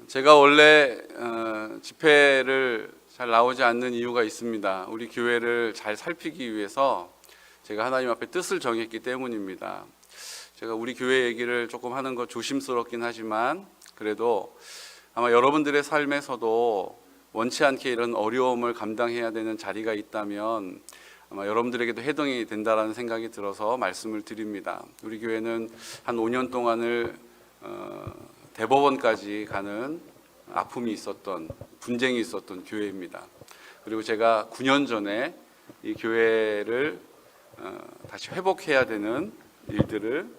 제가 원래 집회를 잘 나오지 않는 이유가 있습니다. 우리 교회를 잘 살피기 위해서 제가 하나님 앞에 뜻을 정했기 때문입니다. 제가 우리 교회 얘기를 조금 하는 거 조심스럽긴 하지만 그래도 아마 여러분들의 삶에서도 원치 않게 이런 어려움을 감당해야 되는 자리가 있다면 아마 여러분들에게도 해당이 된다라는 생각이 들어서 말씀을 드립니다. 우리 교회는 한 5년 동안을 대법원까지 가는 아픔이 있었던, 분쟁이 있었던 교회입니다. 그리고 제가 9년 전에 이 교회를 다시 회복해야 되는 일들을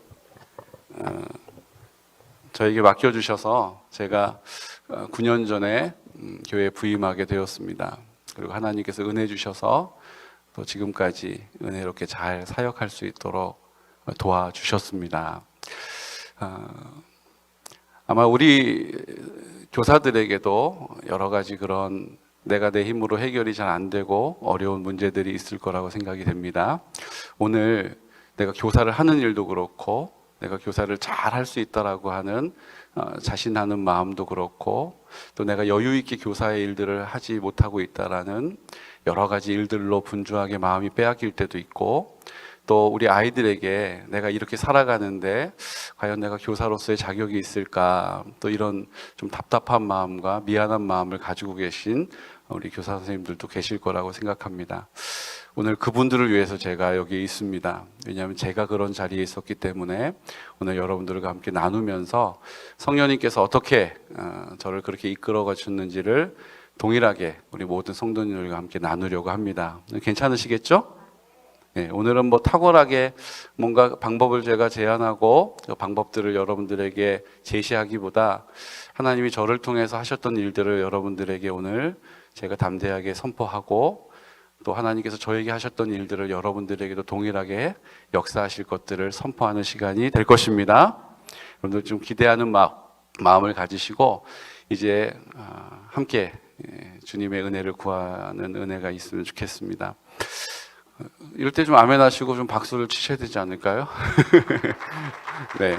저에게 맡겨주셔서 제가 9년 전에 교회에 부임하게 되었습니다. 그리고 하나님께서 은혜 주셔서 또 지금까지 은혜롭게 잘 사역할 수 있도록 도와주셨습니다. 아마 우리 교사들에게도 여러 가지 그런 내가 내 힘으로 해결이 잘 안 되고 어려운 문제들이 있을 거라고 생각이 됩니다. 오늘 내가 교사를 하는 일도 그렇고 내가 교사를 잘 할 수 있다라고 하는 자신하는 마음도 그렇고 또 내가 여유 있게 교사의 일들을 하지 못하고 있다라는 여러 가지 일들로 분주하게 마음이 빼앗길 때도 있고 또 우리 아이들에게 내가 이렇게 살아가는데 과연 내가 교사로서의 자격이 있을까 또 이런 좀 답답한 마음과 미안한 마음을 가지고 계신 우리 교사 선생님들도 계실 거라고 생각합니다. 오늘 그분들을 위해서 제가 여기 있습니다. 왜냐하면 제가 그런 자리에 있었기 때문에 오늘 여러분들과 함께 나누면서 성령님께서 어떻게 저를 그렇게 이끌어가 주셨는지를 동일하게 우리 모든 성도님들과 함께 나누려고 합니다. 괜찮으시겠죠? 네, 오늘은 뭐 탁월하게 뭔가 방법을 제가 제안하고 그 방법들을 여러분들에게 제시하기보다 하나님이 저를 통해서 하셨던 일들을 여러분들에게 오늘 제가 담대하게 선포하고 또 하나님께서 저에게 하셨던 일들을 여러분들에게도 동일하게 역사하실 것들을 선포하는 시간이 될 것입니다. 여러분들 좀 기대하는 마음을 가지시고 이제 함께 주님의 은혜를 구하는 은혜가 있으면 좋겠습니다. 이럴 때 좀 아멘 하시고 좀 박수를 치셔야 되지 않을까요? 네.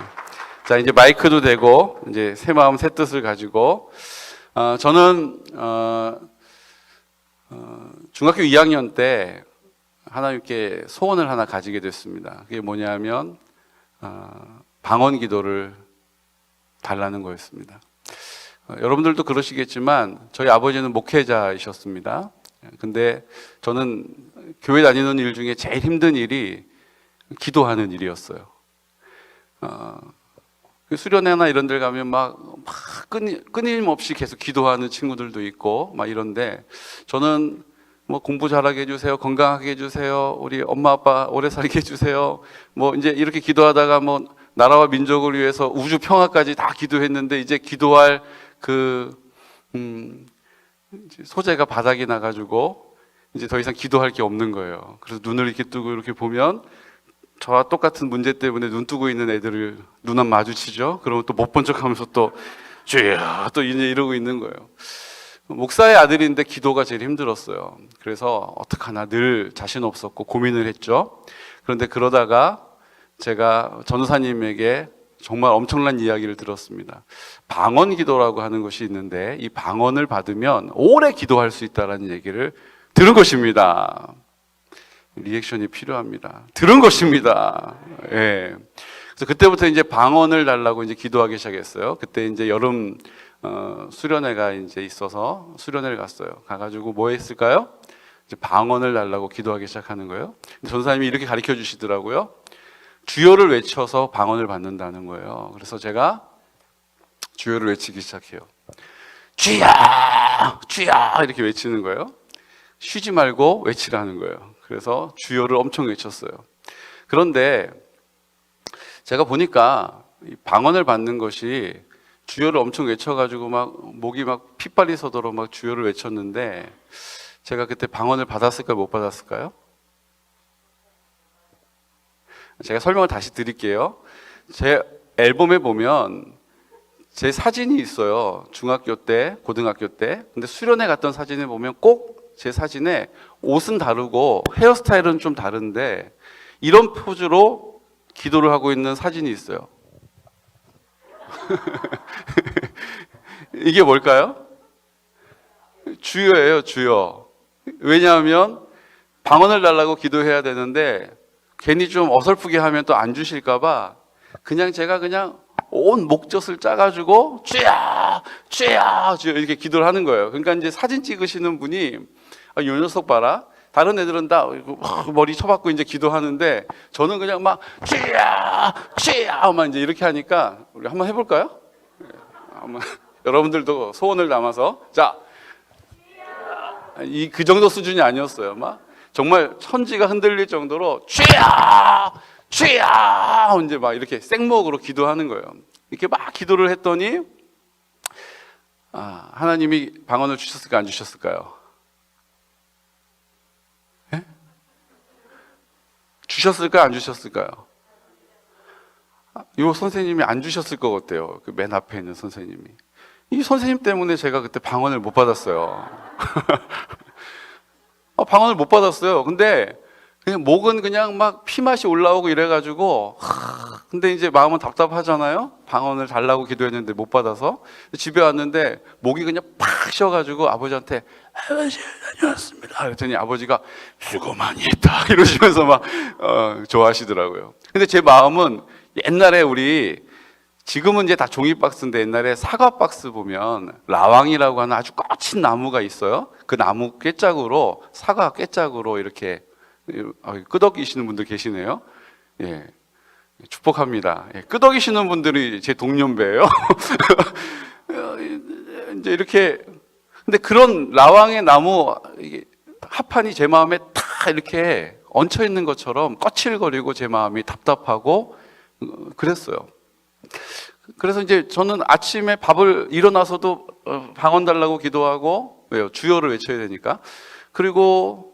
자, 이제 마이크도 되고, 이제 새 마음, 새 뜻을 가지고, 저는, 중학교 2학년 때 하나님께 소원을 하나 가지게 됐습니다. 그게 뭐냐면, 방언 기도를 달라는 거였습니다. 여러분들도 그러시겠지만, 저희 아버지는 목회자이셨습니다. 근데 저는 교회 다니는 일 중에 제일 힘든 일이 기도하는 일이었어요. 수련회나 이런 데 가면 막 끊임없이 계속 기도하는 친구들도 있고 막 이런데 저는 뭐 공부 잘하게 해주세요, 건강하게 해주세요, 우리 엄마 아빠 오래 살게 해주세요, 뭐 이제 이렇게 기도하다가 뭐 나라와 민족을 위해서 우주 평화까지 다 기도했는데 이제 기도할 소재가 바닥이 나가지고 이제 더 이상 기도할 게 없는 거예요. 그래서 눈을 이렇게 뜨고 이렇게 보면 저와 똑같은 문제 때문에 눈 뜨고 있는 애들을 눈 마주치죠. 그러면 또 못 본 척하면서 또 주여 또 이제 이러고 있는 거예요. 목사의 아들인데 기도가 제일 힘들었어요. 그래서 어떡하나 늘 자신 없었고 고민을 했죠. 그런데 그러다가 제가 전도사님에게 정말 엄청난 이야기를 들었습니다. 방언 기도라고 하는 것이 있는데 이 방언을 받으면 오래 기도할 수 있다는 얘기를 들은 것입니다. 리액션이 필요합니다. 들은 것입니다. 예. 그래서 그때부터 이제 방언을 달라고 이제 기도하기 시작했어요. 그때 이제 여름 수련회가 이제 있어서 수련회를 갔어요. 가가지고 뭐 했을까요? 이제 방언을 달라고 기도하기 시작하는 거예요. 전사님이 이렇게 가르쳐 주시더라고요. 주여를 외쳐서 방언을 받는다는 거예요. 그래서 제가 주여를 외치기 시작해요. 주여! 주여! 이렇게 외치는 거예요. 쉬지 말고 외치라는 거예요. 그래서 주여를 엄청 외쳤어요. 그런데 제가 보니까 이 방언을 받는 것이 주여를 엄청 외쳐가지고 막 목이 막 핏발이 서도록 막 주여를 외쳤는데 제가 그때 방언을 받았을까요? 못 받았을까요? 제가 설명을 다시 드릴게요. 제 앨범에 보면 제 사진이 있어요. 중학교 때, 고등학교 때. 근데 수련회 갔던 사진을 보면 꼭 제 사진에 옷은 다르고 헤어스타일은 좀 다른데 이런 포즈로 기도를 하고 있는 사진이 있어요. 이게 뭘까요? 주여예요, 주여. 왜냐하면 방언을 달라고 기도해야 되는데 괜히 좀 어설프게 하면 또 안 주실까봐 그냥 제가 그냥 온 목젖을 짜가지고 주여, 주여, 주여 이렇게 기도를 하는 거예요. 그러니까 이제 사진 찍으시는 분이 아, 요 녀석 봐라. 다른 애들은 다 머리 쳐박고 이제 기도하는데 저는 그냥 막 주여, 주여만 이제 이렇게 하니까 우리 한번 해볼까요? 한번 여러분들도 소원을 담아서 자, 그 정도 수준이 아니었어요. 막 정말 천지가 흔들릴 정도로 주여, 주여 이제 막 이렇게 생목으로 기도하는 거예요. 이렇게 막 기도를 했더니 하나님이 방언을 주셨을까 안 주셨을까요? 예? 주셨을까 안 주셨을까요? 이 선생님이 안 주셨을 것 같아요. 그 맨 앞에 있는 선생님이. 이 선생님 때문에 제가 그때 방언을 못 받았어요. 방언을 못 받았어요. 근데 그냥 목은 그냥 막 피맛이 올라오고 이래가지고 근데 이제 마음은 답답하잖아요. 방언을 달라고 기도했는데 못 받아서 집에 왔는데 목이 그냥 팍 쉬어가지고 아버지한테 아버지 다녀왔습니다 그랬더니 아버지가 수고 많이 했다 이러시면서 막 좋아하시더라고요. 근데 제 마음은 옛날에 우리 지금은 이제 다 종이 박스인데 옛날에 사과 박스 보면 라왕이라고 하는 아주 거친 나무가 있어요. 그 나무 꿰짝으로 사과 꿰짝으로 이렇게 끄덕이시는 분들 계시네요. 예, 축복합니다. 예, 끄덕이시는 분들이 제 동년배예요. 이제 이렇게 근데 그런 라왕의 나무 합판이 제 마음에 다 이렇게 얹혀 있는 것처럼 거칠거리고 제 마음이 답답하고 그랬어요. 그래서 이제 저는 아침에 밥을 일어나서도 방언 달라고 기도하고 왜요? 주여를 외쳐야 되니까. 그리고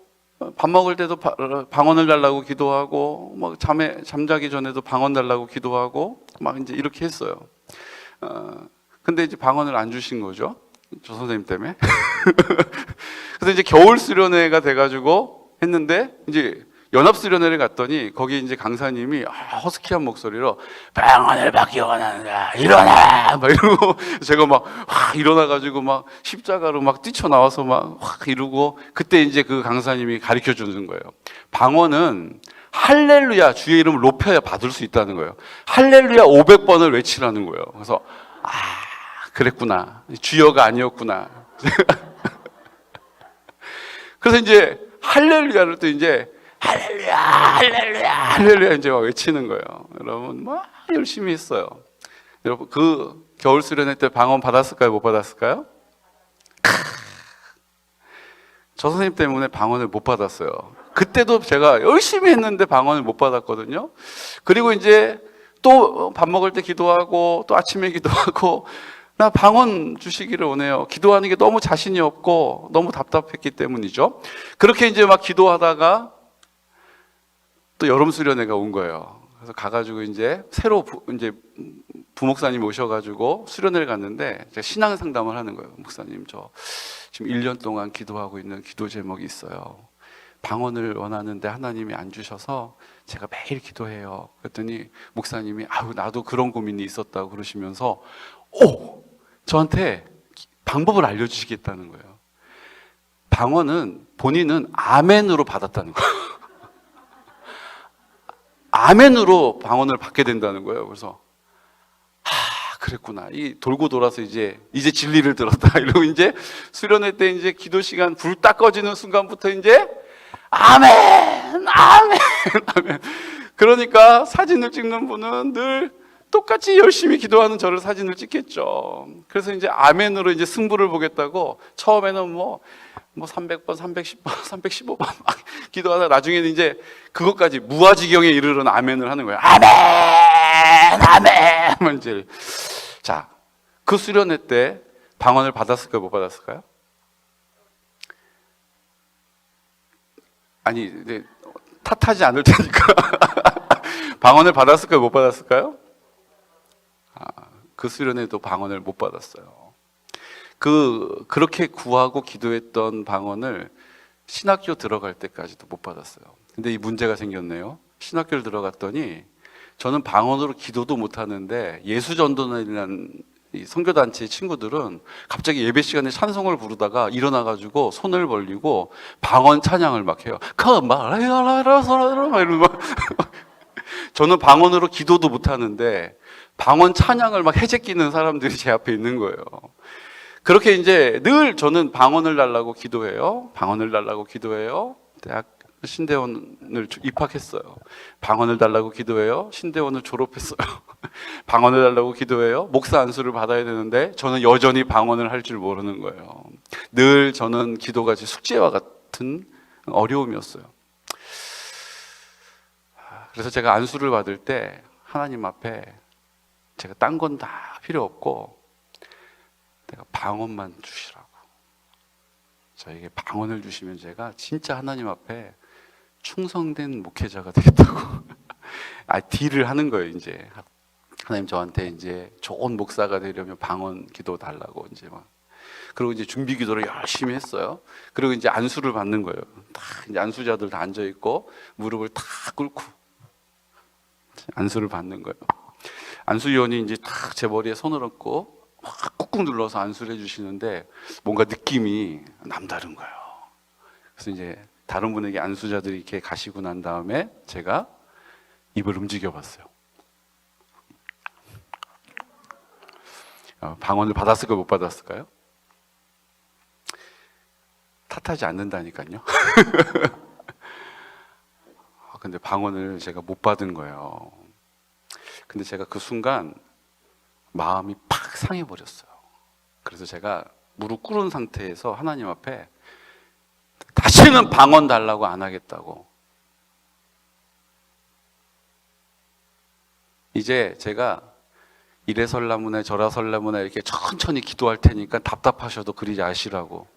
밥 먹을 때도 방언을 달라고 기도하고 막 잠자기 전에도 방언 달라고 기도하고 막 이제 이렇게 했어요. 근데 이제 방언을 안 주신 거죠. 저 선생님 때문에. 그래서 이제 겨울 수련회가 돼가지고 했는데 이제 연합수련회를 갔더니 거기 이제 강사님이 허스키한 목소리로 방언을 받기 원하는다 일어나 막 이러고 제가 막 일어나가지고 막 십자가로 막 뛰쳐나와서 막 이러고 그때 이제 그 강사님이 가르쳐 주는 거예요. 방언은 할렐루야 주의 이름을 높여야 받을 수 있다는 거예요. 할렐루야 500번을 외치라는 거예요. 그래서 그랬구나 주여가 아니었구나. 그래서 이제 할렐루야를 또 이제 할렐루야, 할렐루야, 할렐루야 이제 막 외치는 거예요. 여러분 막 열심히 했어요. 여러분 그 겨울 수련회 때 방언 받았을까요? 못 받았을까요? 저 선생님 때문에 방언을 못 받았어요. 그때도 제가 열심히 했는데 방언을 못 받았거든요. 그리고 이제 또 밥 먹을 때 기도하고 또 아침에 기도하고 나 방언 주시기를 원해요. 기도하는 게 너무 자신이 없고 너무 답답했기 때문이죠. 그렇게 이제 막 기도하다가 또 여름 수련회가 온 거예요. 그래서 가가지고 이제 새로 이제 부목사님 오셔가지고 수련회를 갔는데 제가 신앙 상담을 하는 거예요. 목사님 저 지금 1년 동안 기도하고 있는 기도 제목이 있어요. 방언을 원하는데 하나님이 안 주셔서 제가 매일 기도해요. 그랬더니 목사님이 나도 그런 고민이 있었다고 그러시면서 저한테 방법을 알려주시겠다는 거예요. 방언은 본인은 아멘으로 받았다는 거예요. 아멘으로 방언을 받게 된다는 거예요. 그래서 그랬구나. 이 돌고 돌아서 이제 진리를 들었다. 이러고 이제 수련회 때 이제 기도 시간 불 딱 꺼지는 순간부터 이제 아멘, 아멘, 아멘. 그러니까 사진을 찍는 분은 늘 똑같이 열심히 기도하는 저를 사진을 찍겠죠. 그래서 이제 아멘으로 이제 승부를 보겠다고 처음에는 뭐 300번, 310번, 315번 막 기도하다 나중에는 이제 그것까지 무아지경에 이르는 아멘을 하는 거예요. 아멘, 아멘. 이제 자, 그 수련회 때 방언을 받았을까요, 못 받았을까요? 아니, 탓하지 않을 테니까 방언을 받았을까요, 못 받았을까요? 그 수련회도 방언을 못 받았어요. 그렇게 구하고 기도했던 방언을 신학교 들어갈 때까지도 못 받았어요. 근데 이 문제가 생겼네요. 신학교를 들어갔더니 저는 방언으로 기도도 못 하는데 예수전도단이라는 이 선교단체 친구들은 갑자기 예배 시간에 찬송을 부르다가 일어나가지고 손을 벌리고 방언 찬양을 막 해요. 막 이러는 거. 저는 방언으로 기도도 못 하는데 방언 찬양을 막 해제끼는 사람들이 제 앞에 있는 거예요. 그렇게 이제 늘 저는 방언을 달라고 기도해요. 방언을 달라고 기도해요. 대학 신대원을 입학했어요. 방언을 달라고 기도해요. 신대원을 졸업했어요. 방언을 달라고 기도해요. 목사 안수를 받아야 되는데 저는 여전히 방언을 할 줄 모르는 거예요. 늘 저는 기도가 숙제와 같은 어려움이었어요. 그래서 제가 안수를 받을 때 하나님 앞에 제가 딴 건 다 필요 없고 내가 방언만 주시라고. 저에게 방언을 주시면 제가 진짜 하나님 앞에 충성된 목회자가 되겠다고. 딜을 하는 거예요, 이제. 하나님 저한테 이제 좋은 목사가 되려면 방언 기도 달라고 이제 막. 그리고 이제 준비 기도를 열심히 했어요. 그리고 이제 안수를 받는 거예요. 다 이제 안수자들 다 앉아 있고 무릎을 다 꿇고 안수를 받는 거예요. 안수위원이 이제 딱 제 머리에 손을 얹고 막 꾹꾹 눌러서 안수를 해주시는데 뭔가 느낌이 남다른 거예요. 그래서 이제 다른 분에게 안수자들이 이렇게 가시고 난 다음에 제가 입을 움직여 봤어요. 방언을 받았을까요? 못 받았을까요? 탓하지 않는다니까요. 근데 방언을 제가 못 받은 거예요. 근데 제가 그 순간 마음이 팍 상해버렸어요. 그래서 제가 무릎 꿇은 상태에서 하나님 앞에 다시는 방언 달라고 안 하겠다고. 이제 제가 이래 설라문에 저라 설라문에 이렇게 천천히 기도할 테니까 답답하셔도 그리 아시라고.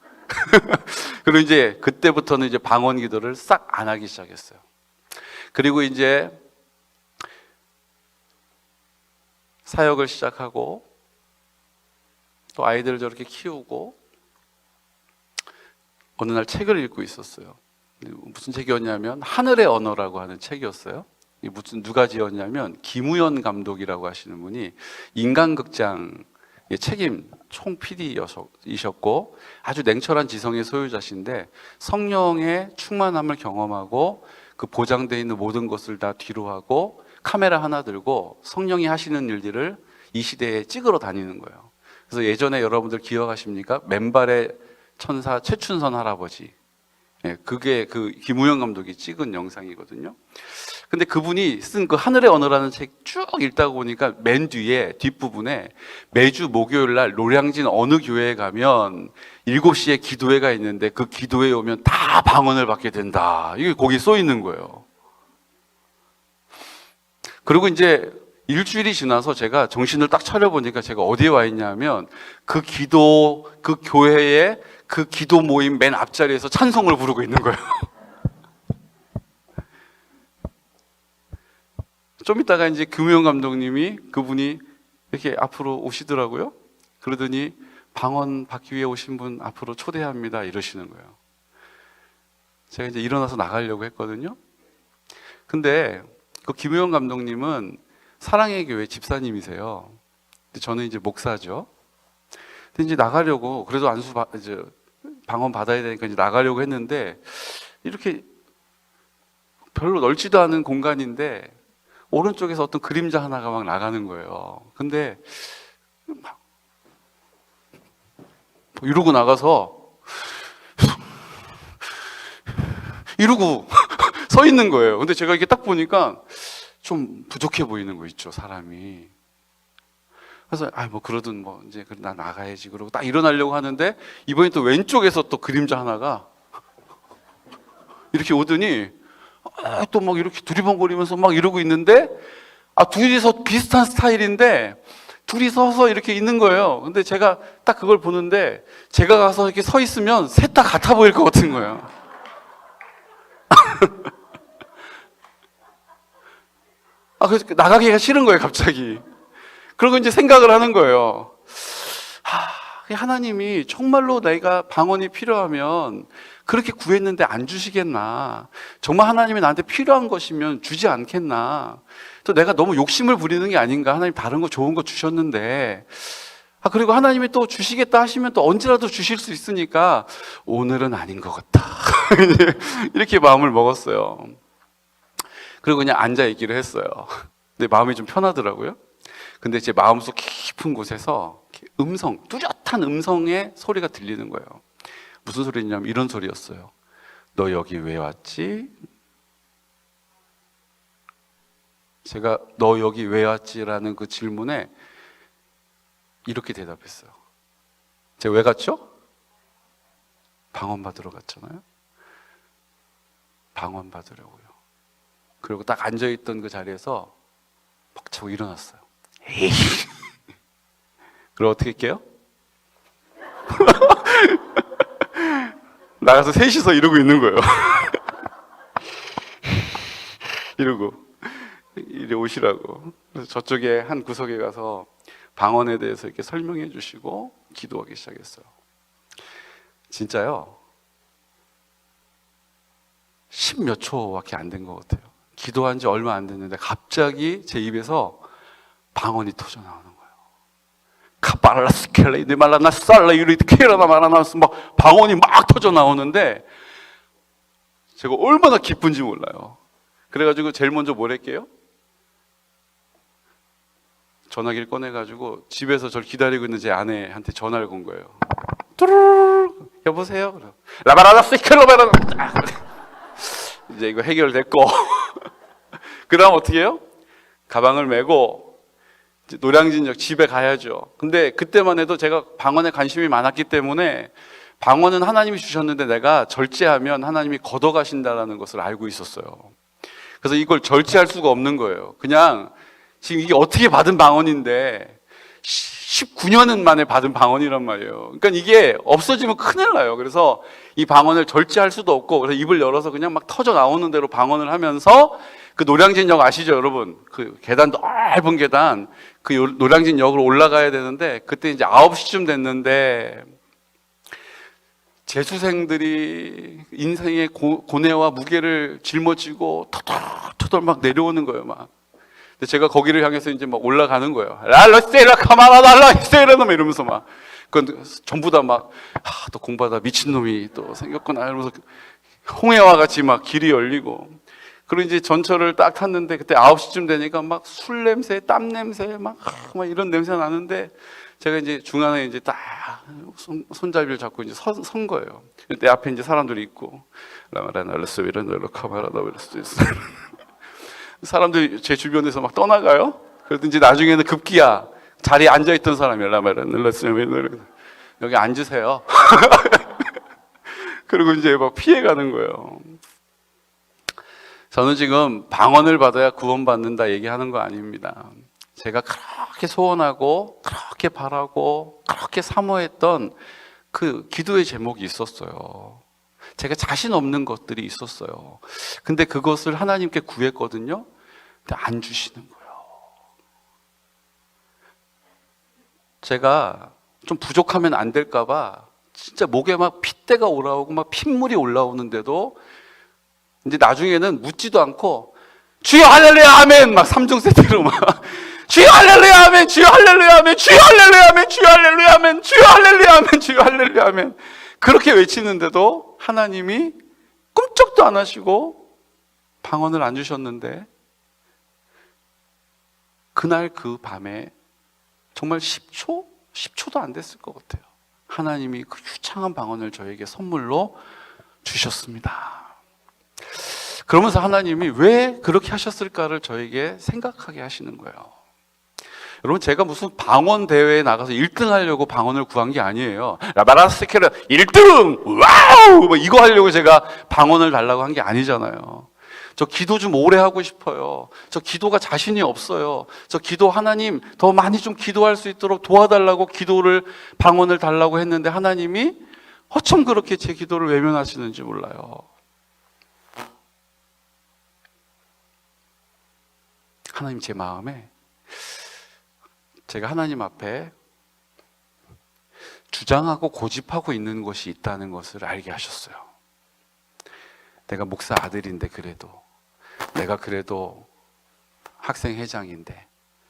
그리고 이제 그때부터는 이제 방언 기도를 싹 안 하기 시작했어요. 그리고 이제 사역을 시작하고 또 아이들을 저렇게 키우고 어느 날 책을 읽고 있었어요. 무슨 책이었냐면 하늘의 언어라고 하는 책이었어요. 무슨 누가 지었냐면 김우연 감독이라고 하시는 분이 인간극장의 책임 총 PD이셨고 아주 냉철한 지성의 소유자신데 성령의 충만함을 경험하고 그 보장되어 있는 모든 것을 다 뒤로 하고 카메라 하나 들고 성령이 하시는 일들을 이 시대에 찍으러 다니는 거예요. 그래서 예전에 여러분들 기억하십니까? 맨발의 천사 최춘선 할아버지. 그게 그 김우영 감독이 찍은 영상이거든요. 근데 그분이 쓴 그 하늘의 언어라는 책 쭉 읽다 보니까 맨 뒤에 뒷부분에 매주 목요일 날 노량진 어느 교회에 가면 7시에 기도회가 있는데 그 기도회에 오면 다 방언을 받게 된다. 이게 거기 써 있는 거예요. 그리고 이제 일주일이 지나서 제가 정신을 딱 차려보니까 제가 어디에 와 있냐면 그 교회의 그 기도 모임 맨 앞자리에서 찬송을 부르고 있는 거예요. 좀 이따가 이제 김우영 감독님이 그분이 이렇게 앞으로 오시더라고요. 그러더니 방언 받기 위해 오신 분 앞으로 초대합니다 이러시는 거예요. 제가 이제 일어나서 나가려고 했거든요. 근데 그 김우영 감독님은 사랑의 교회 집사님이세요. 근데 저는 이제 목사죠. 근데 이제 나가려고 그래도 이제 방언 받아야 되니까 이제 나가려고 했는데 이렇게 별로 넓지도 않은 공간인데 오른쪽에서 어떤 그림자 하나가 막 나가는 거예요. 근데 막 이러고 나가서 이러고 서 있는 거예요. 근데 제가 이렇게 딱 보니까 좀 부족해 보이는 거 있죠, 사람이. 그래서 뭐 그러든 뭐 이제 나 나가야지 그러고 딱 일어나려고 하는데 이번에 또 왼쪽에서 또 그림자 하나가 이렇게 오더니 또 막 이렇게 두리번거리면서 막 이러고 있는데 둘이서 비슷한 스타일인데 둘이 서서 이렇게 있는 거예요. 근데 제가 딱 그걸 보는데 제가 가서 이렇게 서 있으면 셋 다 같아 보일 것 같은 거예요. 그래서 나가기가 싫은 거예요, 갑자기. 그러고 이제 생각을 하는 거예요. 하나님이 정말로 내가 방언이 필요하면 그렇게 구했는데 안 주시겠나? 정말 하나님이 나한테 필요한 것이면 주지 않겠나? 또 내가 너무 욕심을 부리는 게 아닌가? 하나님 다른 거 좋은 거 주셨는데 그리고 하나님이 또 주시겠다 하시면 또 언제라도 주실 수 있으니까 오늘은 아닌 것 같다. 이렇게 마음을 먹었어요. 그리고 그냥 앉아 있기로 했어요. 근데 마음이 좀 편하더라고요. 근데 제 마음속 깊은 곳에서 뚜렷한 음성의 소리가 들리는 거예요. 무슨 소리냐면 이런 소리였어요. 너 여기 왜 왔지? 제가 너 여기 왜 왔지라는 그 질문에 이렇게 대답했어요. 제가 왜 갔죠? 방언 받으러 갔잖아요. 방언 받으려고요. 그리고 딱 앉아있던 그 자리에서 벅차고 일어났어요. 에이. 그럼 어떻게 할게요? 나가서 셋이서 이러고 있는 거예요. 이러고 이리 오시라고. 그래서 저쪽에 한 구석에 가서 방언에 대해서 이렇게 설명해 주시고 기도하기 시작했어요. 진짜요. 10몇 초밖에 안 된 것 같아요. 기도한 지 얼마 안 됐는데 갑자기 제 입에서 방언이 터져 나오는 거예요. 카발라스켈레 네말라나 살라 유리드 케라나 마라나스 막 방언이 막 터져 나오는데 제가 얼마나 기쁜지 몰라요. 그래가지고 제일 먼저 뭘 할게요? 전화기를 꺼내가지고 집에서 저를 기다리고 있는 제 아내한테 전화를 건 거예요. 뚜루루루 여보세요? 라바라라스켈로바라 이제 이거 해결됐고 그 다음 어떻게 해요? 가방을 메고 노량진역 집에 가야죠. 근데 그때만 해도 제가 방언에 관심이 많았기 때문에 방언은 하나님이 주셨는데 내가 절제하면 하나님이 걷어가신다는 것을 알고 있었어요. 그래서 이걸 절제할 수가 없는 거예요. 그냥 지금 이게 어떻게 받은 방언인데 19년은 만에 받은 방언이란 말이에요. 그러니까 이게 없어지면 큰일 나요. 그래서 이 방언을 절제할 수도 없고 그래서 입을 열어서 그냥 막 터져 나오는 대로 방언을 하면서 그 노량진역 아시죠, 여러분? 그 계단 넓은 계단 그 노량진역으로 올라가야 되는데 그때 이제 9시쯤 됐는데 재수생들이 인생의 고뇌와 무게를 짊어지고 터덜터덜 막 내려오는 거예요, 막. 근데 제가 거기를 향해서 이제 막 올라가는 거예요. 랄라세라 카마라 랄라세라 놈 이러면서 막 그건 전부 다 막 또 공부하다 미친 놈이 또 생겼구나 이러면서 홍해와 같이 막 길이 열리고 그리고 이제 전철을 딱 탔는데 그때 9시쯤 되니까 막 술 냄새, 땀 냄새 막 이런 냄새가 나는데 제가 이제 중간에 이제 딱 손잡이를 잡고 이제 선 거예요. 내 앞에 이제 사람들이 있고 라마라날라스비라날라 카마라나벨스도 사람들이 제 주변에서 막 떠나가요. 그러든지 나중에는 급기야 자리에 앉아있던 사람이 여기 앉으세요. 그리고 이제 막 피해가는 거예요. 저는 지금 방언을 받아야 구원받는다 얘기하는 거 아닙니다. 제가 그렇게 소원하고 그렇게 바라고 그렇게 사모했던 그 기도의 제목이 있었어요. 제가 자신 없는 것들이 있었어요. 근데 그것을 하나님께 구했거든요. 근데 안 주시는 거예요. 제가 좀 부족하면 안 될까 봐 진짜 목에 막 핏대가 올라오고 막 핏물이 올라오는데도 이제 나중에는 묻지도 않고 주여 할렐루야 아멘 막 3종 세트로 막 주여 할렐루야 아멘 주여 할렐루야 아멘 주여 할렐루야 아멘 주여 할렐루야 아멘 주여 할렐루야 아멘 주여 할렐루야 아멘 그렇게 외치는데도 하나님이 꿈쩍도 안 하시고 방언을 안 주셨는데 그날 그 밤에 정말 10초도 안 됐을 것 같아요. 하나님이 그 유창한 방언을 저에게 선물로 주셨습니다. 그러면서 하나님이 왜 그렇게 하셨을까를 저에게 생각하게 하시는 거예요. 여러분 제가 무슨 방언 대회에 나가서 1등 하려고 방언을 구한 게 아니에요. 라바라스케르 1등! 와우! 뭐 이거 하려고 제가 방언을 달라고 한 게 아니잖아요. 저 기도 좀 오래 하고 싶어요. 저 기도가 자신이 없어요. 저 기도 하나님 더 많이 좀 기도할 수 있도록 도와달라고 기도를 방언을 달라고 했는데 하나님이 어쩜 그렇게 제 기도를 외면하시는지 몰라요. 하나님 제 마음에 제가 하나님 앞에 주장하고 고집하고 있는 것이 있다는 것을 알게 하셨어요. 내가 목사 아들인데 내가 그래도 학생회장인데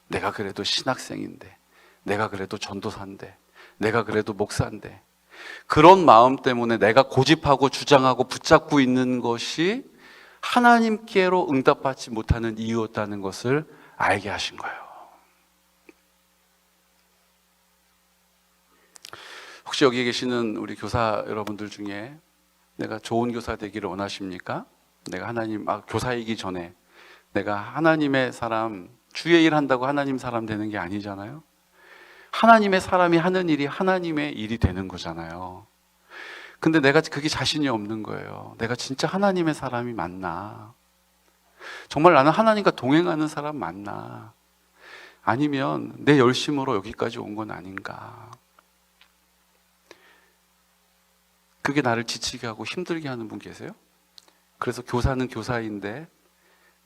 내가 그래도 신학생인데 내가 그래도 전도사인데, 내가 그래도 목사인데, 그런 마음 때문에 내가 고집하고 주장하고 붙잡고 있는 것이 하나님께로 응답받지 못하는 이유였다는 것을 알게 하신 거예요. 혹시 여기 계시는 우리 교사 여러분들 중에 내가 좋은 교사 되기를 원하십니까? 내가 교사이기 전에 내가 하나님의 사람, 주의 일 한다고 하나님 사람 되는 게 아니잖아요. 하나님의 사람이 하는 일이 하나님의 일이 되는 거잖아요. 근데 내가 그게 자신이 없는 거예요. 내가 진짜 하나님의 사람이 맞나? 정말 나는 하나님과 동행하는 사람 맞나? 아니면 내 열심으로 여기까지 온 건 아닌가? 그게 나를 지치게 하고 힘들게 하는 분 계세요? 그래서 교사는 교사인데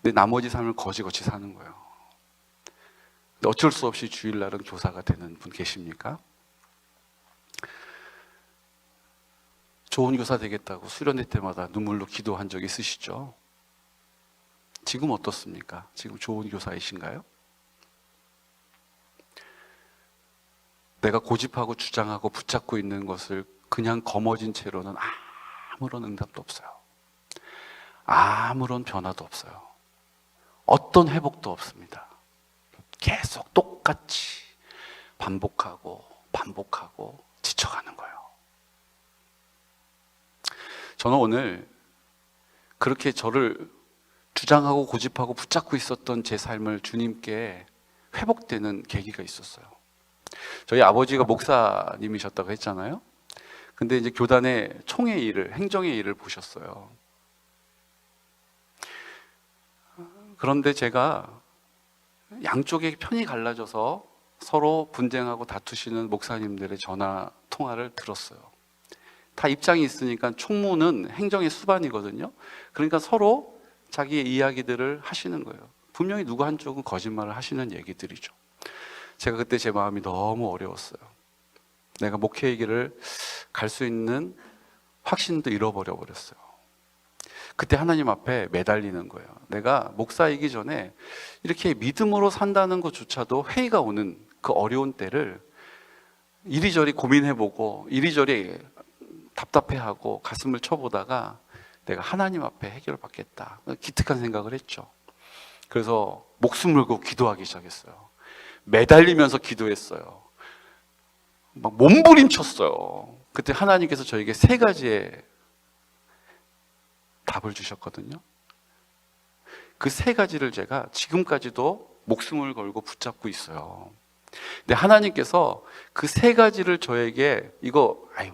내 나머지 삶을 거지거지 사는 거예요. 근데 어쩔 수 없이 주일날은 교사가 되는 분 계십니까? 좋은 교사 되겠다고 수련회 때마다 눈물로 기도한 적 있으시죠? 지금 어떻습니까? 지금 좋은 교사이신가요? 내가 고집하고 주장하고 붙잡고 있는 것을 그냥 거머쥔 채로는 아무런 응답도 없어요. 아무런 변화도 없어요. 어떤 회복도 없습니다. 계속 똑같이 반복하고 지쳐가는 거예요. 저는 오늘 그렇게 저를 주장하고 고집하고 붙잡고 있었던 제 삶을 주님께 회복되는 계기가 있었어요. 저희 아버지가 목사님이셨다고 했잖아요. 근데 이제 교단의 총회 일을, 행정의 일을 보셨어요. 그런데 제가 양쪽에 편이 갈라져서 서로 분쟁하고 다투시는 목사님들의 전화 통화를 들었어요. 다 입장이 있으니까 총무는 행정의 수반이거든요. 그러니까 서로 자기의 이야기들을 하시는 거예요. 분명히 누구 한쪽은 거짓말을 하시는 얘기들이죠. 제가 그때 제 마음이 너무 어려웠어요. 내가 목회의 길을 갈 수 있는 확신도 잃어버려 버렸어요. 그때 하나님 앞에 매달리는 거예요. 내가 목사이기 전에 이렇게 믿음으로 산다는 것조차도 회의가 오는 그 어려운 때를 이리저리 고민해보고 이리저리 답답해하고 가슴을 쳐보다가 내가 하나님 앞에 해결받겠다, 기특한 생각을 했죠. 그래서 목숨을 걸고 기도하기 시작했어요. 매달리면서 기도했어요. 막 몸부림쳤어요. 그때 하나님께서 저에게 3가지의 답을 주셨거든요. 그 3가지를 제가 지금까지도 목숨을 걸고 붙잡고 있어요. 근데 하나님께서 그 3가지를 저에게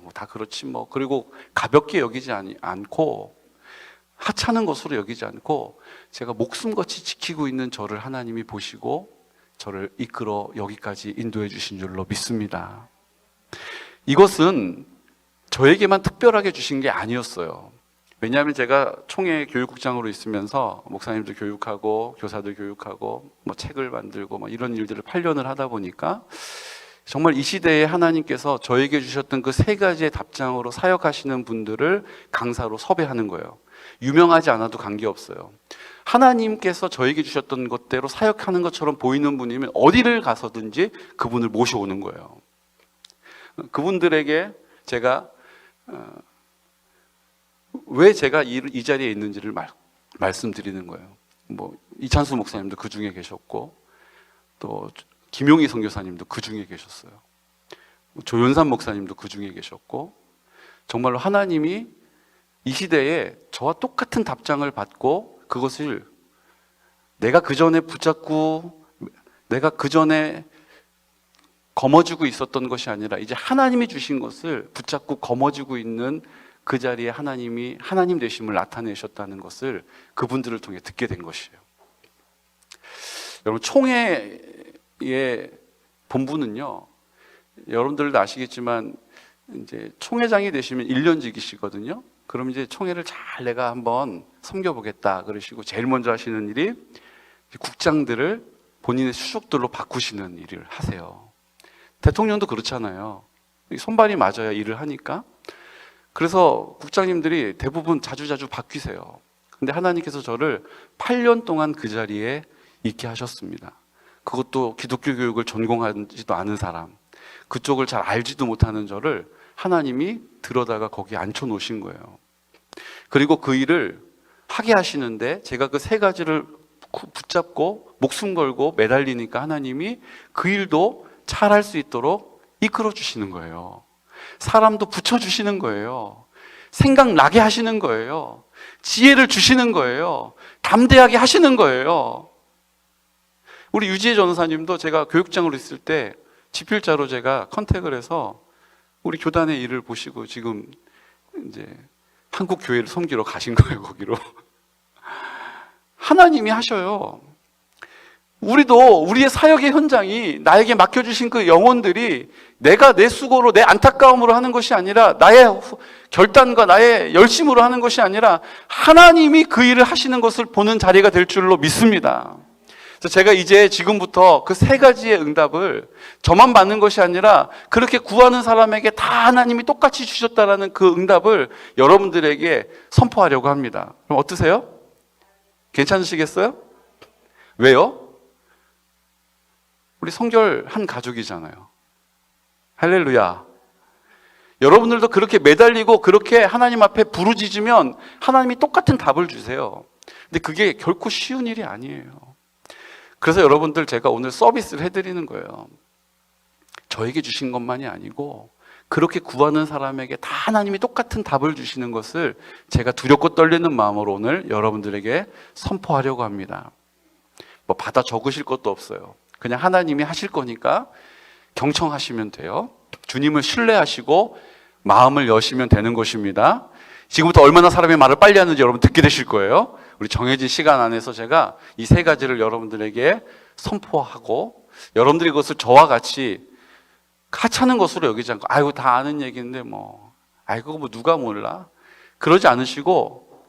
뭐 다 그렇지 뭐, 그리고 가볍게 여기지 않고 하찮은 것으로 여기지 않고 제가 목숨같이 지키고 있는 저를 하나님이 보시고 저를 이끌어 여기까지 인도해 주신 줄로 믿습니다. 이것은 저에게만 특별하게 주신 게 아니었어요. 왜냐하면 제가 총회 교육국장으로 있으면서 목사님들 교육하고 교사들 교육하고 뭐 책을 만들고 뭐 이런 일들을 8년을 하다 보니까 정말 이 시대에 하나님께서 저에게 주셨던 그 3가지의 답장으로 사역하시는 분들을 강사로 섭외하는 거예요. 유명하지 않아도 관계없어요. 하나님께서 저에게 주셨던 것대로 사역하는 것처럼 보이는 분이면 어디를 가서든지 그분을 모셔오는 거예요. 그분들에게 제가 왜 제가 이 자리에 있는지를 말씀드리는 거예요. 뭐 이찬수 목사님도 그 중에 계셨고, 또 김용희 선교사님도 그 중에 계셨어요. 조윤산 목사님도 그 중에 계셨고, 정말로 하나님이 이 시대에 저와 똑같은 답장을 받고 그것을 내가 그 전에 붙잡고 내가 그 전에 거머쥐고 있었던 것이 아니라 이제 하나님이 주신 것을 붙잡고 거머쥐고 있는 그 자리에 하나님이 하나님 되심을 나타내셨다는 것을 그분들을 통해 듣게 된 것이에요. 여러분, 총회의 본부는요, 여러분들도 아시겠지만 이제 총회장이 되시면 1년직이시거든요. 그럼 이제 총회를 잘 내가 한번 섬겨보겠다 그러시고 제일 먼저 하시는 일이 국장들을 본인의 수족들로 바꾸시는 일을 하세요. 대통령도 그렇잖아요. 손발이 맞아야 일을 하니까. 그래서 국장님들이 대부분 자주자주 바뀌세요. 근데 하나님께서 저를 8년 동안 그 자리에 있게 하셨습니다. 그것도 기독교 교육을 전공하지도 않은 사람, 그쪽을 잘 알지도 못하는 저를 하나님이 들어다가 거기에 앉혀 놓으신 거예요. 그리고 그 일을 하게 하시는데 제가 그 세 가지를 붙잡고 목숨 걸고 매달리니까 하나님이 그 일도 잘할 수 있도록 이끌어 주시는 거예요. 사람도 붙여주시는 거예요. 생각나게 하시는 거예요. 지혜를 주시는 거예요. 담대하게 하시는 거예요. 우리 유지혜 전도사님도 제가 교육장으로 있을 때 집필자로 제가 컨택을 해서 우리 교단의 일을 보시고 지금 이제 한국 교회를 섬기러 가신 거예요, 거기로. 하나님이 하셔요. 우리도 우리의 사역의 현장이 나에게 맡겨주신 그 영혼들이 내가 내 수고로 내 안타까움으로 하는 것이 아니라 나의 결단과 나의 열심으로 하는 것이 아니라 하나님이 그 일을 하시는 것을 보는 자리가 될 줄로 믿습니다. 그래서 제가 이제 지금부터 그 세 가지의 응답을 저만 받는 것이 아니라 그렇게 구하는 사람에게 다 하나님이 똑같이 주셨다라는 그 응답을 여러분들에게 선포하려고 합니다. 그럼 어떠세요? 괜찮으시겠어요? 왜요? 우리 성결 한 가족이잖아요. 할렐루야. 여러분들도 그렇게 매달리고 그렇게 하나님 앞에 부르짖으면 하나님이 똑같은 답을 주세요. 근데 그게 결코 쉬운 일이 아니에요. 그래서 여러분들 제가 오늘 서비스를 해드리는 거예요. 저에게 주신 것만이 아니고 그렇게 구하는 사람에게 다 하나님이 똑같은 답을 주시는 것을 제가 두렵고 떨리는 마음으로 오늘 여러분들에게 선포하려고 합니다. 뭐 받아 적으실 것도 없어요. 그냥 하나님이 하실 거니까 경청하시면 돼요. 주님을 신뢰하시고 마음을 여시면 되는 것입니다. 지금부터 얼마나 사람의 말을 빨리 하는지 여러분 듣게 되실 거예요. 우리 정해진 시간 안에서 제가 이 세 가지를 여러분들에게 선포하고 여러분들이 그것을 저와 같이 하찮은 것으로 여기지 않고 아이고 다 아는 얘기인데 뭐 아이고 뭐 누가 몰라 그러지 않으시고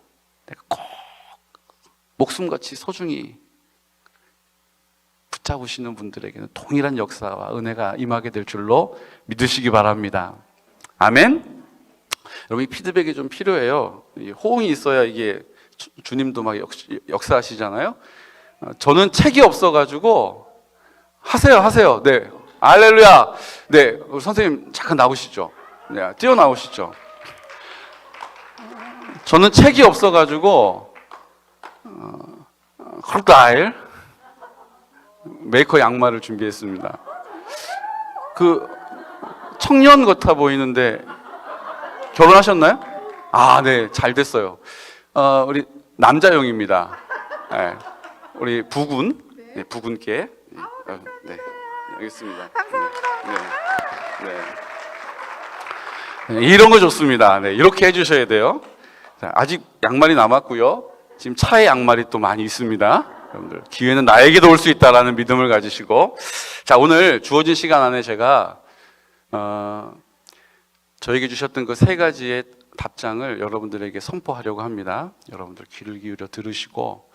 내가 꼭 목숨같이 소중히 붙잡으시는 분들에게는 동일한 역사와 은혜가 임하게 될 줄로 믿으시기 바랍니다. 아멘. 여러분 이 피드백이 좀 필요해요. 호응이 있어야 이게 주님도 막 역사하시잖아요. 저는 책이 없어가지고 하세요. 네, 할렐루야. 네, 우리 선생님 잠깐 나오시죠. 네, 뛰어나오시죠. 저는 책이 없어가지고 크로다일 메이커 양말을 준비했습니다. 그 청년 같아 보이는데 결혼하셨나요? 아, 네, 잘 됐어요. 우리 남자용입니다. 네, 우리 부군, 네, 부군께. 네, 여기 있습니다. 감사합니다. 네. 이런 거 좋습니다. 네, 이렇게 해주셔야 돼요. 자, 아직 양말이 남았고요. 지금 차에 양말이 또 많이 있습니다. 여러분들 기회는 나에게도 올 수 있다라는 믿음을 가지시고, 자 오늘 주어진 시간 안에 제가 저에게 주셨던 그 세 가지의 답장을 여러분들에게 선포하려고 합니다. 여러분들 귀를 기울여 들으시고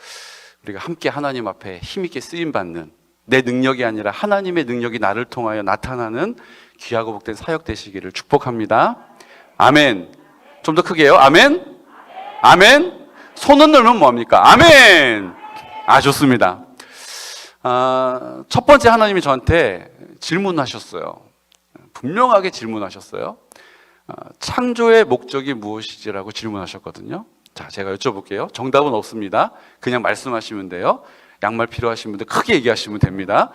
우리가 함께 하나님 앞에 힘있게 쓰임받는 내 능력이 아니라 하나님의 능력이 나를 통하여 나타나는 귀하고 복된 사역 되시기를 축복합니다. 아멘. 좀 더 크게요. 아멘. 아멘. 손은 들면 뭐합니까? 아멘. 아, 좋습니다. 첫 번째 하나님이 저한테 질문하셨어요. 분명하게 질문하셨어요. 창조의 목적이 무엇이지라고 질문하셨거든요. 자, 제가 여쭤볼게요. 정답은 없습니다. 그냥 말씀하시면 돼요. 양말 필요하신 분들 크게 얘기하시면 됩니다.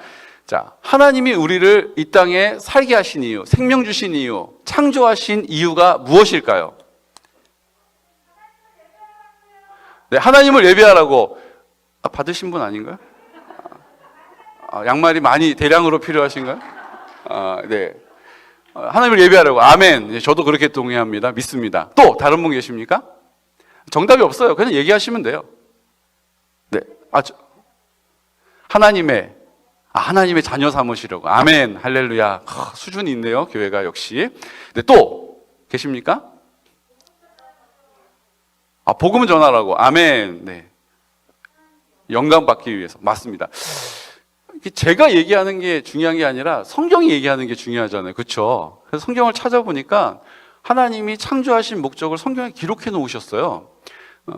자, 하나님이 우리를 이 땅에 살게 하신 이유, 생명 주신 이유, 창조하신 이유가 무엇일까요? 네, 하나님을 예배하라고. 받으신 분 아닌가요? 양말이 많이 대량으로 필요하신가요? 네. 하나님을 예배하라고. 아멘. 저도 그렇게 동의합니다. 믿습니다. 또 다른 분 계십니까? 정답이 없어요. 그냥 얘기하시면 돼요. 네. 하나님의 자녀 삼으시려고. 아멘. 할렐루야. 수준이 있네요. 교회가 역시. 네, 또 계십니까? 복음 전하라고. 아멘. 네. 영감 받기 위해서. 맞습니다. 제가 얘기하는 게 중요한 게 아니라 성경이 얘기하는 게 중요하잖아요. 그렇죠? 그래서 성경을 찾아보니까 하나님이 창조하신 목적을 성경에 기록해 놓으셨어요.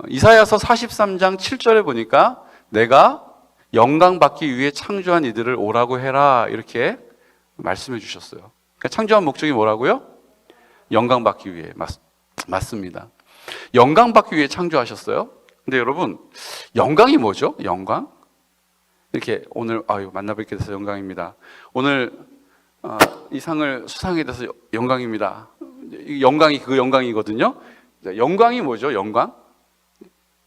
이사야서 43장 7절에 보니까 내가 영광 받기 위해 창조한 이들을 오라고 해라 이렇게 말씀해 주셨어요. 그러니까 창조한 목적이 뭐라고요? 영광 받기 위해. 맞습니다. 영광 받기 위해 창조하셨어요. 근데 여러분, 영광이 뭐죠? 영광? 이렇게 오늘 만나 뵙게 돼서 영광입니다. 오늘 이 상을 수상하게 돼서 영광입니다. 영광이 그 영광이거든요. 영광이 뭐죠? 영광?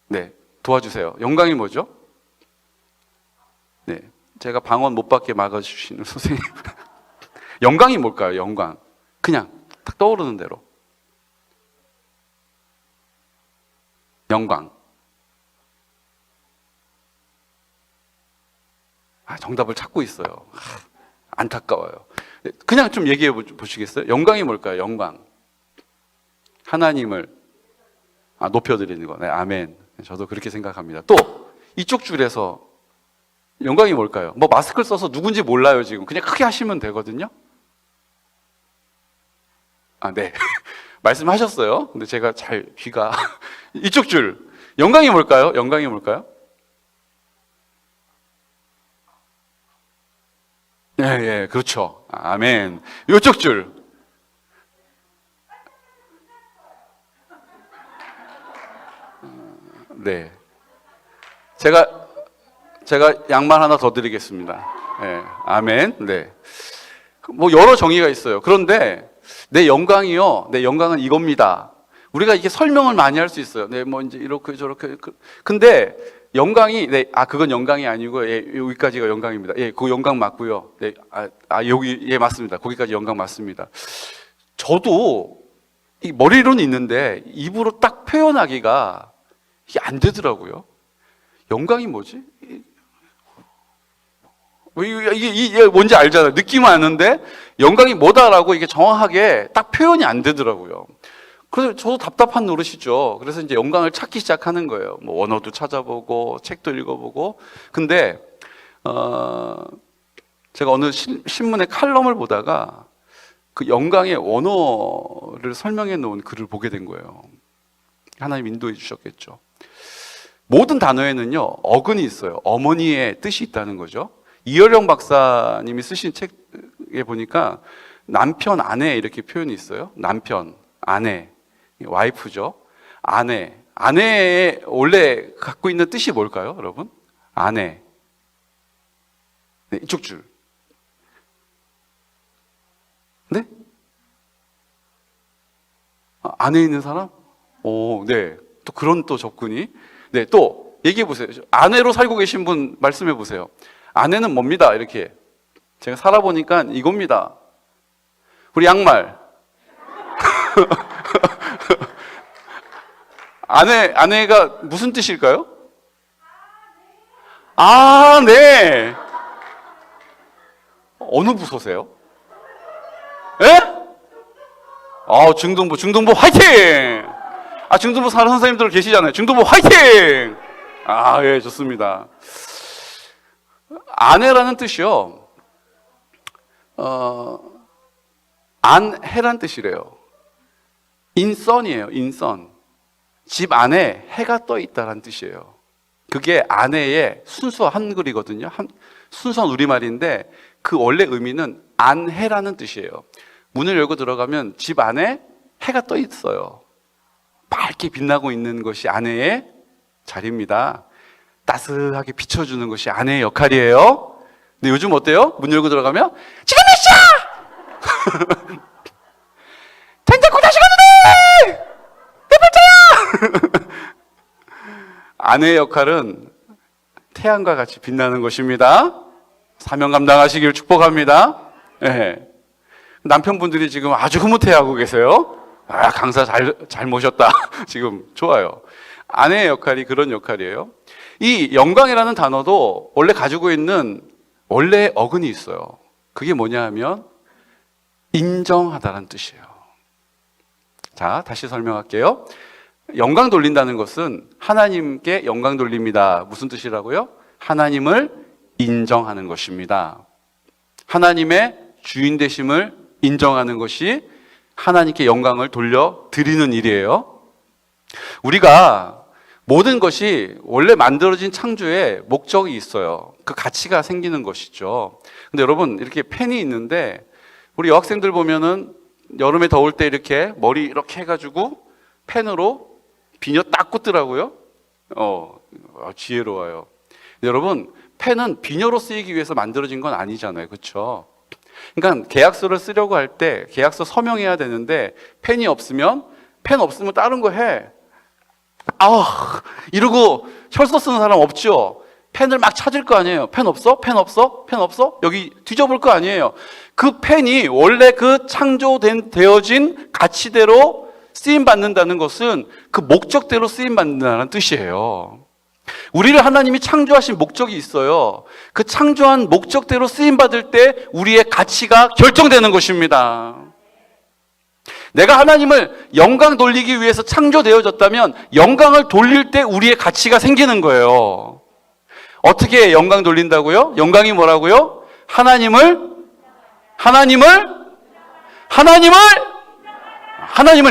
네, 도와주세요. 영광이 뭐죠? 네, 제가 방언 못 받게 막아주시는 선생님. 영광이 뭘까요? 영광. 그냥 딱 떠오르는 대로. 영광. 정답을 찾고 있어요. 안타까워요. 그냥 좀 얘기해 보시겠어요? 영광이 뭘까요? 영광. 하나님을 높여드리는 거. 네, 아멘. 저도 그렇게 생각합니다. 또 이쪽 줄에서 영광이 뭘까요? 뭐 마스크를 써서 누군지 몰라요 지금. 그냥 크게 하시면 되거든요. 네. 말씀하셨어요. 근데 제가 귀가 이쪽 줄. 영광이 뭘까요? 영광이 뭘까요? 네, 그렇죠. 아멘. 이쪽 줄. 네. 제가 양말 하나 더 드리겠습니다. 네, 아멘. 네. 뭐 여러 정의가 있어요. 그런데 내 영광이요. 내 영광은 이겁니다. 우리가 이게 설명을 많이 할 수 있어요. 네, 뭐 이제 이렇게 저렇게. 근데 영광이 그건 영광이 아니고 여기까지가 영광입니다. 그 영광 맞고요. 네, 여기 맞습니다. 거기까지 영광 맞습니다. 저도 이 머리로는 있는데 입으로 딱 표현하기가 이게 안 되더라고요. 영광이 뭐지? 이게 뭔지 알잖아요. 느낌은 아는데 영광이 뭐다라고 이게 정확하게 딱 표현이 안 되더라고요. 그래서 저도 답답한 노릇이죠. 그래서 이제 영광을 찾기 시작하는 거예요. 뭐 원어도 찾아보고 책도 읽어보고. 근데 제가 어느 신문의 칼럼을 보다가 그 영광의 원어를 설명해 놓은 글을 보게 된 거예요. 하나님 인도해 주셨겠죠. 모든 단어에는요 어근이 있어요. 어머니의 뜻이 있다는 거죠. 이어령 박사님이 쓰신 책에 보니까 남편, 아내 이렇게 표현이 있어요. 남편, 아내, 와이프죠. 아내의 원래 갖고 있는 뜻이 뭘까요, 여러분? 아내. 네, 이쪽 줄. 네? 안에 있는 사람? 네. 또 그런 또 접근이. 네, 또 얘기해 보세요. 아내로 살고 계신 분 말씀해 보세요. 아내는 뭡니다. 이렇게. 제가 살아보니까 이겁니다. 우리 양말. 아내가 무슨 뜻일까요? 네. 어느 부서세요? 예? 중등부 화이팅! 중등부 사는 선생님들 계시잖아요. 중등부 화이팅! 예, 좋습니다. 아내라는 뜻이요. 안해란 뜻이래요. 인선이에요, 인선. 집 안에 해가 떠 있다라는 뜻이에요. 그게 아내의 순수한 한글이거든요. 순수한 우리말인데 그 원래 의미는 안해라는 뜻이에요. 문을 열고 들어가면 집 안에 해가 떠 있어요. 밝게 빛나고 있는 것이 아내의 자리입니다. 따스하게 비춰주는 것이 아내의 역할이에요. 근데 요즘 어때요? 문 열고 들어가면 지금 몇 시야? 된장국 다시 가는데! 내 팔자야! 아내의 역할은 태양과 같이 빛나는 것입니다. 사명 감당하시길 축복합니다. 네. 남편분들이 지금 아주 흐뭇해하고 계세요. 강사 잘 모셨다. 지금 좋아요. 아내의 역할이 그런 역할이에요. 이 영광이라는 단어도 원래 가지고 있는 원래의 어근이 있어요. 그게 뭐냐 하면 인정하다라는 뜻이에요. 자, 다시 설명할게요. 영광 돌린다는 것은 하나님께 영광 돌립니다. 무슨 뜻이라고요? 하나님을 인정하는 것입니다. 하나님의 주인 되심을 인정하는 것이 하나님께 영광을 돌려 드리는 일이에요. 우리가 모든 것이 원래 만들어진 창조에 목적이 있어요. 그 가치가 생기는 것이죠. 근데 여러분, 이렇게 펜이 있는데 우리 여학생들 보면은 여름에 더울 때 이렇게 머리 이렇게 해가지고 펜으로 비녀 딱 꽂더라고요. 지혜로워요. 여러분, 펜은 비녀로 쓰이기 위해서 만들어진 건 아니잖아요. 그렇죠? 그러니까 계약서를 쓰려고 할 때 계약서 서명해야 되는데 펜 없으면 다른 거 해. 이러고 혈서 쓰는 사람 없죠? 펜을 막 찾을 거 아니에요. 펜 없어? 펜 없어? 펜 없어? 여기 뒤져볼 거 아니에요. 그 펜이 원래 그 되어진 가치대로 쓰임 받는다는 것은 그 목적대로 쓰임 받는다는 뜻이에요. 우리를 하나님이 창조하신 목적이 있어요. 그 창조한 목적대로 쓰임 받을 때 우리의 가치가 결정되는 것입니다. 내가 하나님을 영광 돌리기 위해서 창조되어졌다면 영광을 돌릴 때 우리의 가치가 생기는 거예요. 어떻게 영광 돌린다고요? 영광이 뭐라고요? 하나님을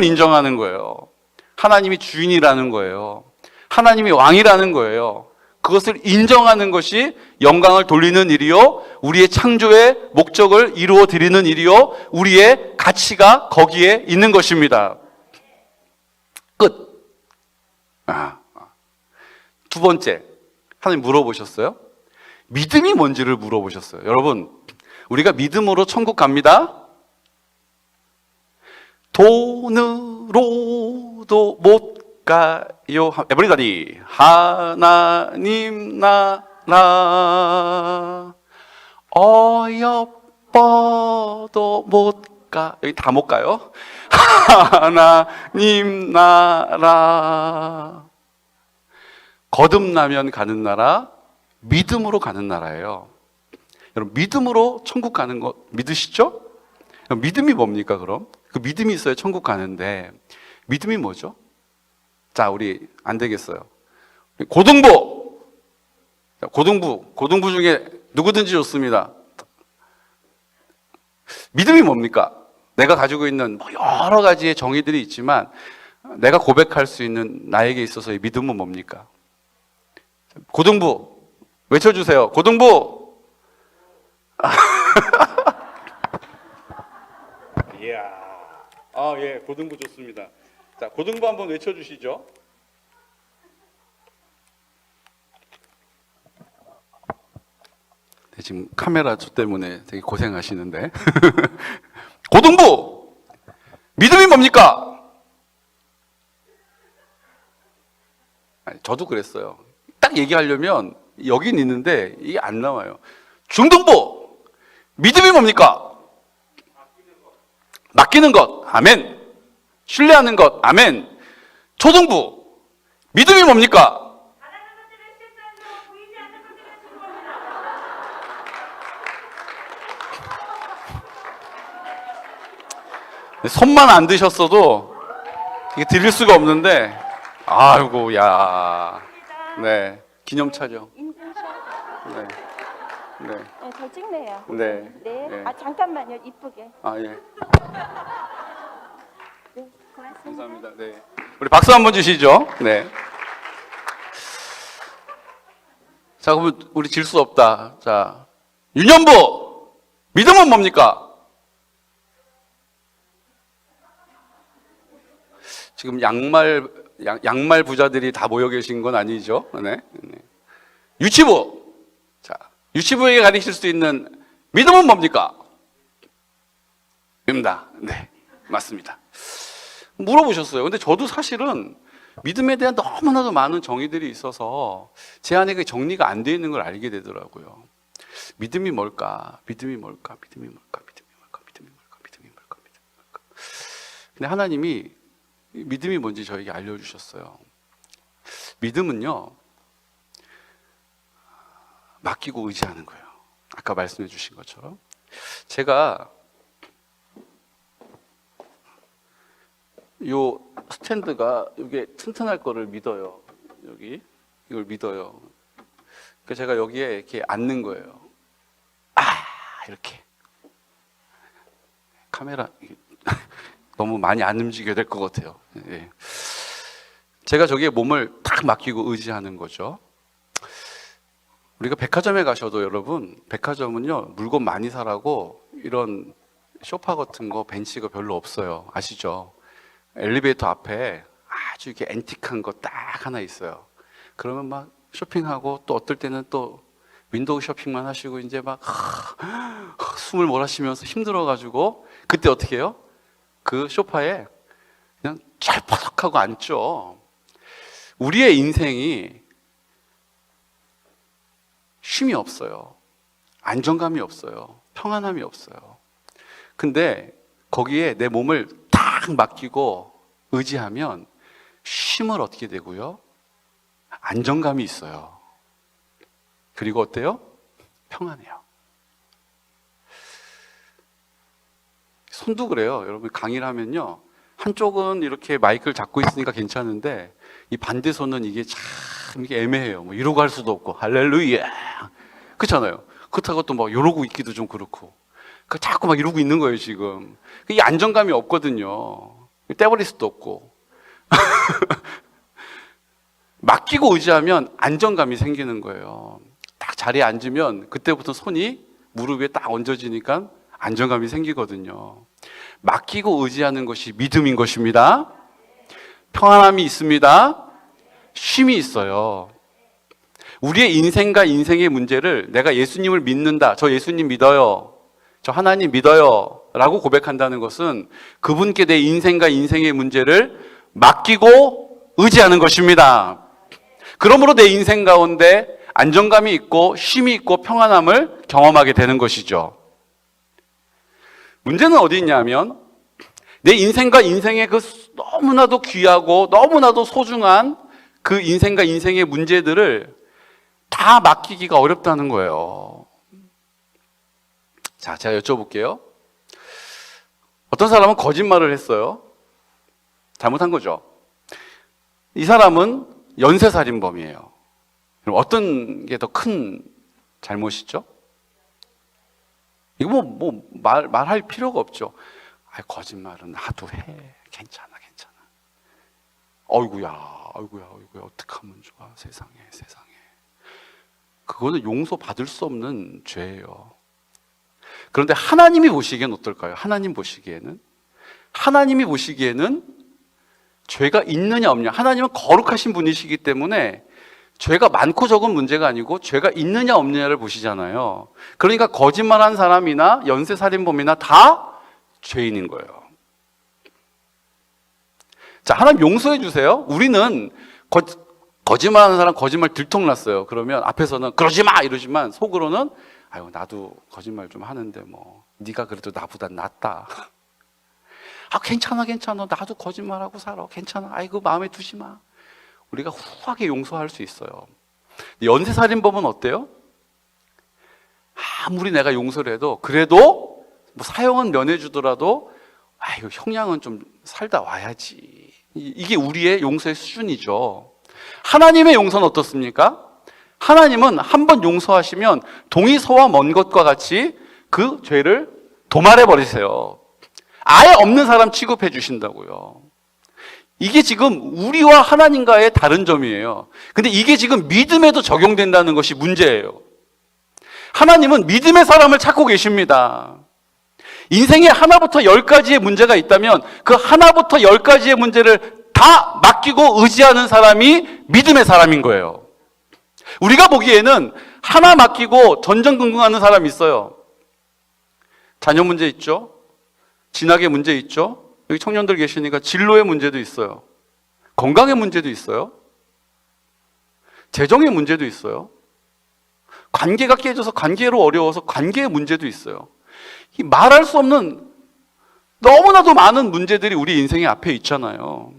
인정하는 거예요. 하나님이 주인이라는 거예요. 하나님이 왕이라는 거예요. 그것을 인정하는 것이 영광을 돌리는 일이요, 우리의 창조의 목적을 이루어 드리는 일이요, 우리의 가치가 거기에 있는 것입니다. 끝. 두 번째, 하나님 물어보셨어요? 믿음이 뭔지를 물어보셨어요. 여러분, 우리가 믿음으로 천국 갑니다. 돈으로도 못 가요. 에브리바디. 하나님 나라 어여뻐도 못 가. 여기 다 못 가요. 하나님 나라. 거듭나면 가는 나라, 믿음으로 가는 나라예요. 여러분, 믿음으로 천국 가는 거 믿으시죠? 믿음이 뭡니까, 그럼? 그 믿음이 있어야 천국 가는데, 믿음이 뭐죠? 자, 우리 안 되겠어요. 고등부 중에 누구든지 좋습니다. 믿음이 뭡니까? 내가 가지고 있는 여러 가지의 정의들이 있지만 내가 고백할 수 있는 나에게 있어서의 믿음은 뭡니까? 고등부 외쳐주세요. 고등부. 이야, 예, 고등부 좋습니다. 자, 고등부 한번 외쳐주시죠. 네, 지금 카메라 때문에 되게 고생하시는데. 고등부! 믿음이 뭡니까? 아니, 저도 그랬어요. 딱 얘기하려면 여긴 있는데 이게 안 나와요. 중등부! 믿음이 뭡니까? 맡기는 것. 아멘. 신뢰하는 것. 아멘. 초등부! 믿음이 뭡니까? 손만 안 드셨어도 이게 드릴 수가 없는데, 아이고, 야. 네. 기념 촬영. 네. 네. 네, 잘 찍네요. 네. 네. 네. 잠깐만요. 이쁘게. 예. 네, 고맙습니다. 감사합니다. 네. 우리 박수 한번 주시죠. 네. 자, 그러면 우리 질 수 없다. 자, 유년부! 믿음은 뭡니까? 지금 양말 부자들이 다 모여 계신 건 아니죠? 네. 네. 유치부! 자, 유치부에게 가르칠 수 있는 믿음은 뭡니까? 입니다. 네. 맞습니다. 물어보셨어요. 근데 저도 사실은 믿음에 대한 너무나도 많은 정의들이 있어서 제 안에 그 정리가 안 돼 있는 걸 알게 되더라고요. 믿음이 뭘까? 믿음이 뭘까? 믿음이 뭘까? 믿음이 뭘까? 믿음이 뭘까? 믿음이 뭘까? 믿음이 뭘까? 근데 하나님이 믿음이 뭔지 저에게 알려주셨어요. 믿음은요, 맡기고 의지하는 거예요. 아까 말씀해 주신 것처럼. 제가 요 스탠드가 이게 튼튼할 거를 믿어요. 이걸 믿어요. 그러니까 제가 여기에 이렇게 앉는 거예요. 이렇게. 카메라 너무 많이 안 움직여야 될 것 같아요. 예. 제가 저기에 몸을 딱 맡기고 의지하는 거죠. 우리가 백화점에 가셔도 여러분, 백화점은요, 물건 많이 사라고 이런 소파 같은 거, 벤치가 별로 없어요. 아시죠? 엘리베이터 앞에 아주 이렇게 앤틱한 거 딱 하나 있어요. 그러면 막 쇼핑하고 또 어떨 때는 또 윈도우 쇼핑만 하시고 이제 막 숨을 몰아쉬면서 힘들어가지고 그때 어떻게 해요? 그 소파에 그냥 찰퍼덕하고 앉죠. 우리의 인생이 쉼이 없어요. 안정감이 없어요. 평안함이 없어요. 근데 거기에 내 몸을 딱 맡기고 의지하면 쉼을 얻게 되고요. 안정감이 있어요. 그리고 어때요? 평안해요. 손도 그래요. 여러분 강의를 하면요. 한쪽은 이렇게 마이크를 잡고 있으니까 괜찮은데 이 반대 손은 이게 참 이게 애매해요. 뭐 이러고 할 수도 없고 할렐루야. 그렇잖아요. 그렇다고 또 뭐 이러고 있기도 좀 그렇고. 그 자꾸 막 이러고 있는 거예요, 지금. 이 안정감이 없거든요. 떼버릴 수도 없고. 맡기고 의지하면 안정감이 생기는 거예요. 딱 자리에 앉으면 그때부터 손이 무릎 위에 딱 얹어지니까 안정감이 생기거든요. 맡기고 의지하는 것이 믿음인 것입니다. 평안함이 있습니다. 쉼이 있어요. 우리의 인생과 인생의 문제를 내가 예수님을 믿는다. 저 예수님 믿어요. 저 하나님 믿어요. 라고 고백한다는 것은 그분께 내 인생과 인생의 문제를 맡기고 의지하는 것입니다. 그러므로 내 인생 가운데 안정감이 있고 쉼이 있고 평안함을 경험하게 되는 것이죠. 문제는 어디 있냐면 내 인생과 인생의 그 너무나도 귀하고 너무나도 소중한 그 인생과 인생의 문제들을 다 맡기기가 어렵다는 거예요. 자, 제가 여쭤볼게요. 어떤 사람은 거짓말을 했어요. 잘못한 거죠. 이 사람은 연쇄살인범이에요. 그럼 어떤 게 더 큰 잘못이죠? 이거 말할 필요가 없죠. 아, 거짓말은 나도 해. 괜찮아. 어이구야, 어떡하면 좋아. 세상에. 그거는 용서받을 수 없는 죄예요. 그런데 하나님이 보시기엔 어떨까요? 하나님이 보시기에는 죄가 있느냐 없느냐. 하나님은 거룩하신 분이시기 때문에 죄가 많고 적은 문제가 아니고 죄가 있느냐 없느냐를 보시잖아요. 그러니까 거짓말한 사람이나 연쇄살인범이나 다 죄인인 거예요. 자, 하나님 용서해 주세요. 우리는 거짓말하는 사람 거짓말 들통났어요. 그러면 앞에서는 그러지 마 이러지만 속으로는 아유 나도 거짓말 좀 하는데 뭐 네가 그래도 나보다 낫다. 아 괜찮아 나도 거짓말하고 살아. 괜찮아. 아이고 마음에 두지 마. 우리가 후하게 용서할 수 있어요. 연쇄살인범은 어때요? 아무리 내가 용서를 해도 그래도 뭐 사형은 면해주더라도 아이고 형량은 좀 살다 와야지. 이게 우리의 용서의 수준이죠. 하나님의 용서는 어떻습니까? 하나님은 한 번 용서하시면 동이 서와 먼 것과 같이 그 죄를 도말해 버리세요. 아예 없는 사람 취급해 주신다고요. 이게 지금 우리와 하나님과의 다른 점이에요. 근데 이게 지금 믿음에도 적용된다는 것이 문제예요. 하나님은 믿음의 사람을 찾고 계십니다. 인생에 하나부터 10가지의 문제가 있다면 그 하나부터 10가지의 문제를 다 맡기고 의지하는 사람이 믿음의 사람인 거예요. 우리가 보기에는 하나 맡기고 전전긍긍하는 사람이 있어요. 자녀 문제 있죠. 진학의 문제 있죠. 여기 청년들 계시니까 진로의 문제도 있어요. 건강의 문제도 있어요. 재정의 문제도 있어요. 관계가 깨져서 관계로 어려워서 관계의 문제도 있어요. 이 말할 수 없는 너무나도 많은 문제들이 우리 인생의 앞에 있잖아요.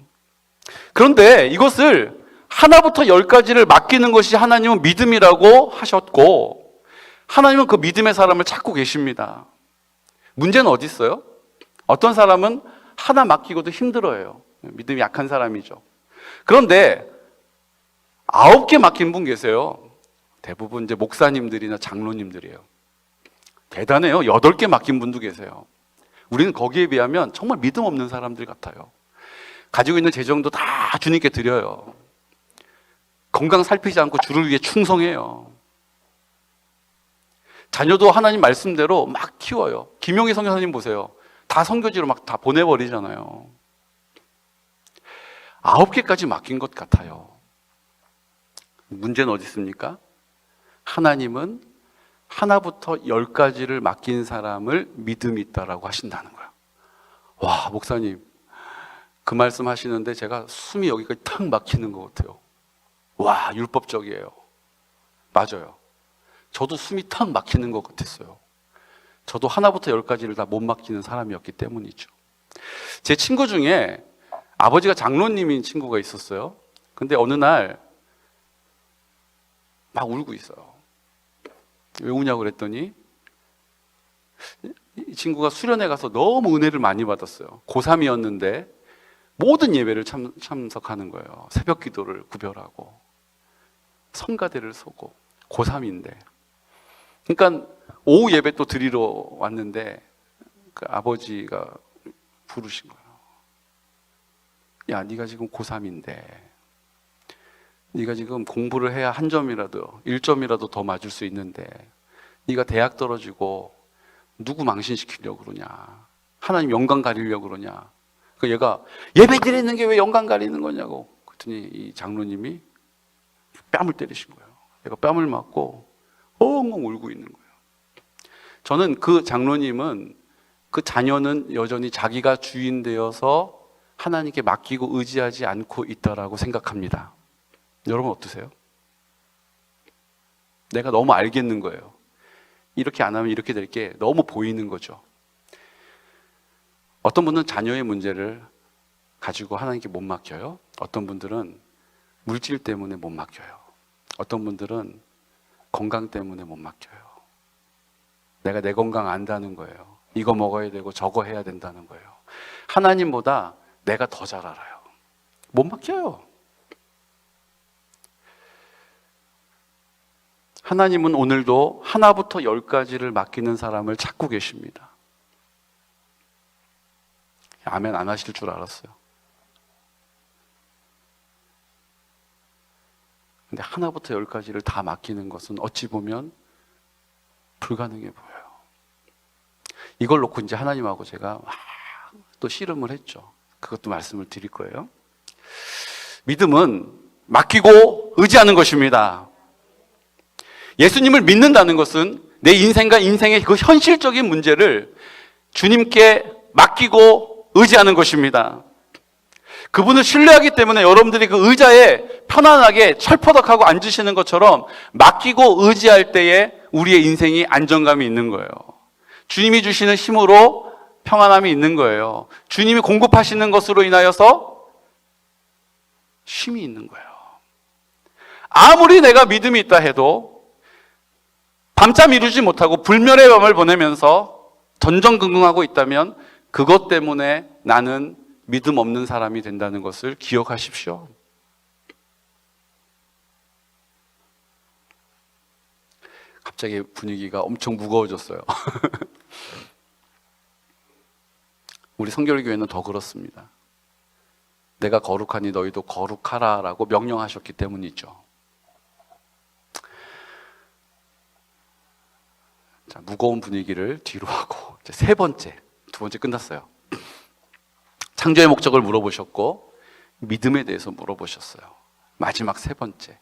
그런데 이것을 하나부터 10가지를 맡기는 것이 하나님은 믿음이라고 하셨고 하나님은 그 믿음의 사람을 찾고 계십니다. 문제는 어디 있어요? 어떤 사람은 하나 맡기고도 힘들어해요. 믿음이 약한 사람이죠. 그런데 9개 맡긴 분 계세요. 대부분 이제 목사님들이나 장로님들이에요. 대단해요. 8개 맡긴 분도 계세요. 우리는 거기에 비하면 정말 믿음 없는 사람들 같아요. 가지고 있는 재정도 다 주님께 드려요. 건강 살피지 않고 주를 위해 충성해요. 자녀도 하나님 말씀대로 막 키워요. 김용희 선교사님 보세요. 다 선교지로 막 다 보내버리잖아요. 9개까지 맡긴 것 같아요. 문제는 어디 있습니까? 하나님은 하나부터 10가지를 맡긴 사람을 믿음이 있다라고 하신다는 거예요. 와, 목사님, 그 말씀 하시는데 제가 숨이 여기까지 탁 막히는 것 같아요. 와, 율법적이에요. 맞아요. 저도 숨이 탁 막히는 것 같았어요. 저도 하나부터 10가지를 다 못 맡기는 사람이었기 때문이죠. 제 친구 중에 아버지가 장로님인 친구가 있었어요. 근데 어느 날 막 울고 있어요. 왜 우냐고 그랬더니 이 친구가 수련회 가서 너무 은혜를 많이 받았어요. 고3이었는데 모든 예배를 참석하는 거예요. 새벽 기도를 구별하고 성가대를 서고 고3인데, 그러니까 오후 예배 또 드리러 왔는데 그 아버지가 부르신 거예요. 야, 네가 지금 고3인데 네가 지금 공부를 해야 한 점이라도 1점이라도 더 맞을 수 있는데 네가 대학 떨어지고 누구 망신시키려고 그러냐, 하나님 영광 가리려고 그러냐. 그 얘가 예배 드리는 게 왜 영광 가리는 거냐고. 그랬더니 이 장로님이 뺨을 때리신 거예요. 얘가 뺨을 맞고 엉엉 울고 있는 거예요. 저는 그 장로님은 그 자녀는 여전히 자기가 주인 되어서 하나님께 맡기고 의지하지 않고 있다라고 생각합니다. 여러분 어떠세요? 내가 너무 알겠는 거예요. 이렇게 안 하면 이렇게 될 게 너무 보이는 거죠. 어떤 분은 자녀의 문제를 가지고 하나님께 못 맡겨요. 어떤 분들은 물질 때문에 못 맡겨요. 어떤 분들은 건강 때문에 못 맡겨요. 내가 내 건강 안다는 거예요. 이거 먹어야 되고 저거 해야 된다는 거예요. 하나님보다 내가 더 잘 알아요. 못 맡겨요. 하나님은 오늘도 하나부터 10가지를 맡기는 사람을 찾고 계십니다. 아멘 안 하실 줄 알았어요. 근데 하나부터 10가지를 다 맡기는 것은 어찌 보면 불가능해 보여요. 이걸 놓고 이제 하나님하고 제가 또 씨름을 했죠. 그것도 말씀을 드릴 거예요. 믿음은 맡기고 의지하는 것입니다. 예수님을 믿는다는 것은 내 인생과 인생의 그 현실적인 문제를 주님께 맡기고 의지하는 것입니다. 그분을 신뢰하기 때문에 여러분들이 그 의자에 편안하게 철퍼덕하고 앉으시는 것처럼 맡기고 의지할 때에 우리의 인생이 안정감이 있는 거예요. 주님이 주시는 힘으로 평안함이 있는 거예요. 주님이 공급하시는 것으로 인하여서 쉼이 있는 거예요. 아무리 내가 믿음이 있다 해도 밤잠 이루지 못하고 불멸의 밤을 보내면서 전전긍긍하고 있다면 그것 때문에 나는 믿음 없는 사람이 된다는 것을 기억하십시오. 갑자기 분위기가 엄청 무거워졌어요. 우리 성결교회는 더 그렇습니다. 내가 거룩하니 너희도 거룩하라 라고 명령하셨기 때문이죠. 자, 무거운 분위기를 뒤로 하고 이제 두 번째 끝났어요. 창조의 목적을 물어보셨고 믿음에 대해서 물어보셨어요. 마지막 세 번째,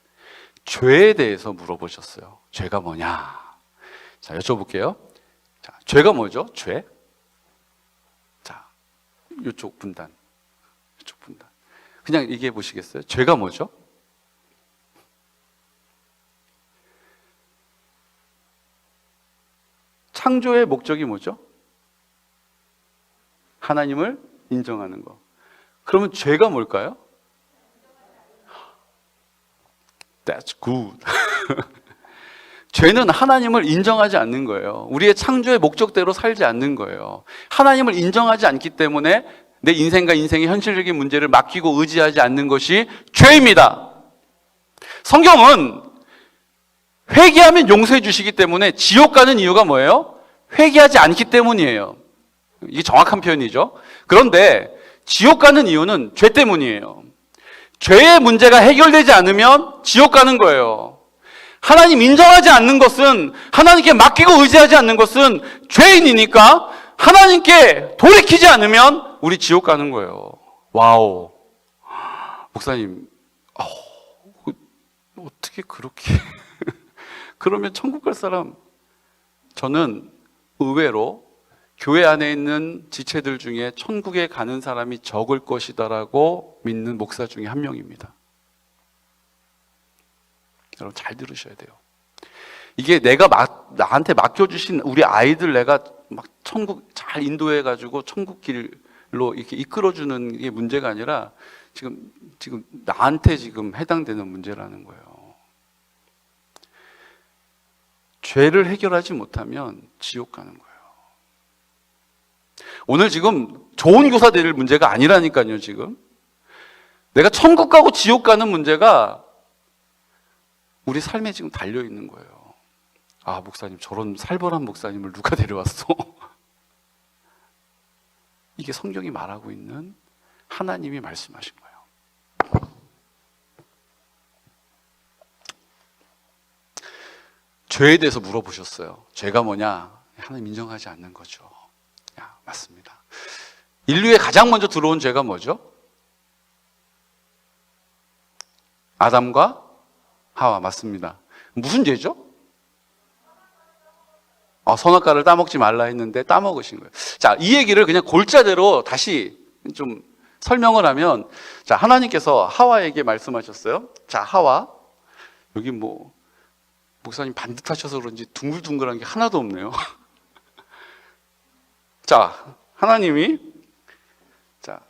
죄에 대해서 물어보셨어요. 죄가 뭐냐? 자, 여쭤볼게요. 자, 죄가 뭐죠? 죄? 자, 이쪽 분단. 그냥 얘기해 보시겠어요? 죄가 뭐죠? 창조의 목적이 뭐죠? 하나님을 인정하는 거. 그러면 죄가 뭘까요? That's good. 죄는 하나님을 인정하지 않는 거예요. 우리의 창조의 목적대로 살지 않는 거예요. 하나님을 인정하지 않기 때문에 내 인생과 인생의 현실적인 문제를 맡기고 의지하지 않는 것이 죄입니다. 성경은 회개하면 용서해 주시기 때문에 지옥 가는 이유가 뭐예요? 회개하지 않기 때문이에요. 이게 정확한 표현이죠. 그런데 지옥 가는 이유는 죄 때문이에요. 죄의 문제가 해결되지 않으면 지옥 가는 거예요. 하나님 인정하지 않는 것은, 하나님께 맡기고 의지하지 않는 것은 죄인이니까 하나님께 돌이키지 않으면 우리 지옥 가는 거예요. 와우. 목사님, 어떻게 그렇게 그러면 천국 갈 사람, 저는 의외로 교회 안에 있는 지체들 중에 천국에 가는 사람이 적을 것이다라고 믿는 목사 중에 한 명입니다. 여러분 잘 들으셔야 돼요. 이게 내가 나한테 맡겨주신 우리 아이들 내가 막 천국 잘 인도해가지고 천국 길로 이렇게 이끌어주는 게 문제가 아니라 지금 나한테 지금 해당되는 문제라는 거예요. 죄를 해결하지 못하면 지옥 가는 거예요. 오늘 지금 좋은 교사 될 문제가 아니라니까요, 지금. 내가 천국 가고 지옥 가는 문제가 우리 삶에 지금 달려 있는 거예요. 아, 목사님, 저런 살벌한 목사님을 누가 데려왔어? 이게 성경이 말하고 있는 하나님이 말씀하신 거예요. 죄에 대해서 물어보셨어요. 죄가 뭐냐? 하나님 인정하지 않는 거죠. 야, 맞습니다. 인류에 가장 먼저 들어온 죄가 뭐죠? 아담과 하와, 맞습니다. 무슨 죄죠? 선악과를 따먹지 말라 했는데 따먹으신 거예요. 자, 이 얘기를 그냥 골자대로 다시 좀 설명을 하면, 자, 하나님께서 하와에게 말씀하셨어요. 자, 하와, 여기 목사님 반듯하셔서 그런지 둥글둥글한 게 하나도 없네요. 자, 하나님이, 자,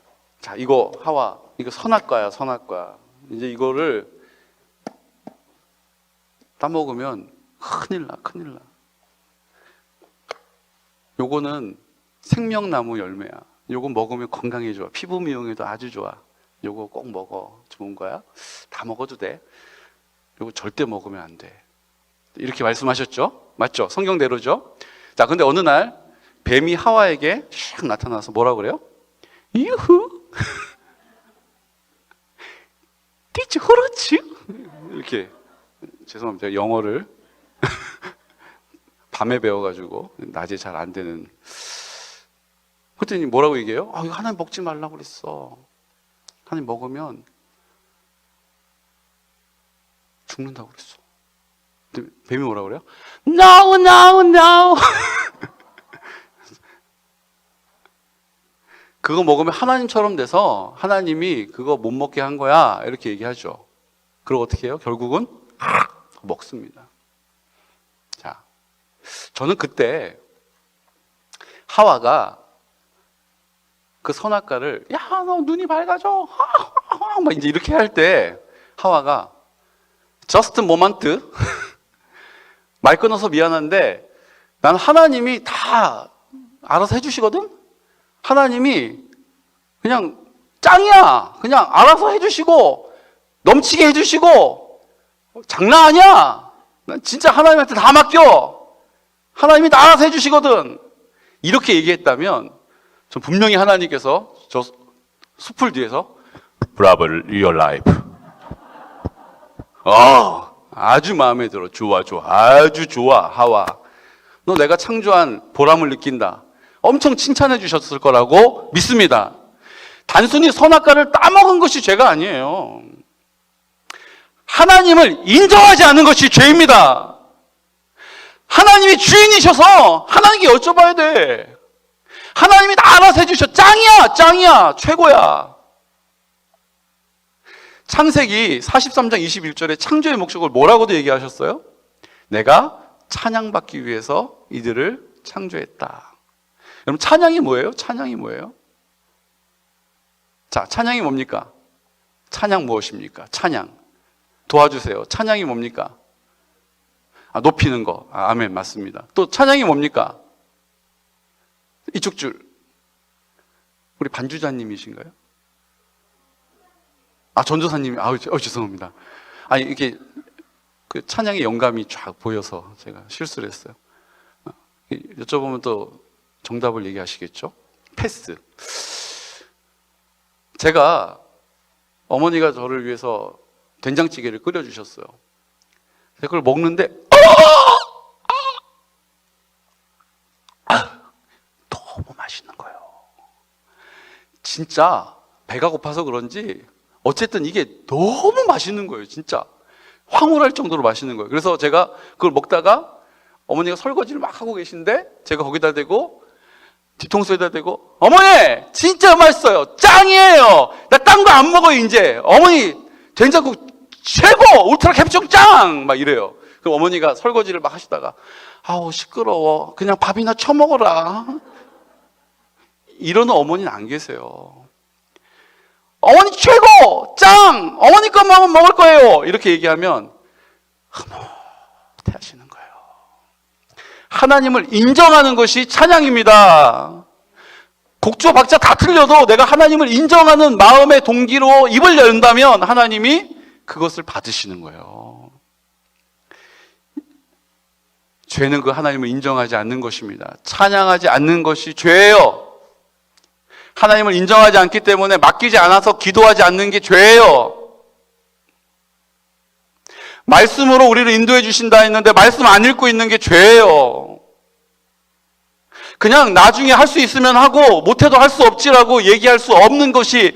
이거 하와, 이거 선악과야, 선악과. 이제 이거를 따먹으면 큰일 나. 요거는 생명나무 열매야. 요거 먹으면 건강에 좋아. 피부 미용에도 아주 좋아. 요거 꼭 먹어. 좋은 거야. 다 먹어도 돼. 요거 절대 먹으면 안 돼. 이렇게 말씀하셨죠? 맞죠? 성경대로죠? 자, 근데 어느 날 뱀이 하와에게 샥 나타나서 뭐라 그래요? 유후! Did you hurt you? 이렇게. 죄송합니다. 영어를 밤에 배워가지고 낮에 잘 안 되는. 그랬더니 뭐라고 얘기해요? 이거 하나님 먹지 말라고 그랬어. 하나님 먹으면 죽는다고 그랬어. 근데 뱀이 뭐라고 그래요? No, no, no. 그거 먹으면 하나님처럼 돼서 하나님이 그거 못 먹게 한 거야. 이렇게 얘기하죠. 그리고 어떻게 해요? 결국은 먹습니다. 자, 저는 그때 하와가 그 선악과를, 야, 너 눈이 밝아져. 막 이제 이렇게 할 때 하와가 just moment 말 끊어서 미안한데 난 하나님이 다 알아서 해주시거든? 하나님이 그냥 짱이야. 그냥 알아서 해주시고 넘치게 해주시고 장난 아니야. 난 진짜 하나님한테 다 맡겨. 하나님이 다 알아서 해주시거든. 이렇게 얘기했다면 전 분명히 하나님께서 저 숲을 뒤에서 Bravo, your life. 아주 마음에 들어. 좋아. 아주 좋아, 하와. 너 내가 창조한 보람을 느낀다. 엄청 칭찬해 주셨을 거라고 믿습니다. 단순히 선악과를 따먹은 것이 죄가 아니에요. 하나님을 인정하지 않는 것이 죄입니다. 하나님이 주인이셔서 하나님께 여쭤봐야 돼. 하나님이 다 알아서 해주셔. 짱이야, 최고야. 창세기 43장 21절에 창조의 목적을 뭐라고도 얘기하셨어요? 내가 찬양받기 위해서 이들을 창조했다. 여러분, 찬양이 뭐예요? 자, 찬양이 뭡니까? 찬양 무엇입니까? 찬양. 도와주세요. 찬양이 뭡니까? 높이는 거. 아멘, 맞습니다. 또 찬양이 뭡니까? 이쪽 줄. 우리 반주자님이신가요? 전도사님이, 죄송합니다. 이게 그 찬양의 영감이 쫙 보여서 제가 실수를 했어요. 여쭤보면 또 정답을 얘기하시겠죠? 패스. 제가 어머니가 저를 위해서 된장찌개를 끓여주셨어요. 그걸 먹는데 너무 맛있는 거예요. 진짜 배가 고파서 그런지 어쨌든 이게 너무 맛있는 거예요. 진짜 황홀할 정도로 맛있는 거예요. 그래서 제가 그걸 먹다가 어머니가 설거지를 막 하고 계신데 제가 거기다 대고 뒤통수에다 대고 어머니 진짜 맛있어요. 짱이에요. 나 딴 거 안 먹어요 이제. 어머니 된장국 최고 울트라 캡숑 짱! 막 이래요. 그럼 어머니가 설거지를 막 하시다가 아우 시끄러워 그냥 밥이나 처먹어라 이러는 어머니는 안 계세요. 어머니 최고! 짱! 어머니 것만 먹을 거예요. 이렇게 얘기하면 흐뭇해 하시는 거예요. 하나님을 인정하는 것이 찬양입니다. 곡조 박자 다 틀려도 내가 하나님을 인정하는 마음의 동기로 입을 연다면 하나님이 그것을 받으시는 거예요. 죄는 그 하나님을 인정하지 않는 것입니다. 찬양하지 않는 것이 죄예요. 하나님을 인정하지 않기 때문에 맡기지 않아서 기도하지 않는 게 죄예요. 말씀으로 우리를 인도해 주신다 했는데 말씀 안 읽고 있는 게 죄예요. 그냥 나중에 할 수 있으면 하고 못해도 할 수 없지라고 얘기할 수 없는 것이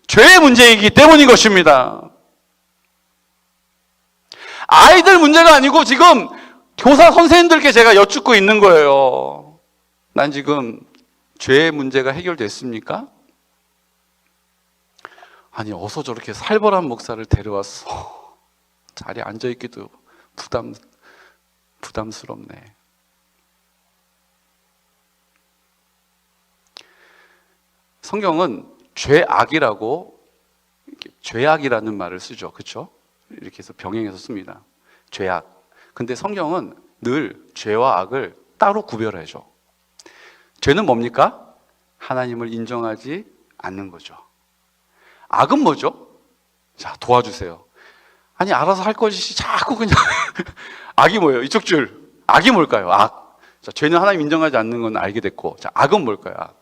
죄의 문제이기 때문인 것입니다. 아이들 문제가 아니고 지금 교사 선생님들께 제가 여쭙고 있는 거예요. 난 지금 죄의 문제가 해결됐습니까? 아니 어서 저렇게 살벌한 목사를 데려왔어. 자리에 앉아있기도 부담스럽네. 성경은 죄악이라고 죄악이라는 말을 쓰죠. 그렇죠? 이렇게 해서 병행해서 씁니다. 죄악. 근데 성경은 늘 죄와 악을 따로 구별해줘. 죄는 뭡니까? 하나님을 인정하지 않는 거죠. 악은 뭐죠? 자, 도와주세요. 아니, 알아서 할 것이 자꾸 그냥 악이 뭐예요? 이쪽 줄. 악이 뭘까요? 악. 자, 죄는 하나님 인정하지 않는 건 알게 됐고, 자, 악은 뭘까요? 악.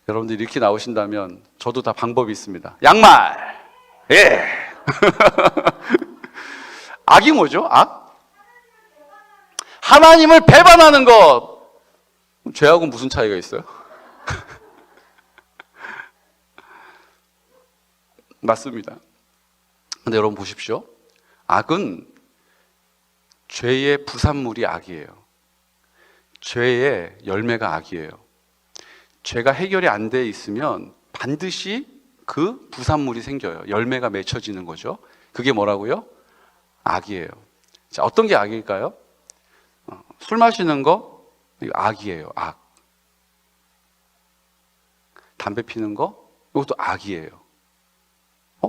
여러분들 이렇게 나오신다면 저도 다 방법이 있습니다. 양말. 예. 악이 뭐죠? 악? 하나님을 배반하는 것. 죄하고는 무슨 차이가 있어요? 맞습니다. 근데 여러분 보십시오. 악은 죄의 부산물이 악이에요. 죄의 열매가 악이에요. 죄가 해결이 안 돼 있으면 반드시 그 부산물이 생겨요. 열매가 맺혀지는 거죠. 그게 뭐라고요? 악이에요. 자, 어떤 게 악일까요? 술 마시는 거 이거 악이에요. 악. 담배 피는 거 이것도 악이에요.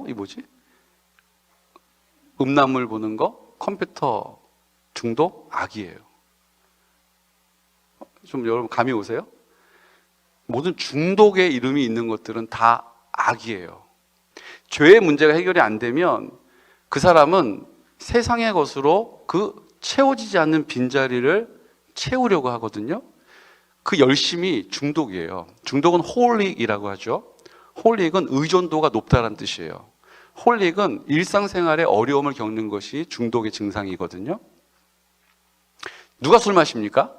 이 뭐지? 음란물 보는 거, 컴퓨터 중독 악이에요. 좀 여러분 감이 오세요? 모든 중독의 이름이 있는 것들은 다 악이에요. 죄의 문제가 해결이 안 되면 그 사람은 세상의 것으로 그 채워지지 않는 빈자리를 채우려고 하거든요. 그 열심이 중독이에요. 중독은 홀릭이라고 하죠. 홀릭은 의존도가 높다는 뜻이에요. 홀릭은 일상생활에 어려움을 겪는 것이 중독의 증상이거든요. 누가 술 마십니까?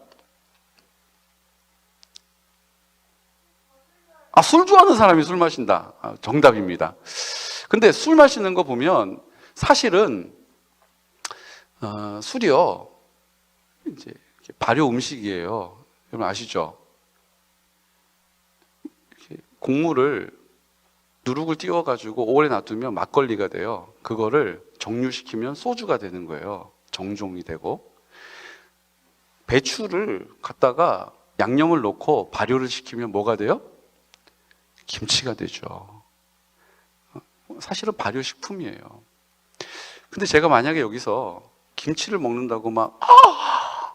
술 좋아하는 사람이 술 마신다. 정답입니다. 근데 술 마시는 거 보면 사실은 술이요 이제 발효 음식이에요. 여러분 아시죠? 이렇게 곡물을 누룩을 띄워가지고 오래 놔두면 막걸리가 돼요. 그거를 정류시키면 소주가 되는 거예요. 정종이 되고. 배추를 갖다가 양념을 넣고 발효를 시키면 뭐가 돼요? 김치가 되죠. 사실은 발효식품이에요. 근데 제가 만약에 여기서 김치를 먹는다고 막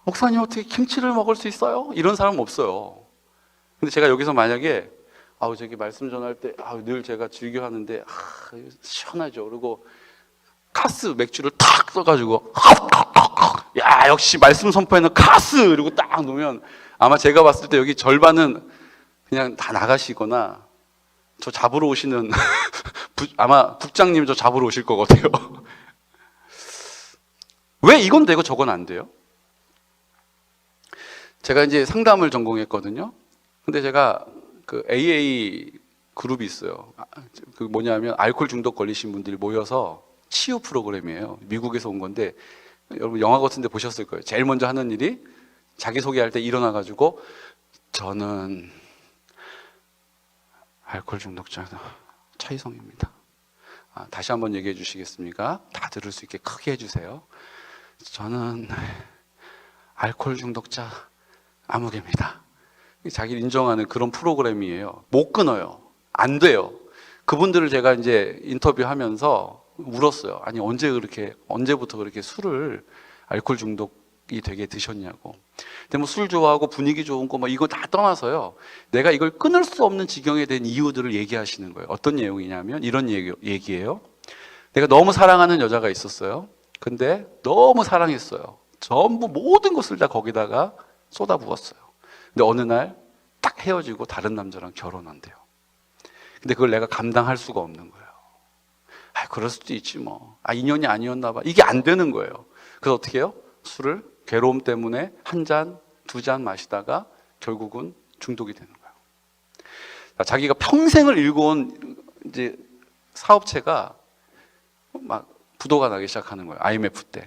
목사님 어떻게 김치를 먹을 수 있어요? 이런 사람은 없어요. 근데 제가 여기서 만약에 저기 말씀 전할 때 늘 제가 즐겨 하는데 시원하죠. 그리고 카스 맥주를 탁 써가지고 야 역시 말씀 선포에는 카스 이러고 딱 놓으면 아마 제가 봤을 때 여기 절반은 그냥 다 나가시거나 저 잡으러 오시는 아마 국장님 저 잡으러 오실 거거든요. 왜 이건 되고 저건 안 돼요? 제가 이제 상담을 전공했거든요. 근데 제가 그 AA 그룹이 있어요. 그 뭐냐면 알코올 중독 걸리신 분들이 모여서 치유 프로그램이에요. 미국에서 온 건데 여러분 영화 같은 데 보셨을 거예요. 제일 먼저 하는 일이 자기소개할 때 일어나 가지고 저는 알코올 중독자 차이성입니다. 다시 한번 얘기해 주시겠습니까? 다 들을 수 있게 크게 해주세요. 저는 알코올 중독자 아무개입니다. 자기를 인정하는 그런 프로그램이에요. 못 끊어요. 안 돼요. 그분들을 제가 이제 인터뷰하면서 울었어요. 아니 언제부터 그렇게 술을 알코올 중독이 되게 드셨냐고. 근데 뭐 술 좋아하고 분위기 좋은 거 뭐 이거 다 떠나서요. 내가 이걸 끊을 수 없는 지경에 된 이유들을 얘기하시는 거예요. 어떤 내용이냐면 이런 얘기예요. 내가 너무 사랑하는 여자가 있었어요. 근데 너무 사랑했어요. 전부 모든 것을 다 거기다가 쏟아부었어요. 근데 어느 날 딱 헤어지고 다른 남자랑 결혼한대요. 근데 그걸 내가 감당할 수가 없는 거예요. 그럴 수도 있지 뭐. 인연이 아니었나 봐. 이게 안 되는 거예요. 그래서 어떻게 해요? 술을 괴로움 때문에 한 잔, 두 잔 마시다가 결국은 중독이 되는 거예요. 자기가 평생을 일궈온 이제 사업체가 막 부도가 나기 시작하는 거예요. IMF 때.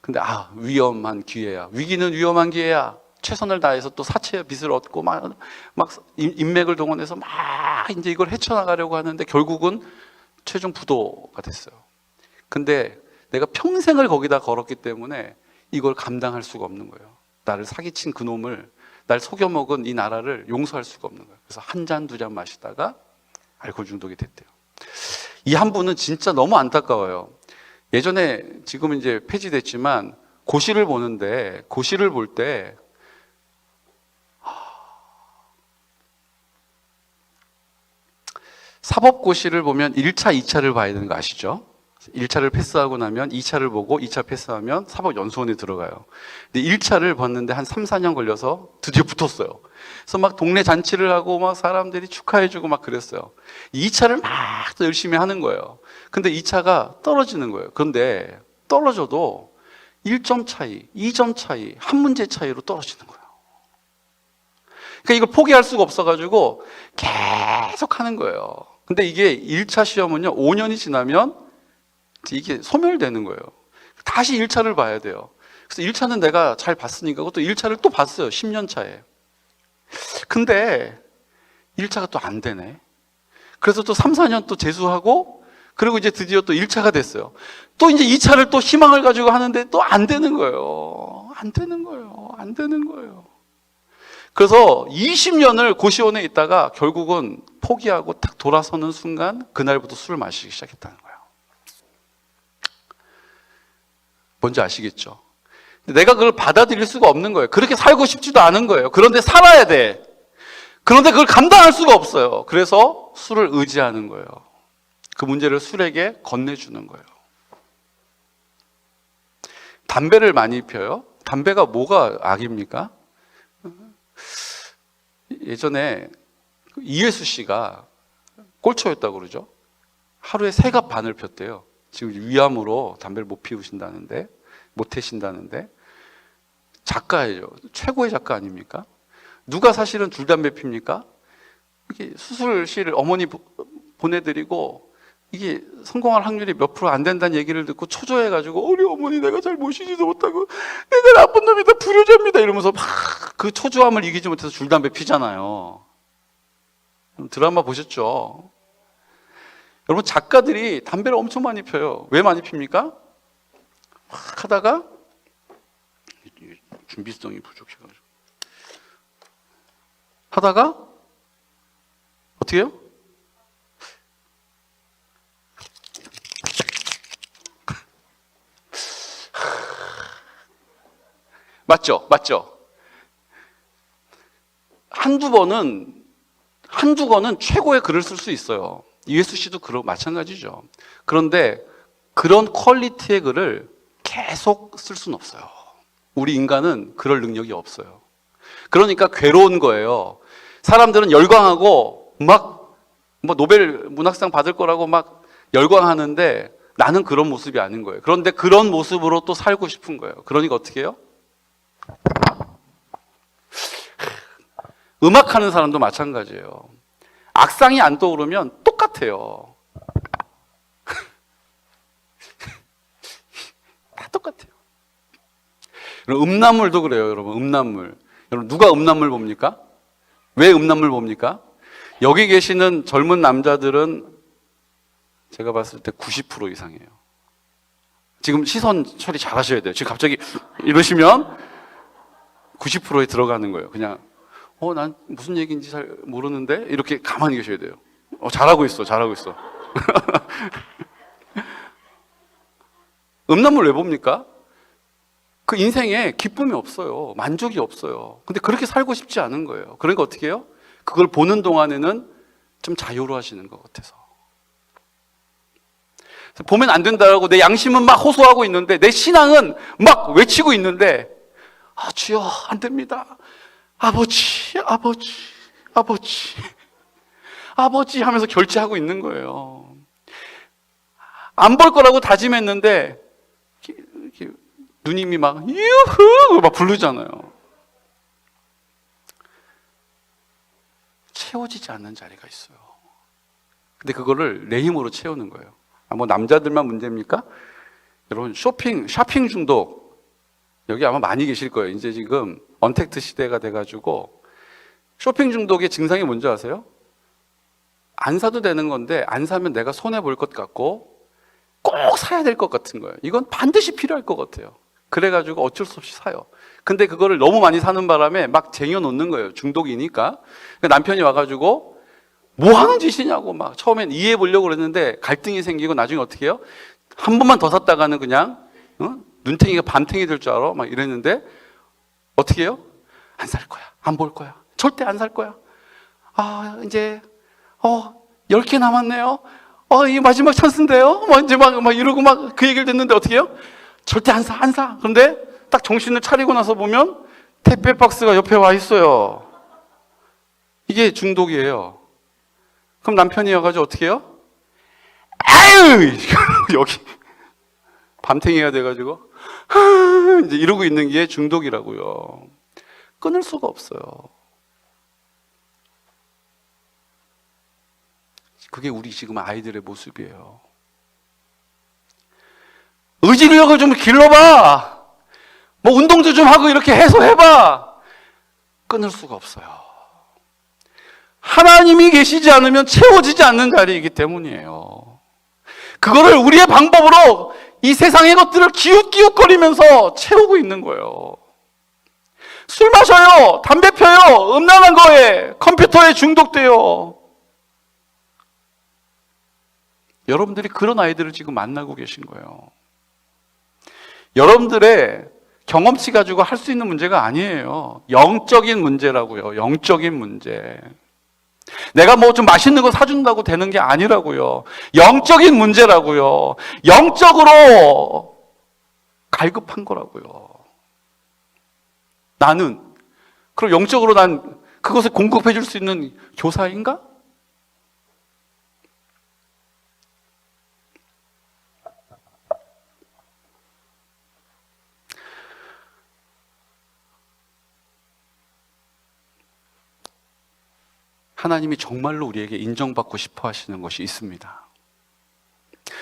근데 위험한 기회야. 위기는 위험한 기회야. 최선을 다해서 또 사채 빚을 얻고 막 인맥을 동원해서 막 이제 이걸 헤쳐나가려고 하는데 결국은 최종 부도가 됐어요. 근데 내가 평생을 거기다 걸었기 때문에 이걸 감당할 수가 없는 거예요. 나를 사기친 그놈을, 날 속여먹은 이 나라를 용서할 수가 없는 거예요. 그래서 한 잔, 두 잔 마시다가 알코올 중독이 됐대요. 이 한 분은 진짜 너무 안타까워요. 예전에 지금은 이제 폐지됐지만 고시를 보는데 고시를 볼 때 사법고시를 보면 1차, 2차를 봐야 되는 거 아시죠? 1차를 패스하고 나면 2차를 보고 2차 패스하면 사법연수원에 들어가요. 근데 1차를 봤는데 한 3, 4년 걸려서 드디어 붙었어요. 그래서 막 동네 잔치를 하고 막 사람들이 축하해주고 막 그랬어요. 2차를 막 또 열심히 하는 거예요. 근데 2차가 떨어지는 거예요. 그런데 떨어져도 1점 차이, 2점 차이, 한 문제 차이로 떨어지는 거예요. 그러니까 이걸 포기할 수가 없어가지고 계속 하는 거예요. 근데 이게 1차 시험은요, 5년이 지나면 이게 소멸되는 거예요. 다시 1차를 봐야 돼요. 그래서 1차는 내가 잘 봤으니까 그것도 1차를 또 봤어요. 10년 차에. 근데 1차가 또 안 되네. 그래서 또 3, 4년 또 재수하고 그리고 이제 드디어 또 1차가 됐어요. 또 이제 2차를 또 희망을 가지고 하는데 또 안 되는 거예요. 안 되는 거예요. 안 되는 거예요. 그래서 20년을 고시원에 있다가 결국은 포기하고 딱 돌아서는 순간 그날부터 술을 마시기 시작했다는 거예요. 뭔지 아시겠죠? 내가 그걸 받아들일 수가 없는 거예요. 그렇게 살고 싶지도 않은 거예요. 그런데 살아야 돼. 그런데 그걸 감당할 수가 없어요. 그래서 술을 의지하는 거예요. 그 문제를 술에게 건네주는 거예요. 담배를 많이 피워요? 담배가 뭐가 악입니까? 예전에 이예수 씨가 꼴초였다고 그러죠. 하루에 3갑 반을 폈대요. 지금 위암으로 담배를 못 피우신다는데, 못 태신다는데, 작가예요. 최고의 작가 아닙니까? 누가 사실은 줄담배 핍니까? 이게 수술실 어머니 보내드리고 이게 성공할 확률이 몇 프로 안 된다는 얘기를 듣고 초조해가지고 우리 어머니 내가 잘 모시지도 못하고 내가 나쁜 놈이다, 불효자입니다 이러면서 막 그 초조함을 이기지 못해서 줄담배 피잖아요. 드라마 보셨죠? 여러분 작가들이 담배를 엄청 많이 펴요. 왜 많이 핍니까? 막 하다가 준비성이 부족해가지고 하다가 어떻게 해요? 맞죠? 맞죠? 한두 권은 최고의 글을 쓸 수 있어요. 이예수 씨도 마찬가지죠. 그런데 그런 퀄리티의 글을 계속 쓸 수는 없어요. 우리 인간은 그럴 능력이 없어요. 그러니까 괴로운 거예요. 사람들은 열광하고 막 뭐 노벨 문학상 받을 거라고 막 열광하는데 나는 그런 모습이 아닌 거예요. 그런데 그런 모습으로 또 살고 싶은 거예요. 그러니까 어떻게 해요? 음악하는 사람도 마찬가지예요. 악상이 안 떠오르면 똑같아요. 다 똑같아요. 음란물도 그래요, 여러분. 음란물. 여러분, 누가 음란물 봅니까? 왜 음란물 봅니까? 여기 계시는 젊은 남자들은 제가 봤을 때 90% 이상이에요. 지금 시선 처리 잘 하셔야 돼요. 지금 갑자기 이러시면 90%에 들어가는 거예요. 그냥, 난 무슨 얘기인지 잘 모르는데? 이렇게 가만히 계셔야 돼요. 잘하고 있어, 잘하고 있어. 음란물 왜 봅니까? 그 인생에 기쁨이 없어요. 만족이 없어요. 근데 그렇게 살고 싶지 않은 거예요. 그러니까 어떻게 해요? 그걸 보는 동안에는 좀 자유로워하시는 것 같아서. 보면 안 된다라고 내 양심은 막 호소하고 있는데, 내 신앙은 막 외치고 있는데, 주여, 안 됩니다. 아버지, 아버지, 아버지, 아버지 하면서 결제하고 있는 거예요. 안 볼 거라고 다짐했는데, 누님이 막, 유후! 막 부르잖아요. 채워지지 않는 자리가 있어요. 근데 그거를 내 힘으로 채우는 거예요. 뭐 남자들만 문제입니까? 여러분, 샤핑 중독. 여기 아마 많이 계실 거예요. 이제 지금 언택트 시대가 돼가지고 쇼핑 중독의 증상이 뭔지 아세요? 안 사도 되는 건데 안 사면 내가 손해볼 것 같고 꼭 사야 될 것 같은 거예요. 이건 반드시 필요할 것 같아요. 그래가지고 어쩔 수 없이 사요. 근데 그거를 너무 많이 사는 바람에 막 쟁여놓는 거예요. 중독이니까. 남편이 와가지고 뭐 하는 짓이냐고 막 처음엔 이해해 보려고 그랬는데 갈등이 생기고 나중에 어떻게 해요? 한 번만 더 샀다가는 그냥 눈탱이가 밤탱이 될 줄 알아? 막 이랬는데 어떻게 해요? 안 살 거야. 안 볼 거야. 절대 안 살 거야. 이제 10개 남았네요. 이 마지막 찬스인데요. 막 이제 막 이러고 막 그 얘기를 듣는데 어떻게 해요? 절대 안 사. 그런데 딱 정신을 차리고 나서 보면 택배 박스가 옆에 와 있어요. 이게 중독이에요. 그럼 남편이 와가지고 어떻게 해요? 아유! 여기 밤탱이가 돼가지고 이제 이러고 있는 게 중독이라고요. 끊을 수가 없어요. 그게 우리 지금 아이들의 모습이에요. 의지력을 좀 길러봐. 뭐 운동도 좀 하고 이렇게 해소해봐. 끊을 수가 없어요. 하나님이 계시지 않으면 채워지지 않는 자리이기 때문이에요. 그거를 우리의 방법으로 이 세상의 것들을 기웃기웃거리면서 채우고 있는 거예요. 술 마셔요. 담배 펴요. 음란한 거에, 컴퓨터에 중독돼요. 여러분들이 그런 아이들을 지금 만나고 계신 거예요. 여러분들의 경험치 가지고 할 수 있는 문제가 아니에요. 영적인 문제라고요. 영적인 문제. 내가 뭐 좀 맛있는 거 사준다고 되는 게 아니라고요. 영적인 문제라고요. 영적으로 갈급한 거라고요. 나는 그럼 영적으로 난 그것을 공급해 줄 수 있는 교사인가? 하나님이 정말로 우리에게 인정받고 싶어 하시는 것이 있습니다.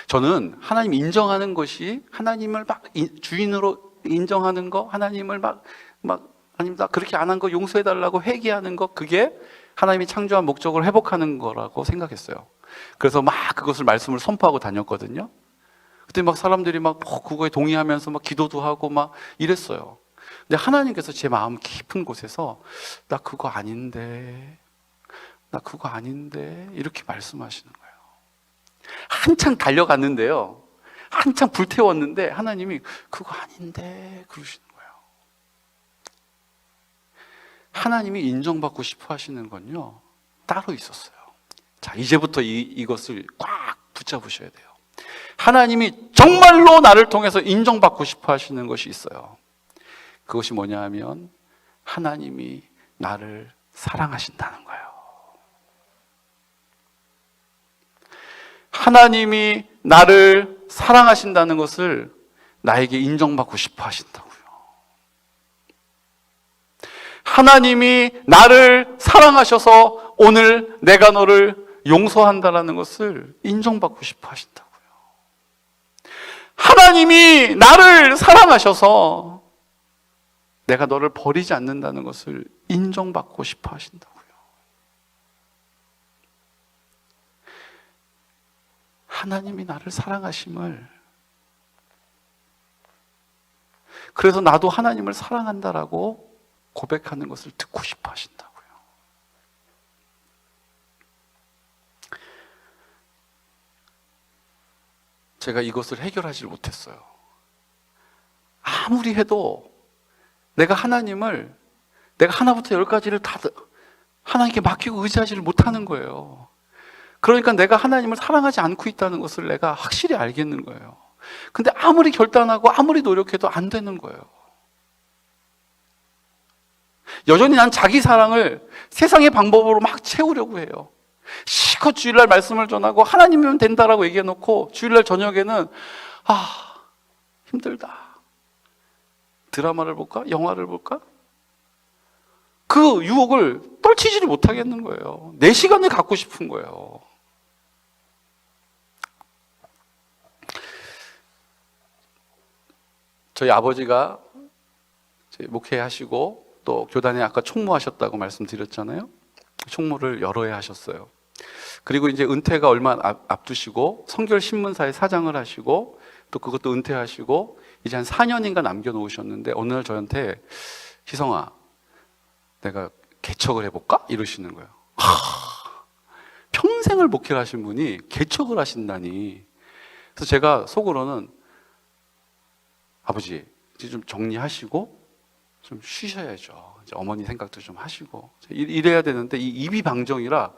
저는 하나님 인정하는 것이 하나님을 막 주인으로 인정하는 거, 하나님을 막 하나님 나 그렇게 안 한 거 용서해달라고 회개하는 거, 그게 하나님이 창조한 목적을 회복하는 거라고 생각했어요. 그래서 막 그것을 말씀을 선포하고 다녔거든요. 그때 막 사람들이 막 그거에 동의하면서 막 기도도 하고 막 이랬어요. 근데 하나님께서 제 마음 깊은 곳에서 나 그거 아닌데 이렇게 말씀하시는 거예요. 한창 달려갔는데요. 한창 불태웠는데 하나님이 그거 아닌데 그러시는 거예요. 하나님이 인정받고 싶어 하시는 건요, 따로 있었어요. 자, 이제부터 이것을 꽉 붙잡으셔야 돼요. 하나님이 정말로 나를 통해서 인정받고 싶어 하시는 것이 있어요. 그것이 뭐냐 하면 하나님이 나를 사랑하신다는 거예요. 하나님이 나를 사랑하신다는 것을 나에게 인정받고 싶어 하신다고요. 하나님이 나를 사랑하셔서 오늘 내가 너를 용서한다는 것을 인정받고 싶어 하신다고요. 하나님이 나를 사랑하셔서 내가 너를 버리지 않는다는 것을 인정받고 싶어 하신다고요. 하나님이 나를 사랑하심을, 그래서 나도 하나님을 사랑한다라고 고백하는 것을 듣고 싶어 하신다고요. 제가 이것을 해결하지 못했어요. 아무리 해도 내가 하나부터 열까지를 다 하나님께 맡기고 의지하지를 못하는 거예요. 그러니까 내가 하나님을 사랑하지 않고 있다는 것을 내가 확실히 알겠는 거예요. 근데 아무리 결단하고 아무리 노력해도 안 되는 거예요. 여전히 난 자기 사랑을 세상의 방법으로 막 채우려고 해요. 실컷 주일날 말씀을 전하고 하나님이면 된다라고 얘기해놓고 주일날 저녁에는 힘들다, 드라마를 볼까? 영화를 볼까? 그 유혹을 떨치지를 못하겠는 거예요. 내 시간을 갖고 싶은 거예요. 저희 아버지가 목회하시고 또 교단에 아까 총무하셨다고 말씀드렸잖아요. 총무를 여러 해 하셨어요. 그리고 이제 은퇴가 얼마 앞두시고 성결신문사의 사장을 하시고 또 그것도 은퇴하시고 이제 한 4년인가 남겨놓으셨는데 어느 날 저한테 희성아, 내가 개척을 해볼까? 이러시는 거예요. 평생을 목회를 하신 분이 개척을 하신다니. 그래서 제가 속으로는 아버지 이제 좀 정리하시고 좀 쉬셔야죠. 이제 어머니 생각도 좀 하시고 이래야 되는데 이 입이 방정이라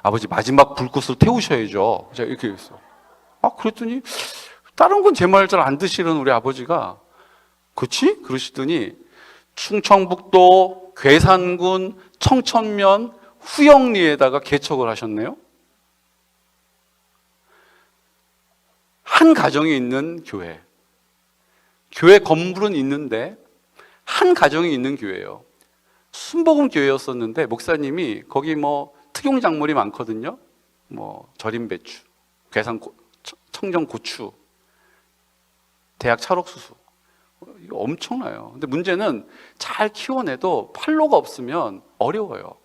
아버지 마지막 불꽃을 태우셔야죠. 제가 이렇게 했어요. 그랬더니 다른 건 제 말 잘 안 드시는 우리 아버지가 그치? 그러시더니 충청북도 괴산군 청천면 후영리에다가 개척을 하셨네요. 한 가정에 있는 교회 건물은 있는데 한 가정이 있는 교회예요. 순복음 교회였었는데 목사님이 거기 특용작물이 많거든요. 절임 배추, 괴산 청정 고추, 대학 찰옥수수, 이거 엄청나요. 근데 문제는 잘 키워내도 판로가 없으면 어려워요.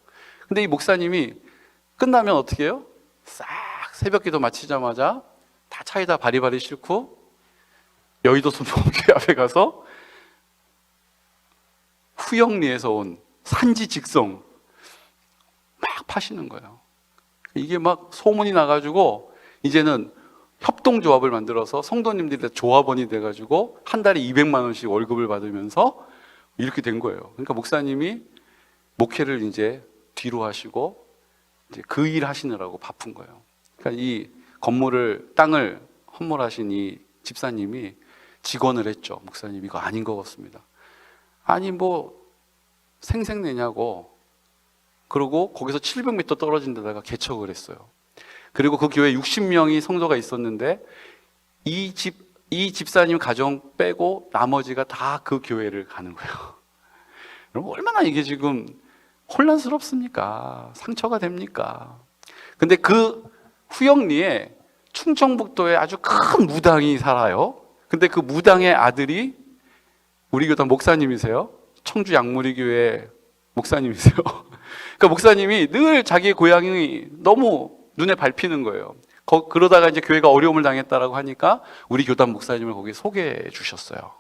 근데 이 목사님이 끝나면 어떻게 해요? 싹 새벽기도 마치자마자 다 차에다 바리바리 싣고 여의도 순복음교회 앞에 가서 후영리에서 온 산지 직송 막 파시는 거예요. 이게 막 소문이 나가지고 이제는 협동조합을 만들어서 성도님들이 조합원이 돼가지고 한 달에 200만 원씩 월급을 받으면서 이렇게 된 거예요. 그러니까 목사님이 목회를 이제 뒤로 하시고 이제 그 일 하시느라고 바쁜 거예요. 그러니까 이 땅을 헌물하신 이 집사님이 직원을 했죠. 목사님 이거 아닌 것 같습니다. 아니 생색내냐고. 그러고 거기서 700m 떨어진 데다가 개척을 했어요. 그리고 그 교회에 60명이 성도가 있었는데 이 집사님 가정 빼고 나머지가 다 그 교회를 가는 거예요. 여러분 얼마나 이게 지금 혼란스럽습니까? 상처가 됩니까? 근데 그 후영리에 충청북도에 아주 큰 무당이 살아요. 근데 그 무당의 아들이 우리 교단 목사님이세요. 청주 양무리교회 목사님이세요. 그러니까 목사님이 늘 자기의 고향이 너무 눈에 밟히는 거예요. 그러다가 이제 교회가 어려움을 당했다라고 하니까 우리 교단 목사님을 거기 소개해 주셨어요.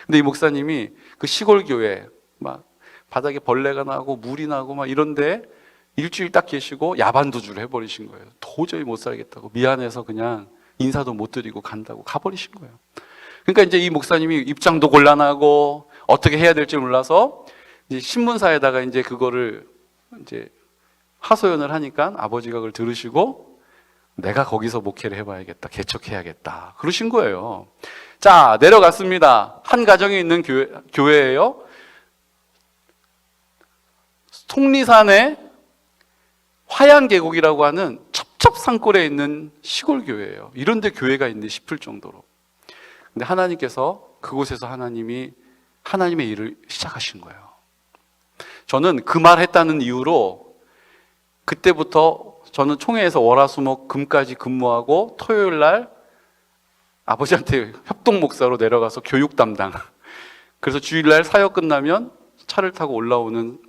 근데 이 목사님이 그 시골 교회 막 바닥에 벌레가 나고 물이 나고 막 이런데 일주일 딱 계시고 야반도주를 해버리신 거예요. 도저히 못 살겠다고 미안해서 그냥 인사도 못 드리고 간다고 가버리신 거예요. 그러니까 이제 이 목사님이 입장도 곤란하고 어떻게 해야 될지 몰라서 이제 신문사에다가 이제 그거를 이제 하소연을 하니까 아버지가 그걸 들으시고 내가 거기서 목회를 해봐야겠다, 개척해야겠다 그러신 거예요. 자, 내려갔습니다. 한 가정에 있는 교회예요. 속리산에 화양계곡이라고 하는 산골에 있는 시골 교회예요. 이런 데 교회가 있는데 싶을 정도로. 근데 하나님께서 그곳에서 하나님이 하나님의 일을 시작하신 거예요. 저는 그 말 했다는 이유로 그때부터 저는 총회에서 월화수목 금까지 근무하고 토요일 날 아버지한테 협동 목사로 내려가서 교육 담당. 그래서 주일날 사역 끝나면 차를 타고 올라오는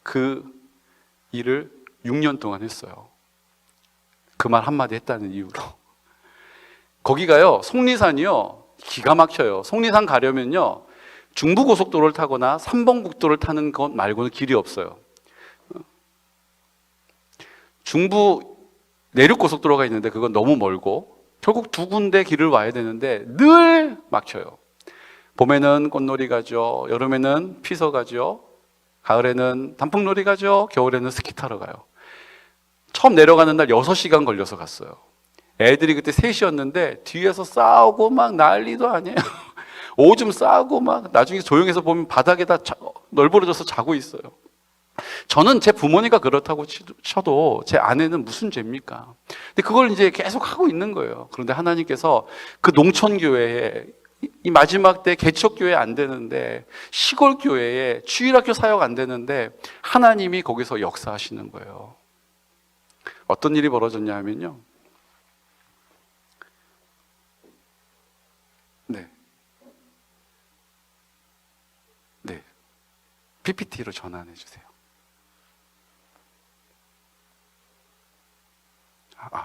그 일을 6년 동안 했어요. 그 말 한마디 했다는 이유로. 거기가요, 속리산이요, 기가 막혀요. 속리산 가려면요, 중부고속도로를 타거나 3번 국도를 타는 것 말고는 길이 없어요. 중부 내륙고속도로가 있는데 그건 너무 멀고 결국 두 군데 길을 와야 되는데 늘 막혀요. 봄에는 꽃놀이 가죠. 여름에는 피서 가죠. 가을에는 단풍놀이 가죠. 겨울에는 스키 타러 가요. 처음 내려가는 날 6시간 걸려서 갔어요. 애들이 그때 셋이었는데 뒤에서 싸우고 막 난리도 아니에요. 오줌 싸고 막 나중에 조용해서 보면 바닥에다 널브러져서 자고 있어요. 저는 제 부모니까 그렇다고 쳐도 제 아내는 무슨 죄입니까? 근데 그걸 이제 계속 하고 있는 거예요. 그런데 하나님께서 그 농촌교회에 이 마지막 때 개척교회 안 되는데 시골 교회에 주일학교 사역 안 되는데 하나님이 거기서 역사하시는 거예요. 어떤 일이 벌어졌냐 하면요. 네. PPT로 전환해 주세요.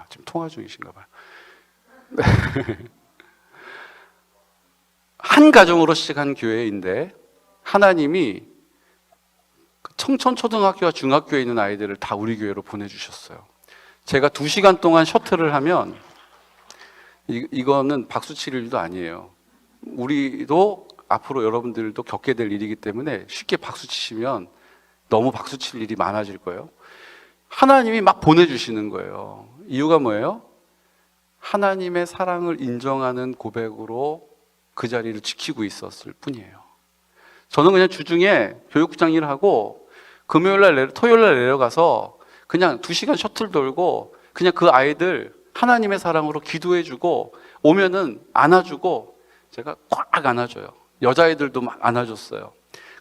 지금 통화 중이신가 봐요. 네. 한 가정으로 시작한 교회인데 하나님이 청천초등학교와 중학교에 있는 아이들을 다 우리 교회로 보내주셨어요. 제가 2시간 동안 셔틀을 하면 이거는 박수 칠 일도 아니에요. 우리도 앞으로 여러분들도 겪게 될 일이기 때문에 쉽게 박수 치시면 너무 박수 칠 일이 많아질 거예요. 하나님이 막 보내주시는 거예요. 이유가 뭐예요? 하나님의 사랑을 인정하는 고백으로 그 자리를 지키고 있었을 뿐이에요. 저는 그냥 주중에 교육부장 일하고 토요일 날 내려가서 그냥 2시간 셔틀 돌고 그냥 그 아이들 하나님의 사랑으로 기도해주고 오면은 안아주고 제가 꽉 안아줘요. 여자아이들도 막 안아줬어요.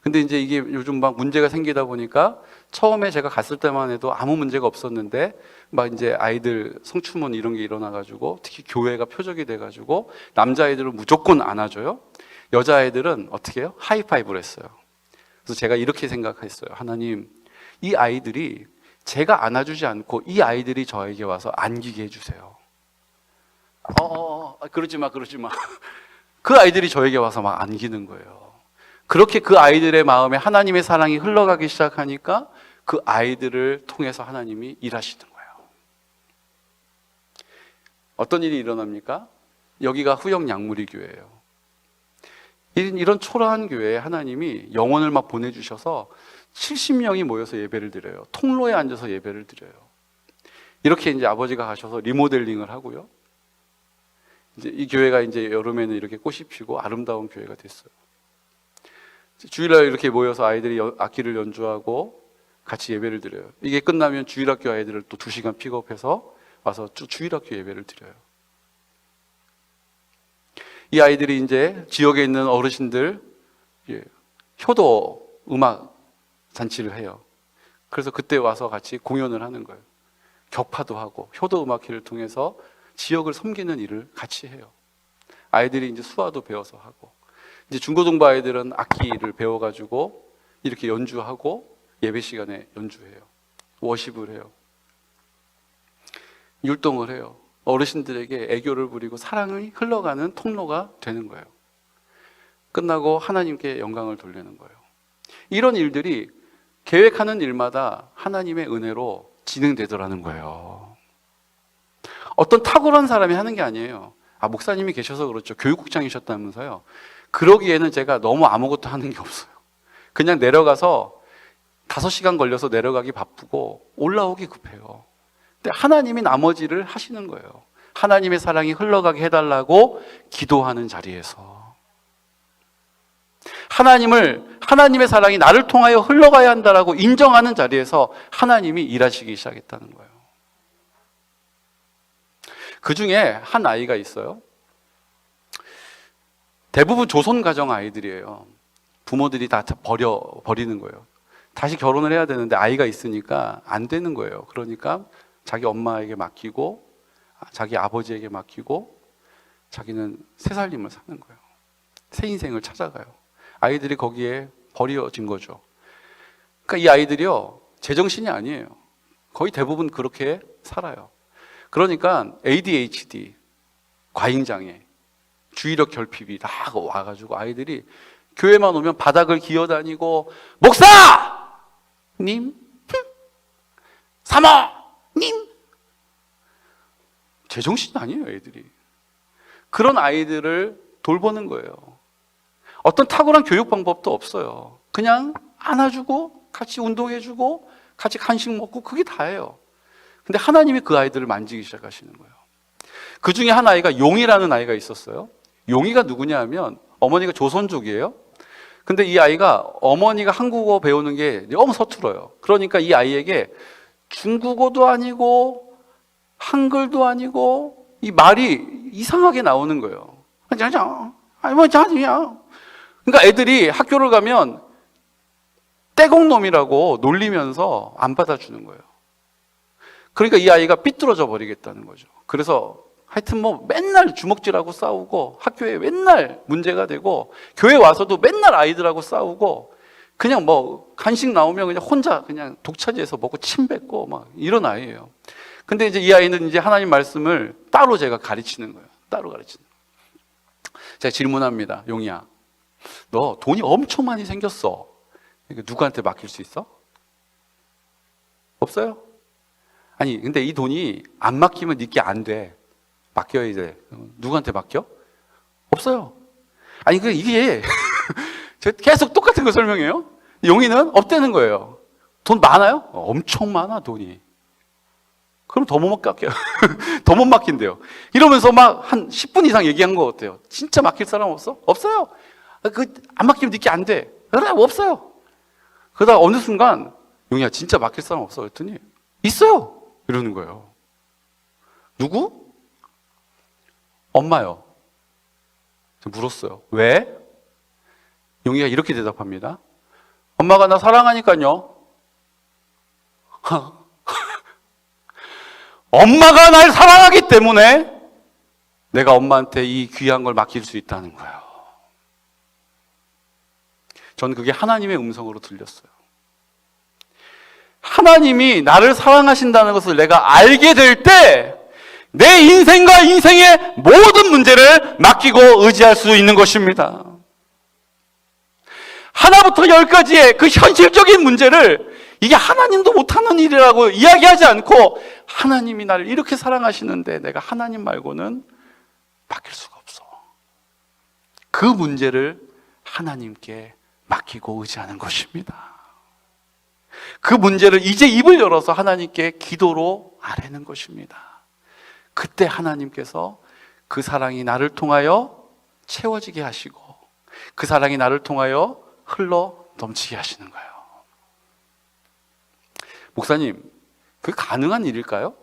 근데 이제 이게 요즘 막 문제가 생기다 보니까 처음에 제가 갔을 때만 해도 아무 문제가 없었는데 막 이제 아이들 성추문 이런 게 일어나가지고 특히 교회가 표적이 돼가지고 남자아이들은 무조건 안아줘요. 여자아이들은 어떻게 해요? 하이파이브를 했어요. 그래서 제가 이렇게 생각했어요. 하나님, 이 아이들이 제가 안아주지 않고 이 아이들이 저에게 와서 안기게 해주세요. 그러지 마. 그 아이들이 저에게 와서 막 안기는 거예요. 그렇게 그 아이들의 마음에 하나님의 사랑이 흘러가기 시작하니까 그 아이들을 통해서 하나님이 일하시는 거예요. 어떤 일이 일어납니까? 여기가 후영 양무리 교회예요. 이런 초라한 교회에 하나님이 영혼을 막 보내주셔서 70명이 모여서 예배를 드려요. 통로에 앉아서 예배를 드려요. 이렇게 이제 아버지가 가셔서 리모델링을 하고요. 이제 이 교회가 이제 여름에는 이렇게 꽃이 피고 아름다운 교회가 됐어요. 주일날 이렇게 모여서 아이들이 악기를 연주하고 같이 예배를 드려요. 이게 끝나면 주일학교 아이들을 또 2시간 픽업해서 와서 주일학교 예배를 드려요. 이 아이들이 이제 지역에 있는 어르신들 효도 음악 잔치를 해요. 그래서 그때 와서 같이 공연을 하는 거예요. 격파도 하고 효도 음악회를 통해서 지역을 섬기는 일을 같이 해요. 아이들이 이제 수화도 배워서 하고 이제 중고등부 아이들은 악기를 배워가지고 이렇게 연주하고 예배 시간에 연주해요. 워십을 해요. 율동을 해요. 어르신들에게 애교를 부리고 사랑이 흘러가는 통로가 되는 거예요. 끝나고 하나님께 영광을 돌리는 거예요. 이런 일들이 계획하는 일마다 하나님의 은혜로 진행되더라는 거예요. 어떤 탁월한 사람이 하는 게 아니에요. 목사님이 계셔서 그렇죠. 교육국장이셨다면서요. 그러기에는 제가 너무 아무것도 하는 게 없어요. 그냥 내려가서 5시간 걸려서 내려가기 바쁘고 올라오기 급해요. 근데 하나님이 나머지를 하시는 거예요. 하나님의 사랑이 흘러가게 해달라고 기도하는 자리에서 하나님의 사랑이 나를 통하여 흘러가야 한다라고 인정하는 자리에서 하나님이 일하시기 시작했다는 거예요. 그 중에 한 아이가 있어요. 대부분 조선 가정 아이들이에요. 부모들이 다 버리는 거예요. 다시 결혼을 해야 되는데 아이가 있으니까 안 되는 거예요. 그러니까 자기 엄마에게 맡기고 자기 아버지에게 맡기고 자기는 새 살림을 사는 거예요. 새 인생을 찾아가요. 아이들이 거기에 버려진 거죠. 그러니까 이 아이들이요, 제정신이 아니에요. 거의 대부분 그렇게 살아요. 그러니까 ADHD, 과잉장애, 주의력 결핍이 다 와가지고 아이들이 교회만 오면 바닥을 기어다니고, 목사님, 사모님, 제정신이 아니에요, 애들이. 그런 아이들을 돌보는 거예요. 어떤 탁월한 교육 방법도 없어요. 그냥 안아주고 같이 운동해주고 같이 간식 먹고 그게 다예요. 근데 하나님이 그 아이들을 만지기 시작하시는 거예요. 그 중에 한 아이가 용이라는 아이가 있었어요. 용이가 누구냐 하면 어머니가 조선족이에요. 근데 이 아이가 어머니가 한국어 배우는 게 너무 서툴어요. 그러니까 이 아이에게 중국어도 아니고 한글도 아니고 이 말이 이상하게 나오는 거예요. 아니 뭐 자지야. 그러니까 애들이 학교를 가면 떼공놈이라고 놀리면서 안 받아주는 거예요. 그러니까 이 아이가 삐뚤어져 버리겠다는 거죠. 그래서 하여튼 뭐 맨날 주먹질하고 싸우고 학교에 맨날 문제가 되고 교회 와서도 맨날 아이들하고 싸우고 그냥 뭐 간식 나오면 그냥 혼자 그냥 독차지해서 먹고 침 뱉고 막 이런 아이예요. 근데 이제 이 아이는 이제 하나님 말씀을 따로 제가 가르치는 거예요. 따로 가르치는 거예요. 제가 질문합니다. 용이야, 너 돈이 엄청 많이 생겼어. 이거 누구한테 맡길 수 있어? 없어요? 아니 근데 이 돈이 안 맡기면 네게 안 돼. 맡겨야 돼. 누구한테 맡겨? 없어요. 아니 이게 제가 계속 똑같은 거 설명해요. 용이는 없다는 거예요. 돈 많아요? 엄청 많아 돈이. 그럼 더 못 맡겨요. 더 못 맡긴대요. 이러면서 막 한 10분 이상 얘기한 거 어때요? 진짜 맡길 사람 없어? 없어요. 안 맡기면 네게 안 돼. 그래 없어요. 그러다가 어느 순간 용이야 진짜 맡길 사람 없어 그랬더니 있어요. 이러는 거예요. 누구? 엄마요. 물었어요. 왜? 용이가 이렇게 대답합니다. 엄마가 나 사랑하니까요. 엄마가 날 사랑하기 때문에 내가 엄마한테 이 귀한 걸 맡길 수 있다는 거예요. 전 그게 하나님의 음성으로 들렸어요. 하나님이 나를 사랑하신다는 것을 내가 알게 될 때 내 인생과 인생의 모든 문제를 맡기고 의지할 수 있는 것입니다. 하나부터 열까지의 그 현실적인 문제를 이게 하나님도 못하는 일이라고 이야기하지 않고 하나님이 나를 이렇게 사랑하시는데 내가 하나님 말고는 맡길 수가 없어. 그 문제를 하나님께 맡기고 의지하는 것입니다. 그 문제를 이제 입을 열어서 하나님께 기도로 아뢰는 것입니다. 그때 하나님께서 그 사랑이 나를 통하여 채워지게 하시고 그 사랑이 나를 통하여 흘러 넘치게 하시는 거예요. 목사님, 그게 가능한 일일까요?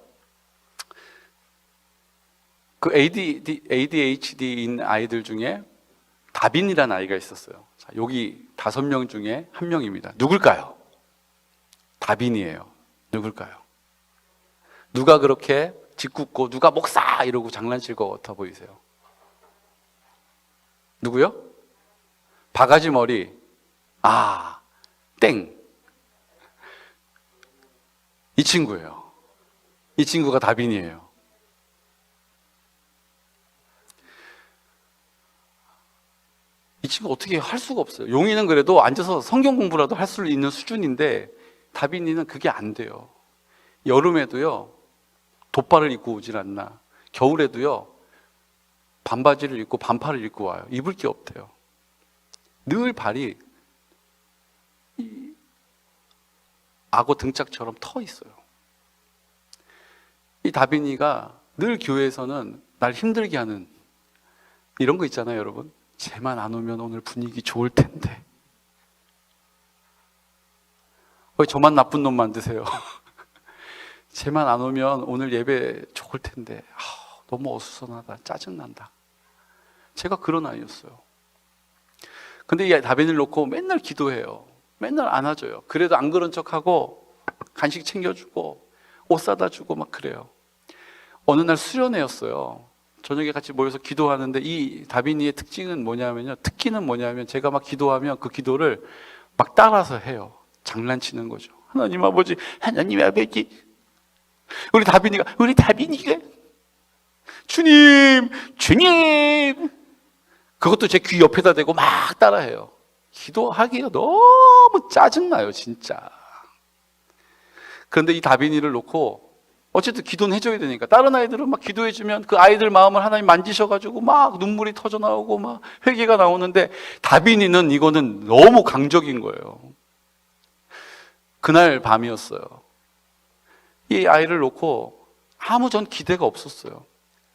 그 ADHD인 아이들 중에 다빈이라는 아이가 있었어요. 자, 여기 5명 중에 1명입니다. 누굴까요? 다빈이에요. 누굴까요? 누가 그렇게 짓궂고 누가 목사 이러고 장난칠 것 같아 보이세요? 누구요? 바가지 머리. 땡. 이 친구예요. 이 친구가 다빈이에요. 이 친구 어떻게 할 수가 없어요. 용이는 그래도 앉아서 성경 공부라도 할 수 있는 수준인데 다빈이는 그게 안 돼요. 여름에도요 돗발을 입고 오질 않나. 겨울에도요 반바지를 입고 반팔을 입고 와요. 입을 게 없대요. 늘 발이 악어 등짝처럼 터 있어요. 이 다빈이가 늘 교회에서는 날 힘들게 하는 이런 거 있잖아요, 여러분. 쟤만 안 오면 오늘 분위기 좋을 텐데. 왜 저만 나쁜 놈 만드세요? 쟤만 안 오면 오늘 예배 좋을 텐데. 너무 어수선하다. 짜증난다. 제가 그런 아이였어요. 근데 이 다빈이를 놓고 맨날 기도해요. 맨날 안아줘요. 그래도 안 그런 척하고 간식 챙겨주고 옷 사다 주고 막 그래요. 어느 날 수련회였어요. 저녁에 같이 모여서 기도하는데 이 다빈이의 특징은 뭐냐면요. 특기는 뭐냐면 제가 막 기도하면 그 기도를 막 따라서 해요. 장난치는 거죠. 하나님 아버지, 하나님 아버지. 우리 다빈이가 주님, 주님. 그것도 제 귀 옆에다 대고 막 따라해요. 기도하기가 너무 짜증나요, 진짜. 그런데 이 다빈이를 놓고 어쨌든 기도는 해줘야 되니까 다른 아이들은 막 기도해주면 그 아이들 마음을 하나님 만지셔가지고 막 눈물이 터져 나오고 막 회개가 나오는데 다빈이는 이거는 너무 강적인 거예요. 그날 밤이었어요. 이 아이를 놓고 아무 전 기대가 없었어요.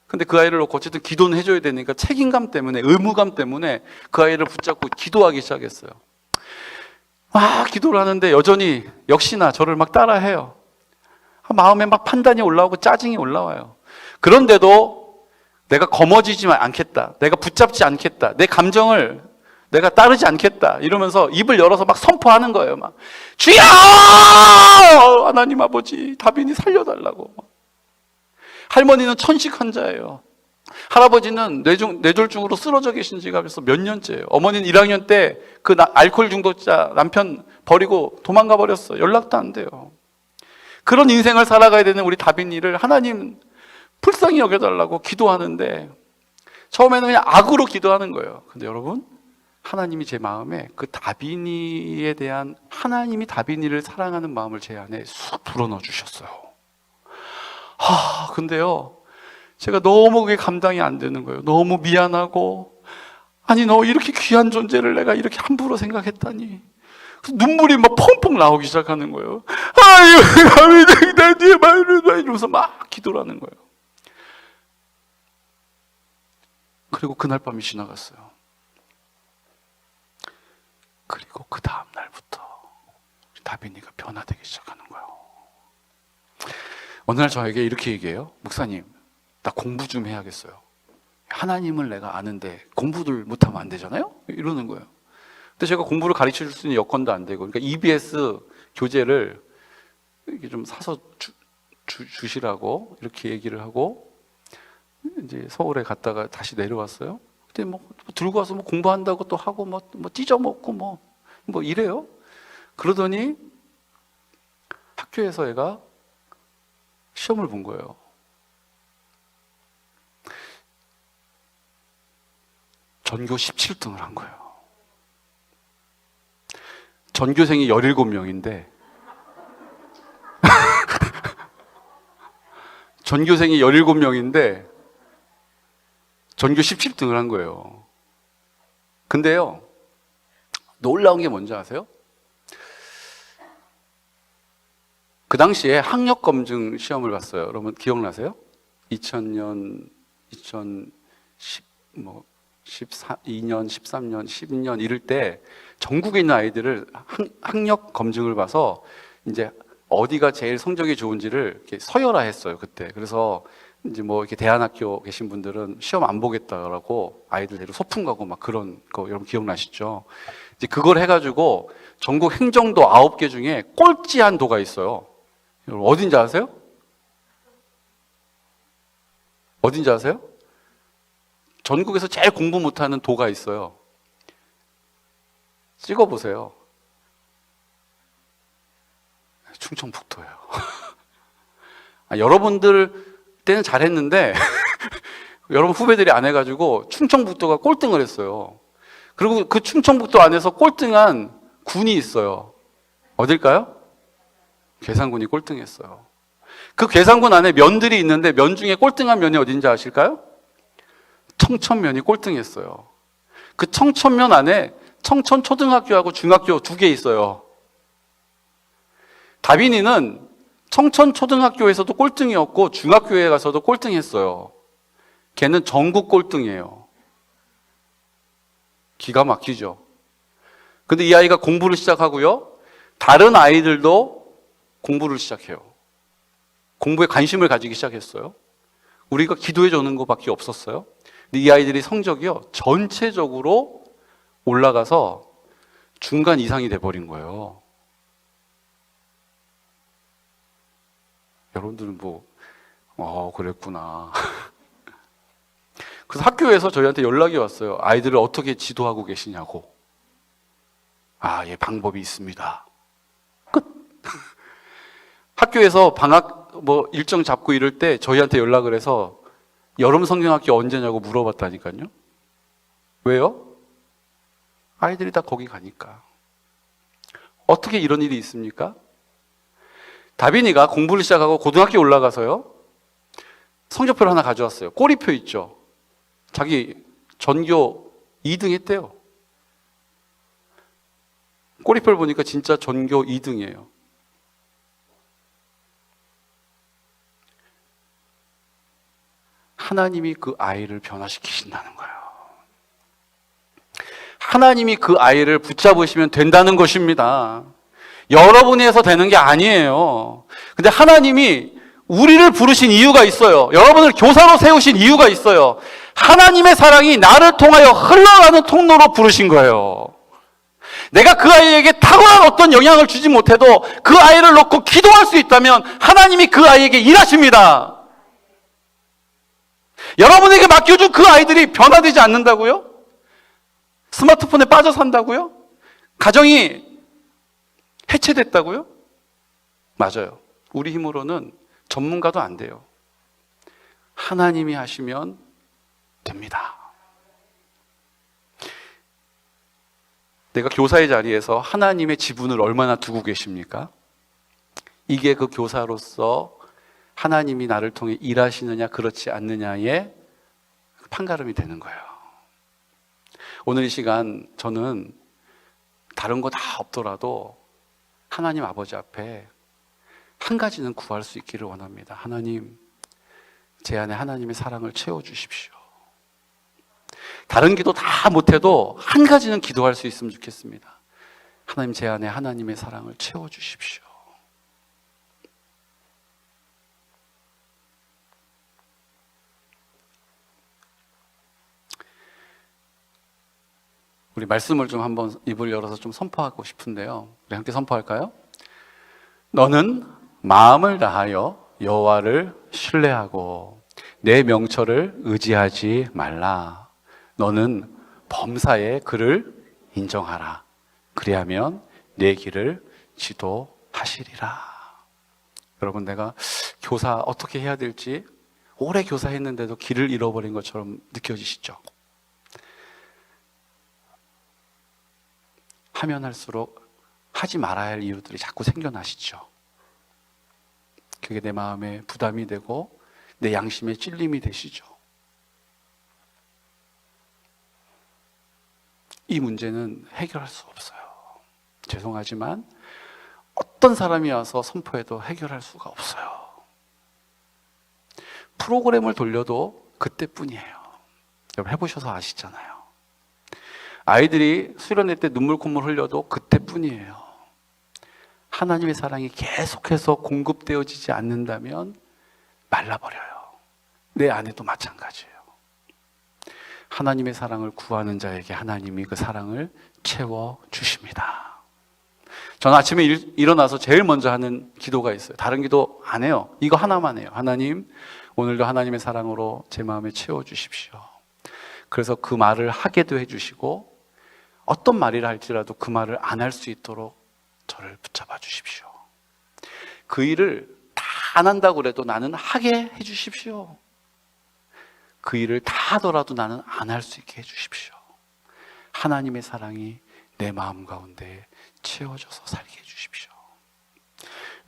근데 그 아이를 놓고 어쨌든 기도는 해줘야 되니까 책임감 때문에, 의무감 때문에 그 아이를 붙잡고 기도하기 시작했어요. 기도를 하는데 여전히 역시나 저를 막 따라해요. 마음에 막 판단이 올라오고 짜증이 올라와요. 그런데도 내가 거머쥐지 않겠다. 내가 붙잡지 않겠다. 내 감정을 내가 따르지 않겠다. 이러면서 입을 열어서 막 선포하는 거예요. 막 주여! 하나님 아버지, 다빈이 살려달라고. 할머니는 천식 환자예요. 할아버지는 뇌졸중으로 쓰러져 계신 지가 벌써 몇 년째예요. 어머니는 1학년 때 그 알코올 중독자 남편 버리고 도망가 버렸어요. 연락도 안 돼요. 그런 인생을 살아가야 되는 우리 다빈이를 하나님 불쌍히 여겨달라고 기도하는데 처음에는 그냥 악으로 기도하는 거예요. 근데 여러분, 하나님이 제 마음에 그 다빈이에 대한 하나님이 다빈이를 사랑하는 마음을 제 안에 쑥 불어넣어 주셨어요. 근데요, 제가 너무 그게 감당이 안 되는 거예요. 너무 미안하고, 아니 너 이렇게 귀한 존재를 내가 이렇게 함부로 생각했다니. 눈물이 막 펑펑 나오기 시작하는 거예요. 아유, 나 뒤에 말을 이러면서 막 기도를 하는 거예요. 그리고 그날 밤이 지나갔어요. 그리고 그 다음 날부터 다빈이가 변화되기 시작하는 거예요. 어느 날 저에게 이렇게 얘기해요. 목사님, 나 공부 좀 해야겠어요. 하나님을 내가 아는데 공부를 못하면 안 되잖아요? 이러는 거예요. 근데 제가 공부를 가르쳐 줄 수 있는 여건도 안 되고, 그러니까 EBS 교재를 이렇게 좀 사서 주시라고 이렇게 얘기를 하고, 이제 서울에 갔다가 다시 내려왔어요. 근데 뭐 들고 와서 뭐 공부한다고 또 하고 뭐 찢어먹고 뭐 이래요. 그러더니 학교에서 애가 시험을 본 거예요. 전교 17등을 한 거예요. 전교생이 17명인데 전교생이 17명인데 전교 17등을 한 거예요. 근데요, 놀라운 게 뭔지 아세요? 그 당시에 학력 검증 시험을 봤어요. 여러분 기억나세요? 2000년, 2010, 12년, 13년, 12년 이럴 때 전국에 있는 아이들을 학력 검증을 봐서 이제 어디가 제일 성적이 좋은지를 이렇게 서열화했어요, 그때. 그래서 이제 뭐 이렇게 대안학교 계신 분들은 시험 안 보겠다라고 아이들 데리고 소풍 가고 막 그런 거 여러분 기억나시죠? 이제 그걸 해가지고 전국 행정도 9개 중에 꼴찌한 도가 있어요. 여러분 어딘지 아세요? 어딘지 아세요? 전국에서 제일 공부 못하는 도가 있어요. 찍어보세요. 충청북도예요. 여러분들 때는 잘했는데 여러분 후배들이 안 해가지고 충청북도가 꼴등을 했어요. 그리고 그 충청북도 안에서 꼴등한 군이 있어요. 어딜까요? 괴산군이 꼴등했어요. 그 괴산군 안에 면들이 있는데 면 중에 꼴등한 면이 어딘지 아실까요? 청천면이 꼴등했어요. 그 청천면 안에 청천초등학교하고 중학교 2개 있어요. 다빈이는 청천초등학교에서도 꼴등이었고 중학교에 가서도 꼴등했어요. 걔는 전국 꼴등이에요. 기가 막히죠. 근데 이 아이가 공부를 시작하고요, 다른 아이들도 공부를 시작해요. 공부에 관심을 가지기 시작했어요. 우리가 기도해 주는 것밖에 없었어요. 근데 이 아이들이 성적이요, 전체적으로 올라가서 중간 이상이 돼버린 거예요. 여러분들은 그랬구나. 그래서 학교에서 저희한테 연락이 왔어요. 아이들을 어떻게 지도하고 계시냐고. 예, 방법이 있습니다. 끝. 학교에서 방학 일정 잡고 이럴 때 저희한테 연락을 해서 여름 성경학기 언제냐고 물어봤다니까요. 왜요? 아이들이 다 거기 가니까. 어떻게 이런 일이 있습니까? 다빈이가 공부를 시작하고 고등학교 올라가서요, 성적표를 하나 가져왔어요. 꼬리표 있죠. 자기 전교 2등 했대요. 꼬리표를 보니까 진짜 전교 2등이에요. 하나님이 그 아이를 변화시키신다는 거예요. 하나님이 그 아이를 붙잡으시면 된다는 것입니다. 여러분이 해서 되는 게 아니에요. 근데 하나님이 우리를 부르신 이유가 있어요. 여러분을 교사로 세우신 이유가 있어요. 하나님의 사랑이 나를 통하여 흘러가는 통로로 부르신 거예요. 내가 그 아이에게 탁월한 어떤 영향을 주지 못해도 그 아이를 놓고 기도할 수 있다면 하나님이 그 아이에게 일하십니다. 여러분에게 맡겨준 그 아이들이 변화되지 않는다고요? 스마트폰에 빠져 산다고요? 가정이 해체됐다고요? 맞아요. 우리 힘으로는 전문가도 안 돼요. 하나님이 하시면 됩니다. 내가 교사의 자리에서 하나님의 지분을 얼마나 두고 계십니까? 이게 그 교사로서 하나님이 나를 통해 일하시느냐 그렇지 않느냐의 판가름이 되는 거예요. 오늘 이 시간 저는 다른 거 다 없더라도 하나님 아버지 앞에 한 가지는 구할 수 있기를 원합니다. 하나님, 제 안에 하나님의 사랑을 채워주십시오. 다른 기도 다 못해도 한 가지는 기도할 수 있으면 좋겠습니다. 하나님, 제 안에 하나님의 사랑을 채워주십시오. 우리 말씀을 좀 한번 입을 열어서 좀 선포하고 싶은데요. 우리 함께 선포할까요? 너는 마음을 다하여 여호와를 신뢰하고 내 명철을 의지하지 말라. 너는 범사에 그를 인정하라. 그리하면 내 길을 지도하시리라. 여러분, 내가 교사 어떻게 해야 될지 오래 교사했는데도 길을 잃어버린 것처럼 느껴지시죠? 하면 할수록 하지 말아야 할 이유들이 자꾸 생겨나시죠. 그게 내 마음에 부담이 되고 내 양심에 찔림이 되시죠. 이 문제는 해결할 수 없어요. 죄송하지만 어떤 사람이 와서 선포해도 해결할 수가 없어요. 프로그램을 돌려도 그때뿐이에요. 여러분 해보셔서 아시잖아요. 아이들이 수련회 때 눈물 콧물 흘려도 그때뿐이에요. 하나님의 사랑이 계속해서 공급되어지지 않는다면 말라버려요. 내 아내도 마찬가지예요. 하나님의 사랑을 구하는 자에게 하나님이 그 사랑을 채워주십니다. 저는 아침에 일어나서 제일 먼저 하는 기도가 있어요. 다른 기도 안 해요. 이거 하나만 해요. 하나님, 오늘도 하나님의 사랑으로 제 마음에 채워주십시오. 그래서 그 말을 하게도 해주시고 어떤 말이라 할지라도 그 말을 안 할 수 있도록 저를 붙잡아 주십시오. 그 일을 다 안 한다고 그래도 나는 하게 해주십시오. 그 일을 다 하더라도 나는 안 할 수 있게 해주십시오. 하나님의 사랑이 내 마음 가운데 채워져서 살게 해주십시오.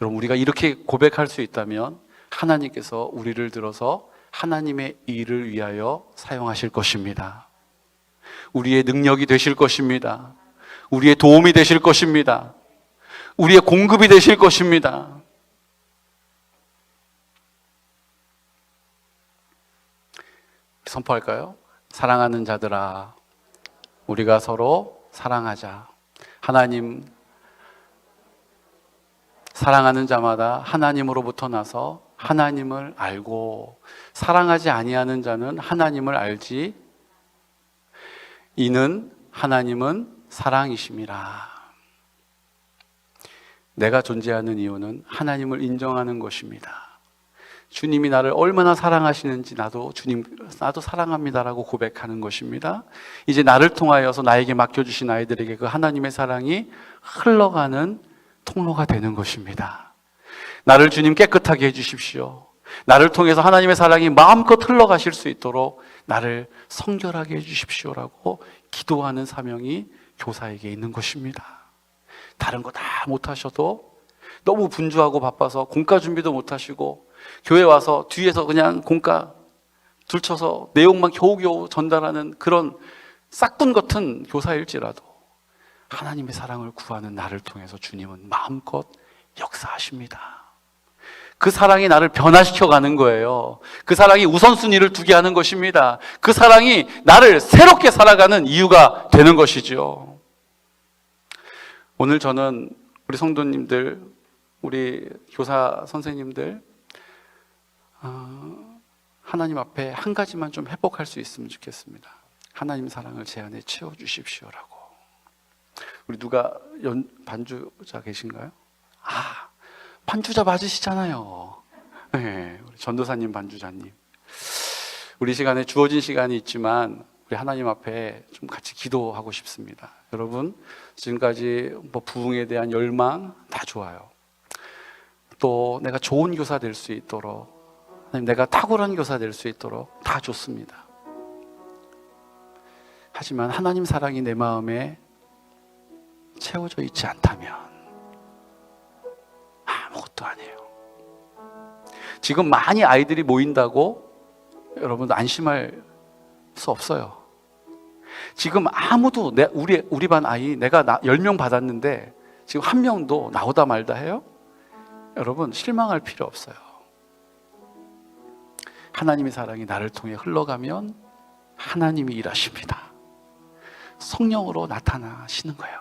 여러분, 우리가 이렇게 고백할 수 있다면 하나님께서 우리를 들어서 하나님의 일을 위하여 사용하실 것입니다. 우리의 능력이 되실 것입니다. 우리의 도움이 되실 것입니다. 우리의 공급이 되실 것입니다. 선포할까요? 사랑하는 자들아, 우리가 서로 사랑하자. 하나님, 사랑하는 자마다 하나님으로부터 나서 하나님을 알고 사랑하지 아니하는 자는 하나님을 알지 이는 하나님은 사랑이심이라. 내가 존재하는 이유는 하나님을 인정하는 것입니다. 주님이 나를 얼마나 사랑하시는지 나도 사랑합니다라고 고백하는 것입니다. 이제 나를 통하여서 나에게 맡겨주신 아이들에게 그 하나님의 사랑이 흘러가는 통로가 되는 것입니다. 나를 주님 깨끗하게 해주십시오. 나를 통해서 하나님의 사랑이 마음껏 흘러가실 수 있도록 나를 성결하게 해주십시오라고 기도하는 사명이 교사에게 있는 것입니다. 다른 거 다 못하셔도 너무 분주하고 바빠서 공과 준비도 못하시고 교회 와서 뒤에서 그냥 공과 들쳐서 내용만 겨우겨우 전달하는 그런 싹군 같은 교사일지라도 하나님의 사랑을 구하는 나를 통해서 주님은 마음껏 역사하십니다. 그 사랑이 나를 변화시켜 가는 거예요. 그 사랑이 우선순위를 두게 하는 것입니다. 그 사랑이 나를 새롭게 살아가는 이유가 되는 것이죠. 오늘 저는 우리 성도님들, 우리 교사 선생님들 하나님 앞에 한 가지만 좀 회복할 수 있으면 좋겠습니다. 하나님 사랑을 제 안에 채워주십시오라고. 우리 누가 반주자 계신가요? 반주자 맞으시잖아요. 네, 우리 전도사님 반주자님. 우리 시간에 주어진 시간이 있지만 우리 하나님 앞에 좀 같이 기도하고 싶습니다. 여러분, 지금까지 부흥에 대한 열망 다 좋아요. 또 내가 좋은 교사 될 수 있도록, 내가 탁월한 교사 될 수 있도록 다 좋습니다. 하지만 하나님 사랑이 내 마음에 채워져 있지 않다면 아무것도 아니에요. 지금 많이 아이들이 모인다고 여러분 안심할 수 없어요. 지금 아무도 우리 반 아이 내가 10명 받았는데 지금 한 명도 나오다 말다 해요? 여러분 실망할 필요 없어요. 하나님의 사랑이 나를 통해 흘러가면 하나님이 일하십니다. 성령으로 나타나시는 거예요.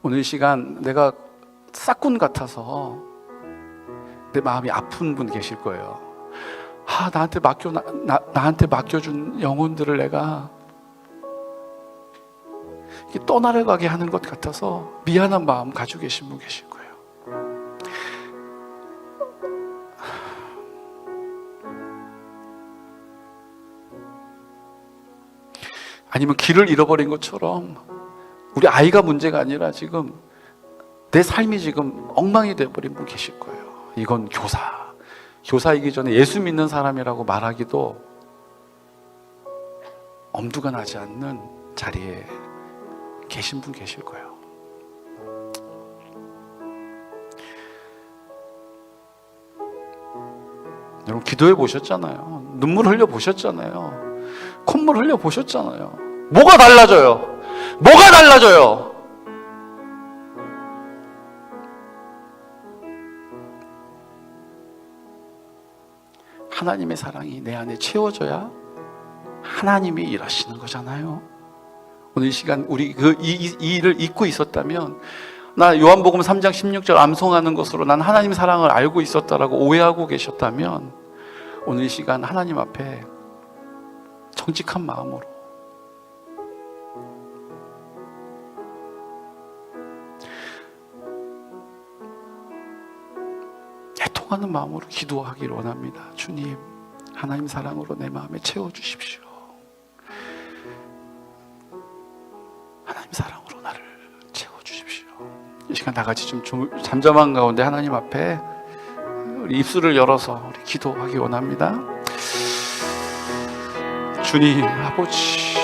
오늘 이 시간 내가 싹군 같아서 내 마음이 아픈 분 계실 거예요. 나한테 맡겨준 영혼들을 내가 떠나려가게 하는 것 같아서 미안한 마음 가지고 계신 분 계실 거예요. 아니면 길을 잃어버린 것처럼 우리 아이가 문제가 아니라 지금 내 삶이 지금 엉망이 되어버린 분 계실 거예요. 이건 교사이기 전에 예수 믿는 사람이라고 말하기도 엄두가 나지 않는 자리에 계신 분 계실 거예요. 여러분 기도해 보셨잖아요. 눈물 흘려 보셨잖아요. 콧물 흘려 보셨잖아요. 뭐가 달라져요? 뭐가 달라져요? 하나님의 사랑이 내 안에 채워져야 하나님이 일하시는 거잖아요. 오늘 이 시간 우리 이 일을 잊고 있었다면, 나 요한복음 3장 16절 암송하는 것으로 난 하나님의 사랑을 알고 있었다라고 오해하고 계셨다면, 오늘 이 시간 하나님 앞에 정직한 마음으로 애통하는 마음으로 기도하기를 원합니다. 주님, 하나님 사랑으로 내 마음에 채워주십시오. 하나님 사랑으로 나를 채워주십시오. 이 시간 다 같이 좀 잠잠한 가운데 하나님 앞에 우리 입술을 열어서 우리 기도하기 원합니다. 주님 아버지,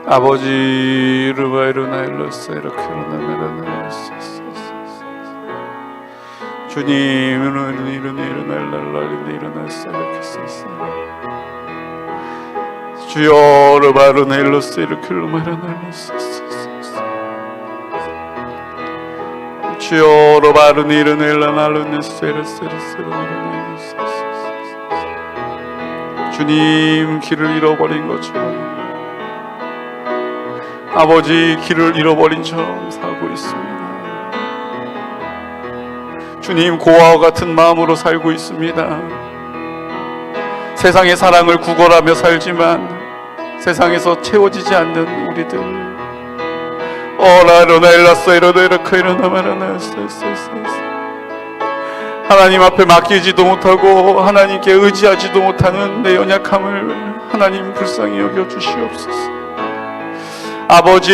아버지 주님 주여 주님 길을 잃어버린 것처럼 아버지 길을 잃어버린 처럼 살고 있습니다. 주님, 고아와 같은 마음으로 살고 있습니다. 세상의 사랑을 구걸하며 살지만 세상에서 채워지지 않는 우리들. 하나님 앞에 맡기지도 못하고 하나님께 의지하지도 못하는 내 연약함을 하나님 불쌍히 여겨 주시옵소서. 아버지,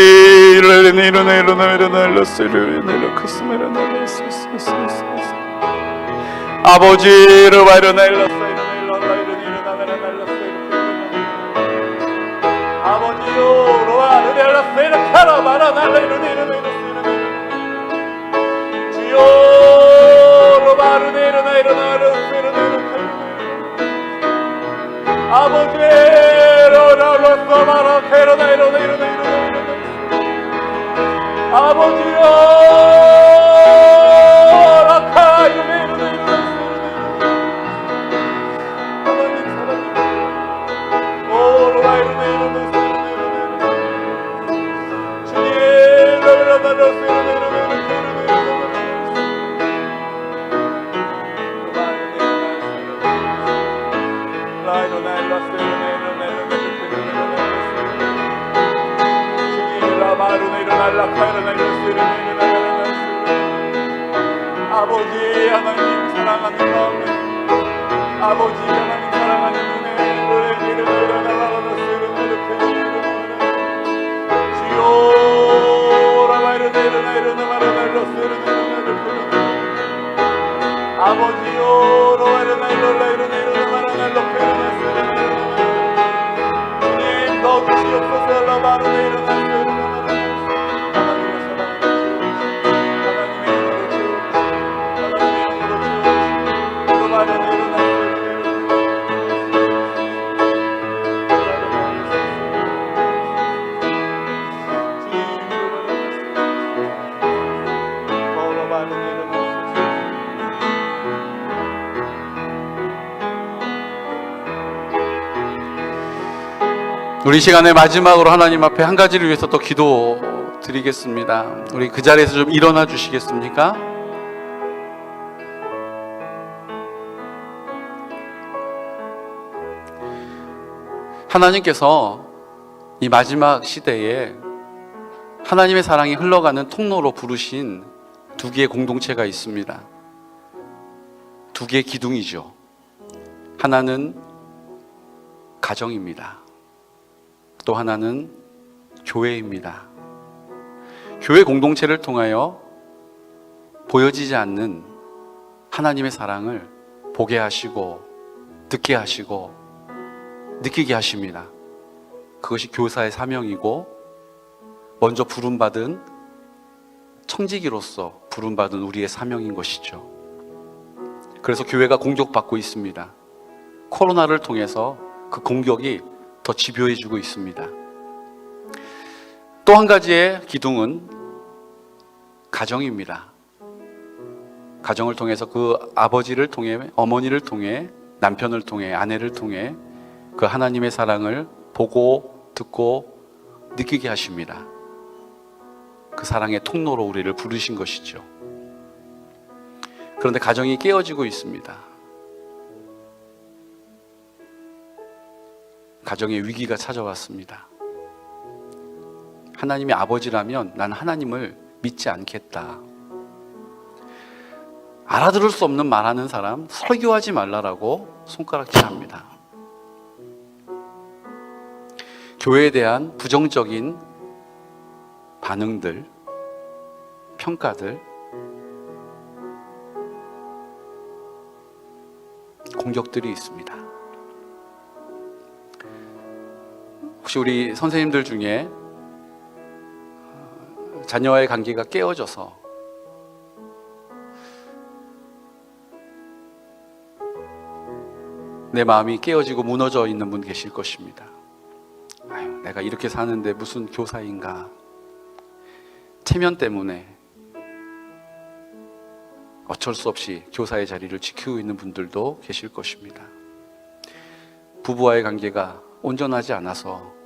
아버지 하나님 사랑하는 마음에, 아버지 하나님 사랑하는 눈에 주님 더 주시옵소서. 라바르네 우리 시간의 마지막으로 하나님 앞에 한 가지를 위해서 또 기도 드리겠습니다. 우리 그 자리에서 좀 일어나 주시겠습니까? 하나님께서 이 마지막 시대에 하나님의 사랑이 흘러가는 통로로 부르신 두 개의 공동체가 있습니다. 두 개의 기둥이죠. 하나는 가정입니다. 또 하나는 교회입니다. 교회 공동체를 통하여 보여지지 않는 하나님의 사랑을 보게 하시고 듣게 하시고 느끼게 하십니다. 그것이 교사의 사명이고 먼저 부름받은 청지기로서 부름받은 우리의 사명인 것이죠. 그래서 교회가 공격받고 있습니다. 코로나를 통해서 그 공격이 더 집요해지고 있습니다. 또 한 가지의 기둥은 가정입니다. 가정을 통해서 그 아버지를 통해, 어머니를 통해, 남편을 통해, 아내를 통해 그 하나님의 사랑을 보고 듣고 느끼게 하십니다. 그 사랑의 통로로 우리를 부르신 것이죠. 그런데 가정이 깨어지고 있습니다. 가정의 위기가 찾아왔습니다. 하나님이 아버지라면 난 하나님을 믿지 않겠다. 알아들을 수 없는 말하는 사람 설교하지 말라라고 손가락질합니다. 교회에 대한 부정적인 반응들, 평가들, 공격들이 있습니다. 혹시 우리 선생님들 중에 자녀와의 관계가 깨어져서 내 마음이 깨어지고 무너져 있는 분 계실 것입니다. 아유, 내가 이렇게 사는데 무슨 교사인가. 체면 때문에 어쩔 수 없이 교사의 자리를 지키고 있는 분들도 계실 것입니다. 부부와의 관계가 온전하지 않아서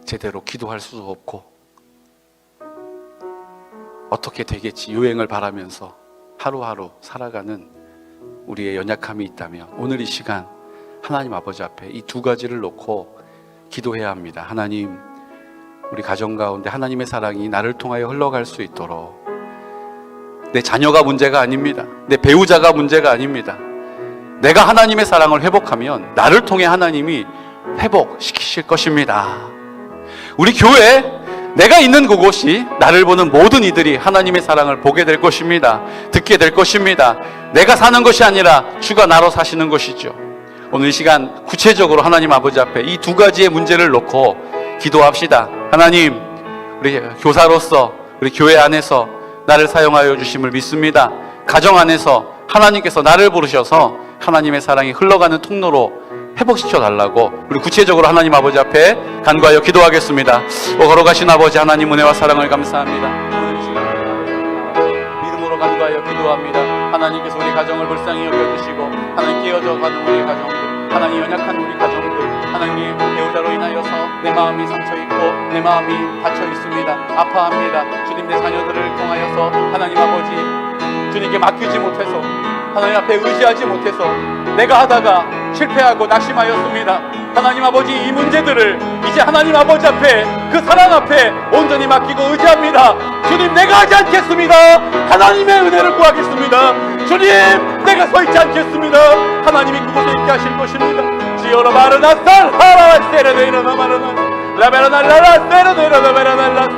제대로 기도할 수도 없고 어떻게 되겠지 유행을 바라면서 하루하루 살아가는 우리의 연약함이 있다면 오늘 이 시간 하나님 아버지 앞에 이 두 가지를 놓고 기도해야 합니다. 하나님, 우리 가정 가운데 하나님의 사랑이 나를 통하여 흘러갈 수 있도록 내 자녀가 문제가 아닙니다. 내 배우자가 문제가 아닙니다. 내가 하나님의 사랑을 회복하면 나를 통해 하나님이 회복시키실 것입니다. 우리 교회, 내가 있는 그곳이 나를 보는 모든 이들이 하나님의 사랑을 보게 될 것입니다. 듣게 될 것입니다. 내가 사는 것이 아니라 주가 나로 사시는 것이죠. 오늘 이 시간 구체적으로 하나님 아버지 앞에 이 두 가지의 문제를 놓고 기도합시다. 하나님, 우리 교사로서 우리 교회 안에서 나를 사용하여 주심을 믿습니다. 가정 안에서 하나님께서 나를 부르셔서 하나님의 사랑이 흘러가는 통로로 회복시켜 달라고 우리 구체적으로 하나님 아버지 앞에 간구하여 기도하겠습니다. 걸어가신 아버지 하나님 은혜와 사랑을 감사합니다. 오늘 이 시간 믿음으로 간구하여 기도합니다. 하나님께서 우리 가정을 불쌍히 여겨주시고 하나님 깨어져 가는 우리 가정들, 하나님 연약한 우리 가정들, 하나님 배우자로 인하여서 내 마음이 상처있고 내 마음이 닫혀있습니다. 아파합니다. 주님, 내 자녀들을 통하여서 하나님 아버지 주님께 맡기지 못해서 하나님 앞에 의지하지 못해서 내가 하다가 실패하고 낙심하였습니다. 하나님 아버지, 이 문제들을 이제 하나님 아버지 앞에 그 사랑 앞에 온전히 맡기고 의지합니다. 주님, 내가 하지 않겠습니다. 하나님의 은혜를 구하겠습니다. 주님, 내가 서 있지 않겠습니다. 하나님이 그곳에 있게 하실 것입니다. 지어라 마르나살 하라 세르네이르나 마르나 라베라날라라 세르네이르나 메라날라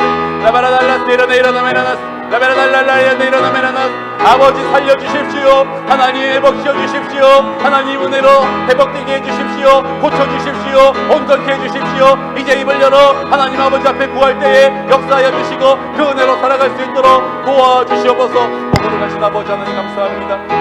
라베라날라 세르네이르나 메라나스 아버지 살려주십시오. 하나님 회복시켜 주십시오. 하나님 은혜로 회복되게 해주십시오. 고쳐주십시오. 온전케 해주십시오. 이제 입을 열어 하나님 아버지 앞에 구할 때에 역사하여 주시고 그 은혜로 살아갈 수 있도록 도와주시옵소서. 오늘 가신 아버지 하나님 감사합니다.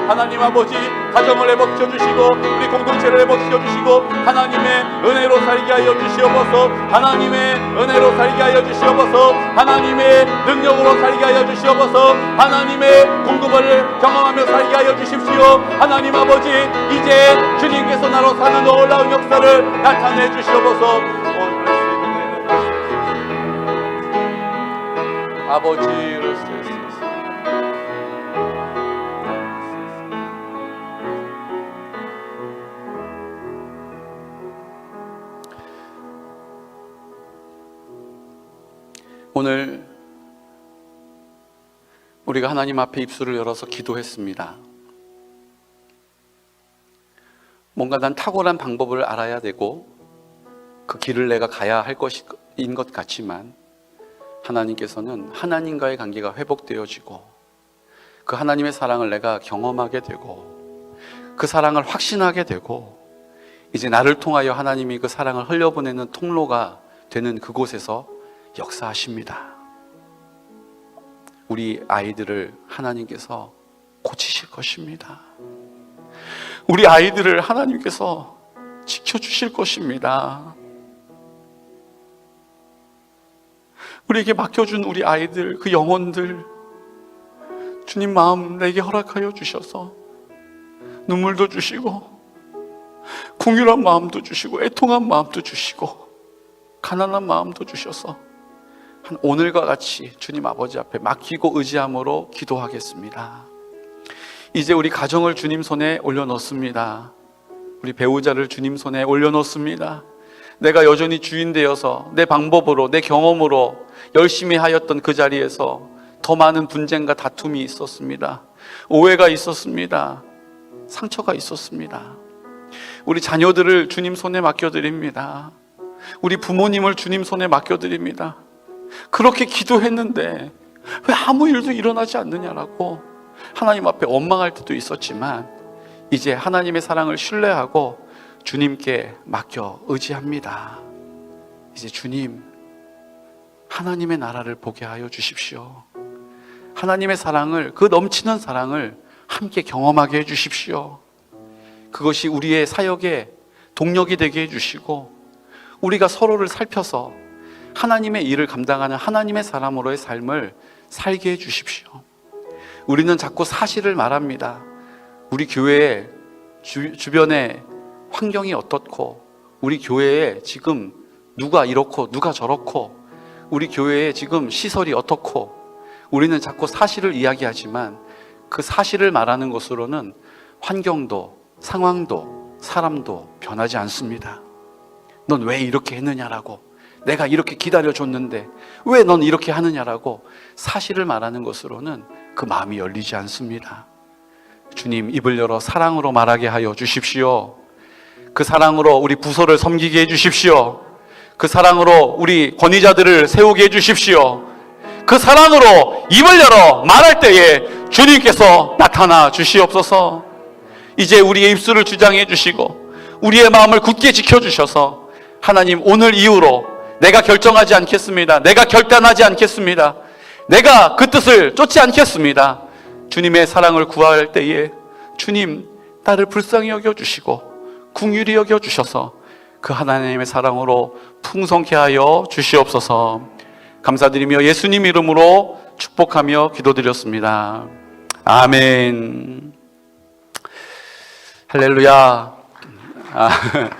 하나님 아버지, 가정을 회복시켜 주시고 우리 공동체를 회복시켜 주시고 하나님의 은혜로 살게 하여 주시옵소서. 하나님의 은혜로 살게 하여 주시옵소서. 하나님의 능력으로 살게 하여 주시옵소서. 하나님의 공급을 경험하며 살게 하여 주십시오. 하나님 아버지, 이제 주님께서 나로 사는 놀라운 역사를 나타내 주시옵소서. 아버지를 오늘 우리가 하나님 앞에 입술을 열어서 기도했습니다. 뭔가 난 탁월한 방법을 알아야 되고 그 길을 내가 가야 할 것인 것 같지만 하나님께서는 하나님과의 관계가 회복되어지고 그 하나님의 사랑을 내가 경험하게 되고 그 사랑을 확신하게 되고 이제 나를 통하여 하나님이 그 사랑을 흘려보내는 통로가 되는 그곳에서 역사하십니다. 우리 아이들을 하나님께서 고치실 것입니다. 우리 아이들을 하나님께서 지켜주실 것입니다. 우리에게 맡겨준 우리 아이들, 그 영혼들 주님 마음 내게 허락하여 주셔서 눈물도 주시고 궁휼한 마음도 주시고 애통한 마음도 주시고 가난한 마음도 주셔서 한 오늘과 같이 주님 아버지 앞에 맡기고 의지함으로 기도하겠습니다. 이제 우리 가정을 주님 손에 올려놓습니다. 우리 배우자를 주님 손에 올려놓습니다. 내가 여전히 주인 되어서 내 방법으로 내 경험으로 열심히 하였던 그 자리에서 더 많은 분쟁과 다툼이 있었습니다. 오해가 있었습니다. 상처가 있었습니다. 우리 자녀들을 주님 손에 맡겨드립니다. 우리 부모님을 주님 손에 맡겨드립니다. 그렇게 기도했는데 왜 아무 일도 일어나지 않느냐라고 하나님 앞에 원망할 때도 있었지만 이제 하나님의 사랑을 신뢰하고 주님께 맡겨 의지합니다. 이제 주님, 하나님의 나라를 보게 하여 주십시오. 하나님의 사랑을, 그 넘치는 사랑을 함께 경험하게 해 주십시오. 그것이 우리의 사역의 동력이 되게 해주시고 우리가 서로를 살펴서 하나님의 일을 감당하는 하나님의 사람으로의 삶을 살게 해주십시오. 우리는 자꾸 사실을 말합니다. 우리 교회의 주변의 환경이 어떻고, 우리 교회에 지금 누가 이렇고 누가 저렇고, 우리 교회에 지금 시설이 어떻고, 우리는 자꾸 사실을 이야기하지만 그 사실을 말하는 것으로는 환경도 상황도 사람도 변하지 않습니다. 넌 왜 이렇게 했느냐라고, 내가 이렇게 기다려줬는데 왜 넌 이렇게 하느냐라고 사실을 말하는 것으로는 그 마음이 열리지 않습니다. 주님, 입을 열어 사랑으로 말하게 하여 주십시오. 그 사랑으로 우리 부서를 섬기게 해주십시오. 그 사랑으로 우리 권위자들을 세우게 해주십시오. 그 사랑으로 입을 열어 말할 때에 주님께서 나타나 주시옵소서. 이제 우리의 입술을 주장해 주시고 우리의 마음을 굳게 지켜주셔서, 하나님, 오늘 이후로 내가 결정하지 않겠습니다. 내가 결단하지 않겠습니다. 내가 그 뜻을 쫓지 않겠습니다. 주님의 사랑을 구할 때에 주님, 나를 불쌍히 여겨주시고 긍휼히 여겨주셔서 그 하나님의 사랑으로 풍성케 하여 주시옵소서. 감사드리며 예수님 이름으로 축복하며 기도드렸습니다. 아멘. 할렐루야.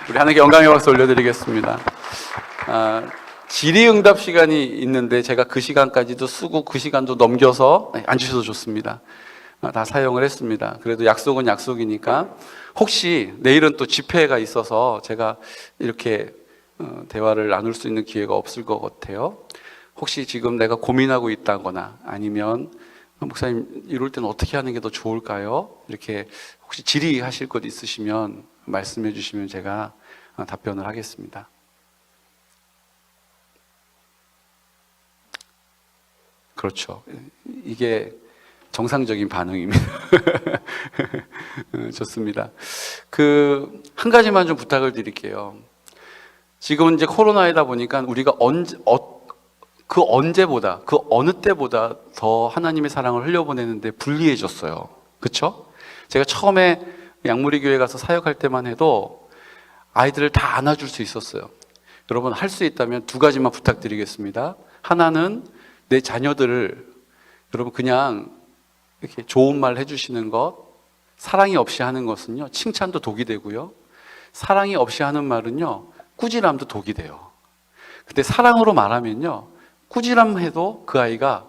우리 하나님께 영광의 박수 올려드리겠습니다. 질의응답 시간이 있는데 제가 그 시간까지도 쓰고 그 시간도 넘겨서 안 주셔도 좋습니다. 다 사용을 했습니다. 그래도 약속은 약속이니까, 혹시 내일은 또 집회가 있어서 제가 이렇게 대화를 나눌 수 있는 기회가 없을 것 같아요. 혹시 지금 내가 고민하고 있다거나, 아니면 목사님 이럴 때는 어떻게 하는 게 더 좋을까요? 이렇게 혹시 질의하실 것 있으시면 말씀해 주시면 제가 답변을 하겠습니다. 그렇죠. 이게 정상적인 반응입니다. 좋습니다. 한 가지만 좀 부탁을 드릴게요. 지금은 이제 코로나이다 보니까 우리가 언제보다, 그 어느 때보다 더 하나님의 사랑을 흘려보내는데 불리해졌어요. 그렇죠? 제가 처음에 양무리 교회 가서 사역할 때만 해도 아이들을 다 안아줄 수 있었어요. 여러분, 할 수 있다면 두 가지만 부탁드리겠습니다. 하나는 내 자녀들을, 여러분, 그냥 이렇게 좋은 말 해주시는 것, 사랑이 없이 하는 것은요, 칭찬도 독이 되고요, 사랑이 없이 하는 말은요, 꾸지람도 독이 돼요. 근데 사랑으로 말하면요, 꾸지람 해도 그 아이가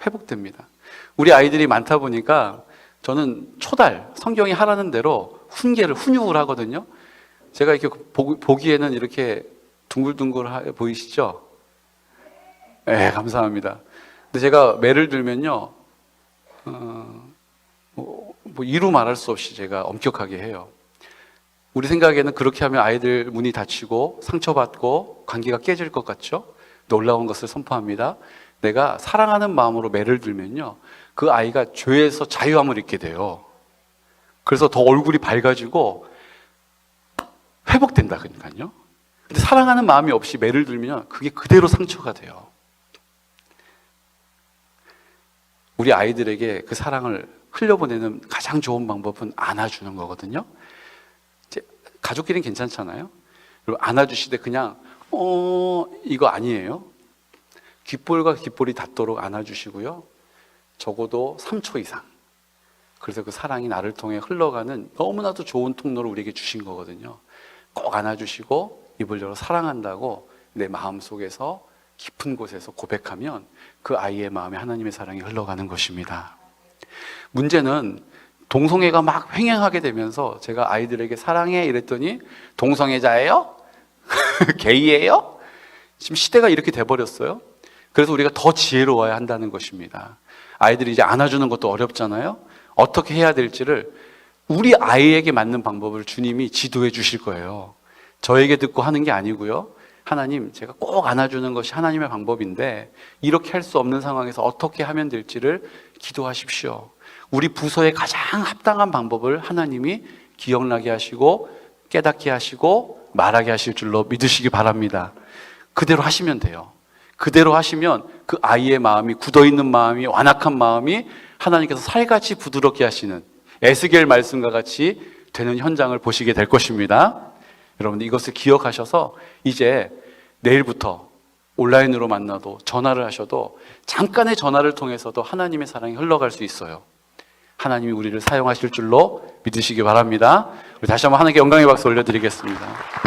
회복됩니다. 우리 아이들이 많다 보니까 저는 초달, 성경이 하라는 대로 훈육을 하거든요. 제가 이렇게 보기에는 이렇게 둥글둥글 보이시죠? 네, 감사합니다. 근데 제가 매를 들면요, 이루 말할 수 없이 제가 엄격하게 해요. 우리 생각에는 그렇게 하면 아이들 문이 닫히고 상처받고 관계가 깨질 것 같죠? 놀라운 것을 선포합니다. 내가 사랑하는 마음으로 매를 들면요, 그 아이가 죄에서 자유함을 잊게 돼요. 그래서 더 얼굴이 밝아지고 회복된다니까요. 근데 사랑하는 마음이 없이 매를 들면 그게 그대로 상처가 돼요. 우리 아이들에게 그 사랑을 흘려보내는 가장 좋은 방법은 안아주는 거거든요. 이제 가족끼리는 괜찮잖아요. 그리고 안아주실 때 그냥 이거 아니에요. 귓볼과 귓볼이 닿도록 안아주시고요, 적어도 3초 이상. 그래서 그 사랑이 나를 통해 흘러가는 너무나도 좋은 통로를 우리에게 주신 거거든요. 꼭 안아주시고 입을 열어 사랑한다고 내 마음속에서 깊은 곳에서 고백하면 그 아이의 마음에 하나님의 사랑이 흘러가는 것입니다. 문제는 동성애가 막 횡행하게 되면서 제가 아이들에게 사랑해 이랬더니 동성애자예요? 게이예요? 지금 시대가 이렇게 돼버렸어요. 그래서 우리가 더 지혜로워야 한다는 것입니다. 아이들이 이제 안아주는 것도 어렵잖아요. 어떻게 해야 될지를 우리 아이에게 맞는 방법을 주님이 지도해 주실 거예요. 저에게 듣고 하는 게 아니고요. 하나님, 제가 꼭 안아주는 것이 하나님의 방법인데 이렇게 할 수 없는 상황에서 어떻게 하면 될지를 기도하십시오. 우리 부서에 가장 합당한 방법을 하나님이 기억나게 하시고 깨닫게 하시고 말하게 하실 줄로 믿으시기 바랍니다. 그대로 하시면 돼요. 그대로 하시면 그 아이의 마음이, 굳어있는 마음이, 완악한 마음이 하나님께서 살같이 부드럽게 하시는 에스겔 말씀과 같이 되는 현장을 보시게 될 것입니다. 여러분, 이것을 기억하셔서 이제 내일부터 온라인으로 만나도 전화를 하셔도 잠깐의 전화를 통해서도 하나님의 사랑이 흘러갈 수 있어요. 하나님이 우리를 사용하실 줄로 믿으시기 바랍니다. 우리 다시 한번 하나님께 영광의 박수 올려드리겠습니다.